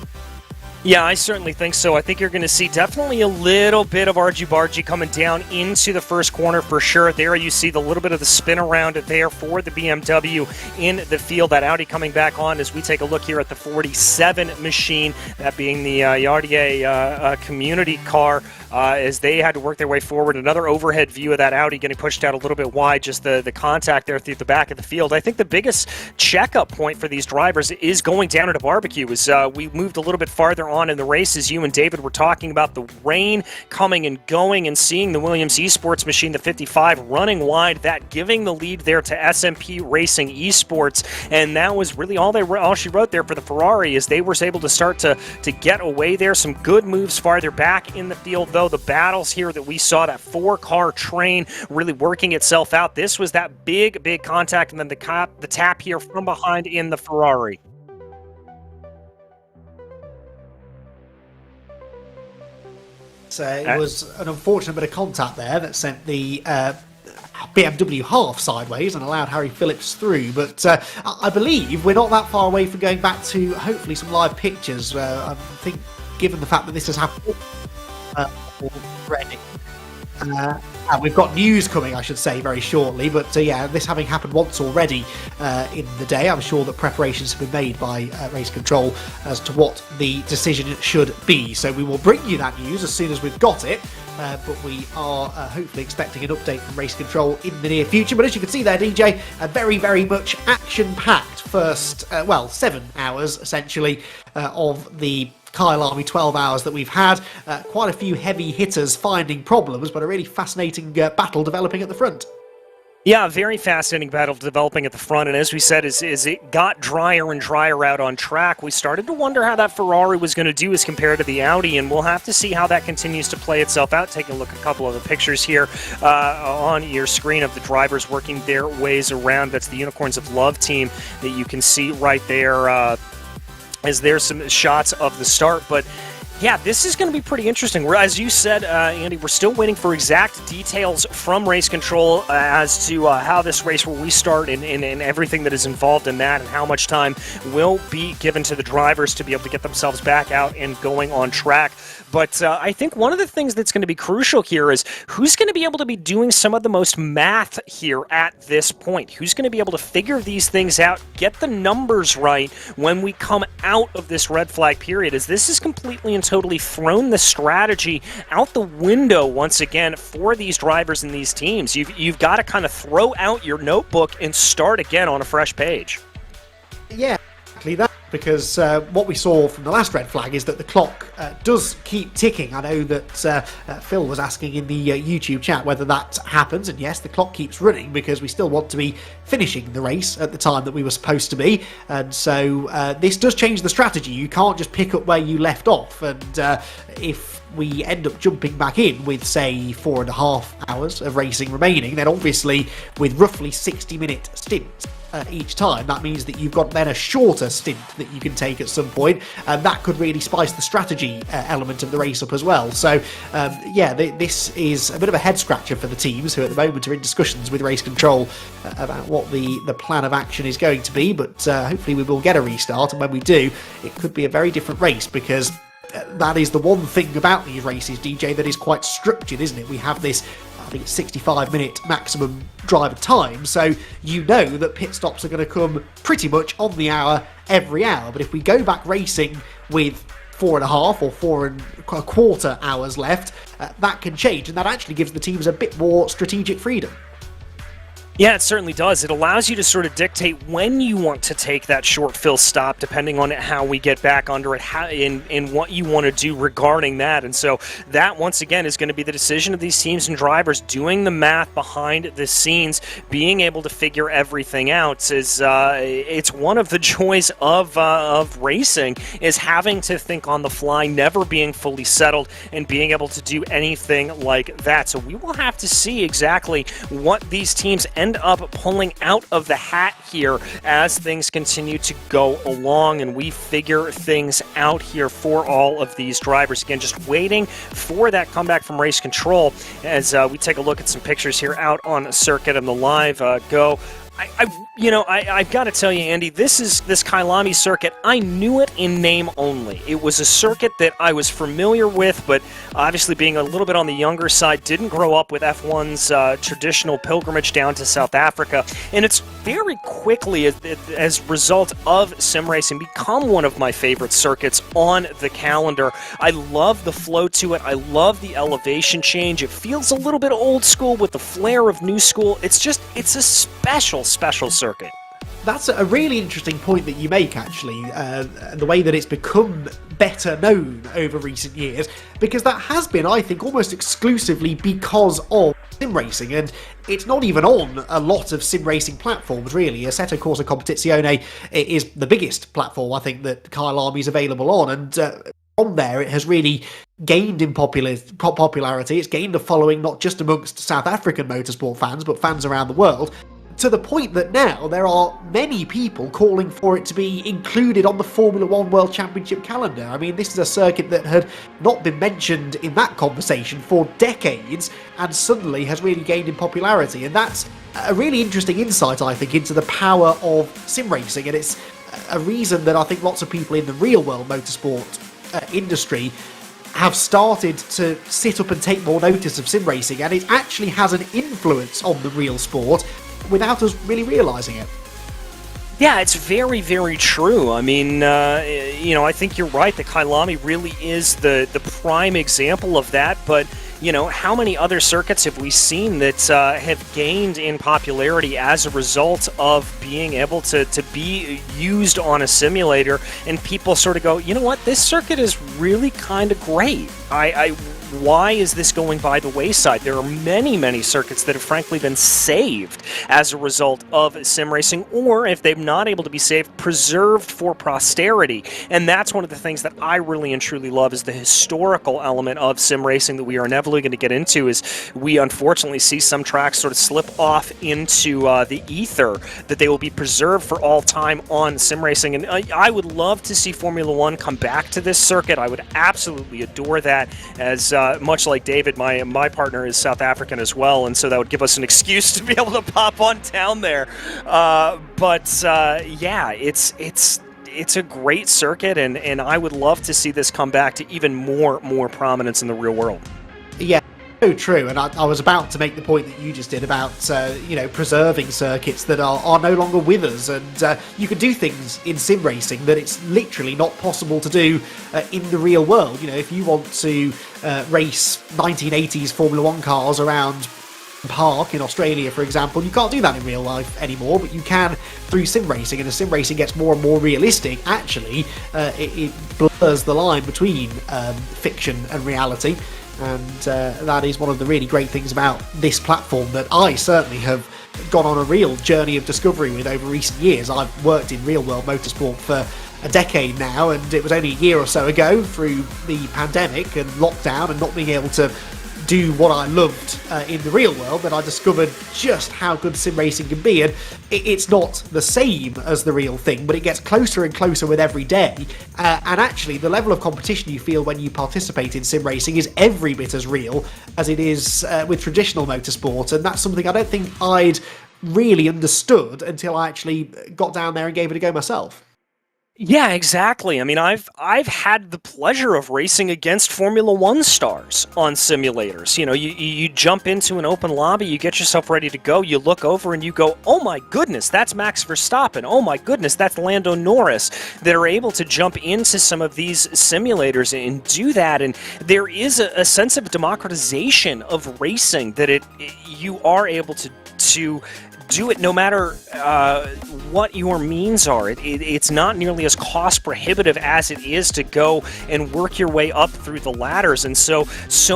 Yeah, I certainly think so. I think you're going to see definitely a little bit of argy-bargy coming down into the first corner for sure. There you see the little bit of the spin around there for the BMW in the field. That Audi coming back on as we take a look here at the 47 machine, that being the Yardier community car, as they had to work their way forward. Another overhead view of that Audi getting pushed out a little bit wide, just the contact there through the back of the field. I think the biggest checkup point for these drivers is going down at a barbecue. As we moved a little bit farther on in the race, as you and David were talking about the rain coming and going, and seeing the Williams Esports machine, the 55, running wide, that giving the lead there to SMP Racing Esports. And that was really all she wrote there for the Ferrari, as they were able to start to get away there. Some good moves farther back in the field, though. The battles here that we saw, that 4-car train really working itself out. This was that big contact, and then the tap here from behind in the Ferrari. So it was an unfortunate bit of contact there that sent the BMW half sideways and allowed Harry Phillips through. But I believe we're not that far away from going back to hopefully some live pictures. I think, given the fact that this has happened already. And we've got news coming, I should say, very shortly. But yeah, this having happened once already in the day, I'm sure that preparations have been made by Race Control as to what the decision should be. So we will bring you that news as soon as we've got it. But we are hopefully expecting an update from Race Control in the near future. But as you can see there, DJ, a very much action-packed first, 7 hours, essentially, of the Kyalami 12 hours that we've had. Quite a few heavy hitters finding problems, but a really fascinating battle developing at the front. Yeah, very fascinating battle developing at the front, and as we said, as it got drier and drier out on track, we started to wonder how that Ferrari was going to do as compared to the Audi, and we'll have to see how that continues to play itself out. Taking a look at a couple of the pictures here on your screen of the drivers working their ways around. That's the Unicorns of Love team that you can see right there, as there's some shots of the start. But yeah, this is going to be pretty interesting. As you said, Andy, we're still waiting for exact details from Race Control as to how this race will restart and everything that is involved in that, and how much time will be given to the drivers to be able to get themselves back out and going on track. But I think one of the things that's going to be crucial here is who's going to be able to be doing some of the most math here at this point. Who's going to be able to figure these things out, get the numbers right when we come out of this red flag period, as this is completely and totally thrown the strategy out the window once again for these drivers and these teams. You've got to kind of throw out your notebook and start again on a fresh page. Yeah, exactly that. Because what we saw from the last red flag is that the clock does keep ticking. I know that Phil was asking in the YouTube chat whether that happens, and yes, the clock keeps running because we still want to be finishing the race at the time that we were supposed to be. And so this does change the strategy. You can't just pick up where you left off, and if we end up jumping back in with, say, 4.5 hours of racing remaining, then obviously with roughly 60-minute stints each time, that means that you've got then a shorter stint that you can take at some point, and that could really spice the strategy element of the race up as well. So yeah, this is a bit of a head scratcher for the teams who at the moment are in discussions with Race Control about what the plan of action is going to be. But hopefully we will get a restart, and when we do, it could be a very different race, because that is the one thing about these races, DJ, that is quite structured, isn't it? We have this, I think it's 65-minute maximum driver time, so you know that pit stops are going to come pretty much on the hour every hour. But if we go back racing with 4.5 or 4.25 hours left, that can change, and that actually gives the teams a bit more strategic freedom. Yeah, it certainly does. It allows you to sort of dictate when you want to take that short fill stop, depending on how we get back under it, in what you want to do regarding that. And so that, once again, is going to be the decision of these teams and drivers, doing the math behind the scenes, being able to figure everything out. It's one of the joys of racing, is having to think on the fly, never being fully settled, and being able to do anything like that. So we will have to see exactly what these teams end up pulling out of the hat here as things continue to go along and we figure things out here for all of these drivers. Again, just waiting for that comeback from Race Control as we take a look at some pictures here out on circuit and the live go I've got to tell you, Andy, this Kyalami circuit, I knew it in name only. It was a circuit that I was familiar with, but obviously being a little bit on the younger side, didn't grow up with F1's traditional pilgrimage down to South Africa, and it's very quickly, as a result of sim racing, become one of my favorite circuits on the calendar. I love the flow to it. I love the elevation change. It feels a little bit old school with the flair of new school. It's a special circuit. That's a really interesting point that you make, actually, the way that it's become better known over recent years, because that has been, I think, almost exclusively because of sim racing, and it's not even on a lot of sim racing platforms, really. Assetto Corsa Competizione is the biggest platform, I think, that Kyalami is available on, and from there it has really gained in popularity. It's gained a following not just amongst South African motorsport fans, but fans around the world, to the point that now there are many people calling for it to be included on the Formula One World Championship calendar. I mean, this is a circuit that had not been mentioned in that conversation for decades, and suddenly has really gained in popularity. And that's a really interesting insight, I think, into the power of sim racing, and it's a reason that I think lots of people in the real world motorsport industry have started to sit up and take more notice of sim racing, and it actually has an influence on the real sport without us really realising it. Yeah, it's very, very true. I mean, I think you're right that Kyalami really is the prime example of that, but how many other circuits have we seen that have gained in popularity as a result of being able to be used on a simulator, and people sort of go, you know what, this circuit is really kind of great. Why is this going by the wayside? There are many, many circuits that have frankly been saved as a result of sim racing, or if they're not able to be saved, preserved for posterity. And that's one of the things that I really and truly love, is the historical element of sim racing that we are inevitably going to get into. Is we unfortunately see some tracks sort of slip off into the ether, that they will be preserved for all time on sim racing. And I would love to see Formula One come back to this circuit. I would absolutely adore that, as much like David, my partner is South African as well, and so that would give us an excuse to be able to pop on down there. Yeah, it's a great circuit, and I would love to see this come back to even more prominence in the real world. Yeah, so true. And I was about to make the point that you just did about preserving circuits that are no longer with us, and you can do things in sim racing that it's literally not possible to do in the real world. If you want to race 1980s Formula One cars around Park in Australia, for example, you can't do that in real life anymore, but you can through sim racing. And as sim racing gets more and more realistic, actually it blurs the line between fiction and reality. And that is one of the really great things about this platform that I certainly have gone on a real journey of discovery with over recent years. I've worked in real world motorsport for a decade now, and it was only a year or so ago, through the pandemic and lockdown and not being able to do what I loved in the real world, that I discovered just how good sim racing can be. And it's not the same as the real thing, but it gets closer and closer with every day. And actually, the level of competition you feel when you participate in sim racing is every bit as real as it is with traditional motorsport. And that's something I don't think I'd really understood until I actually got down there and gave it a go myself. Yeah, exactly. I mean, I've had the pleasure of racing against Formula One stars on simulators. You jump into an open lobby, you get yourself ready to go, you look over and you go, oh my goodness, that's Max Verstappen. Oh my goodness, that's Lando Norris, that are able to jump into some of these simulators and do that. And there is a sense of democratization of racing, that you are able to do it no matter what your means are. It's not nearly as cost prohibitive as it is to go and work your way up through the ladders, and so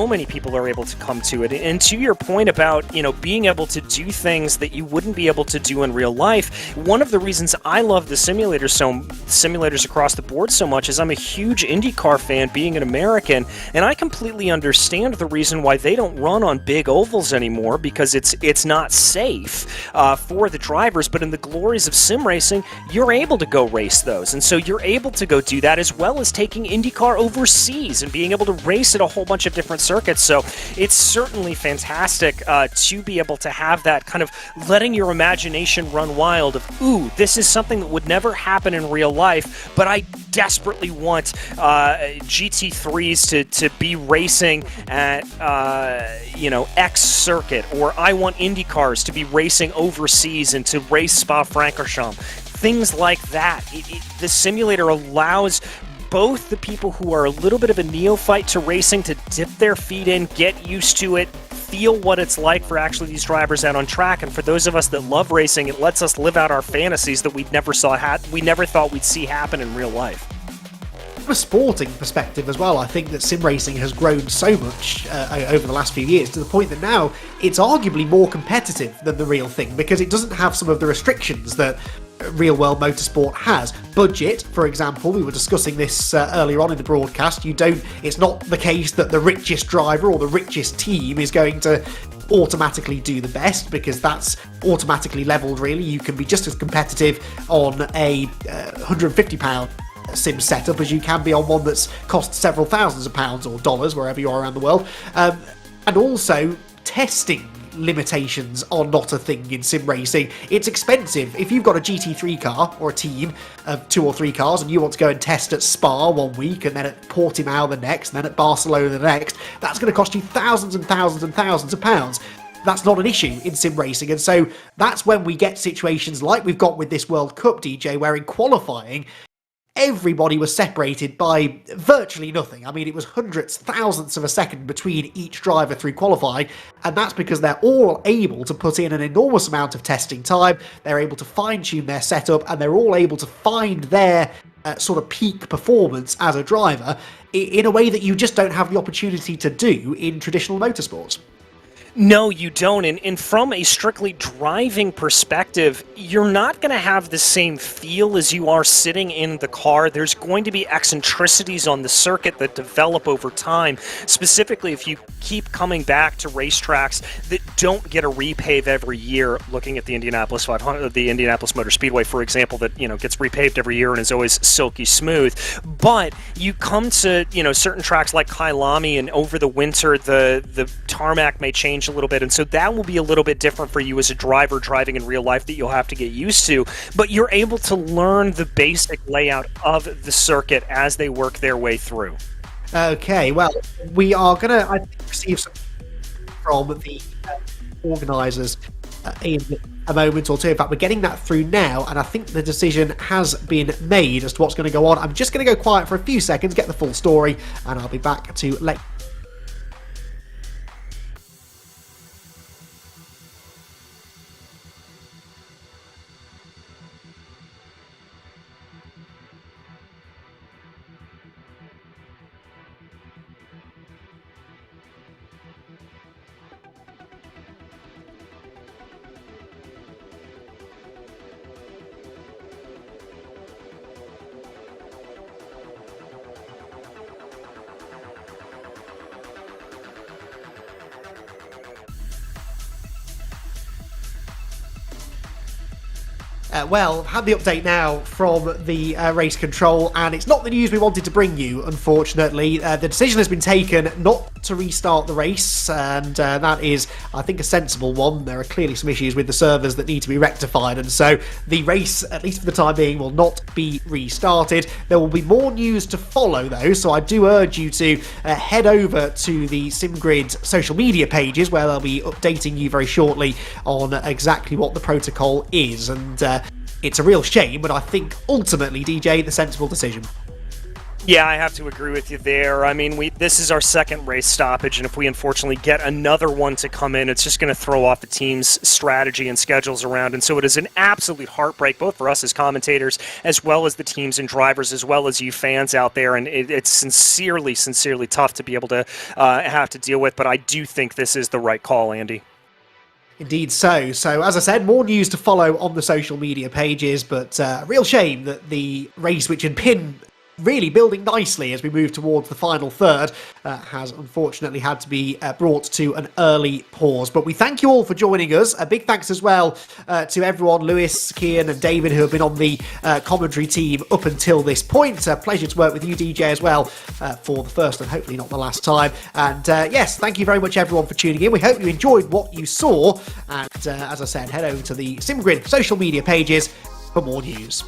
many people are able to come to it. And to your point about being able to do things that you wouldn't be able to do in real life, one of the reasons I love the simulators across the board so much is I'm a huge IndyCar fan, being an American, and I completely understand the reason why they don't run on big ovals anymore, because it's not safe. for the drivers, but in the glories of sim racing, you're able to go race those. And so you're able to go do that, as well as taking IndyCar overseas and being able to race at a whole bunch of different circuits. So it's certainly fantastic to be able to have that kind of letting your imagination run wild of, ooh, this is something that would never happen in real life, but I desperately want GT3s to be racing at X circuit, or I want IndyCars to be racing overseas and to race Spa-Francorchamps. Things like that. The simulator allows both the people who are a little bit of a neophyte to racing to dip their feet in, get used to it, feel what it's like for actually these drivers out on track, and for those of us that love racing, it lets us live out our fantasies that we never thought we'd see happen in real life. From a sporting perspective as well, I think that sim racing has grown so much over the last few years, to the point that now it's arguably more competitive than the real thing, because it doesn't have some of the restrictions that real world motorsport has. Budget, for example, we were discussing this earlier on in the broadcast. It's not the case that the richest driver or the richest team is going to automatically do the best, because that's automatically leveled. Really, you can be just as competitive on a £150 sim setup as you can be on one that's cost several thousands of pounds or dollars wherever you are around the world. And also, testing limitations are not a thing in sim racing. It's expensive. If you've got a GT3 car or a team of 2 or 3 cars and you want to go and test at Spa one week and then at Portimao the next and then at Barcelona the next, that's going to cost you thousands and thousands and thousands of pounds. That's not an issue in sim racing, and so that's when we get situations like we've got with this World Cup, DJ, where in qualifying everybody was separated by virtually nothing. I mean, it was hundredths, thousandths of a second between each driver through qualifying, and that's because they're all able to put in an enormous amount of testing time, they're able to fine-tune their setup, and they're all able to find their sort of peak performance as a driver in a way that you just don't have the opportunity to do in traditional motorsports. No, you don't. And from a strictly driving perspective, you're not going to have the same feel as you are sitting in the car. There's going to be eccentricities on the circuit that develop over time, specifically if you keep coming back to racetracks that don't get a repave every year. Looking at the Indianapolis 500, the Indianapolis Motor Speedway, for example, that gets repaved every year and is always silky smooth. But you come to certain tracks like Kyalami, and over the winter the tarmac may change a little bit, and so that will be a little bit different for you as a driver driving in real life that you'll have to get used to, but you're able to learn the basic layout of the circuit as they work their way through. Okay, well, we are going to, I think, receive some from the organisers in a moment or two. In fact, we're getting that through now, and I think the decision has been made as to what's going to go on. I'm just going to go quiet for a few seconds, get the full story, and I'll be back to let well, had the update now from the race control, and it's not the news we wanted to bring you, unfortunately. The decision has been taken not to restart the race, and that is, I think, a sensible one. There are clearly some issues with the servers that need to be rectified, and so the race, at least for the time being, will not be restarted. There will be more news to follow, though, so I do urge you to head over to the SimGrid social media pages, where they'll be updating you very shortly on exactly what the protocol is, and it's a real shame, but I think ultimately, DJ, the sensible decision. Yeah, I have to agree with you there. I mean, this is our second race stoppage, and if we unfortunately get another one to come in, it's just going to throw off the team's strategy and schedules around. And so it is an absolute heartbreak, both for us as commentators, as well as the teams and drivers, as well as you fans out there. And it's sincerely, sincerely tough to be able to have to deal with. But I do think this is the right call, Andy. Indeed so. So, as I said, more news to follow on the social media pages, but a real shame that the race, which had been really building nicely as we move towards the final third, has unfortunately had to be brought to an early pause. But we thank you all for joining us. A big thanks as well to everyone, Lewis, Cian and David, who have been on the commentary team up until this point. A pleasure to work with you, DJ, as well, for the first and hopefully not the last time. And yes, thank you very much, everyone, for tuning in. We hope you enjoyed what you saw. And as I said, head over to the SimGrid social media pages for more news.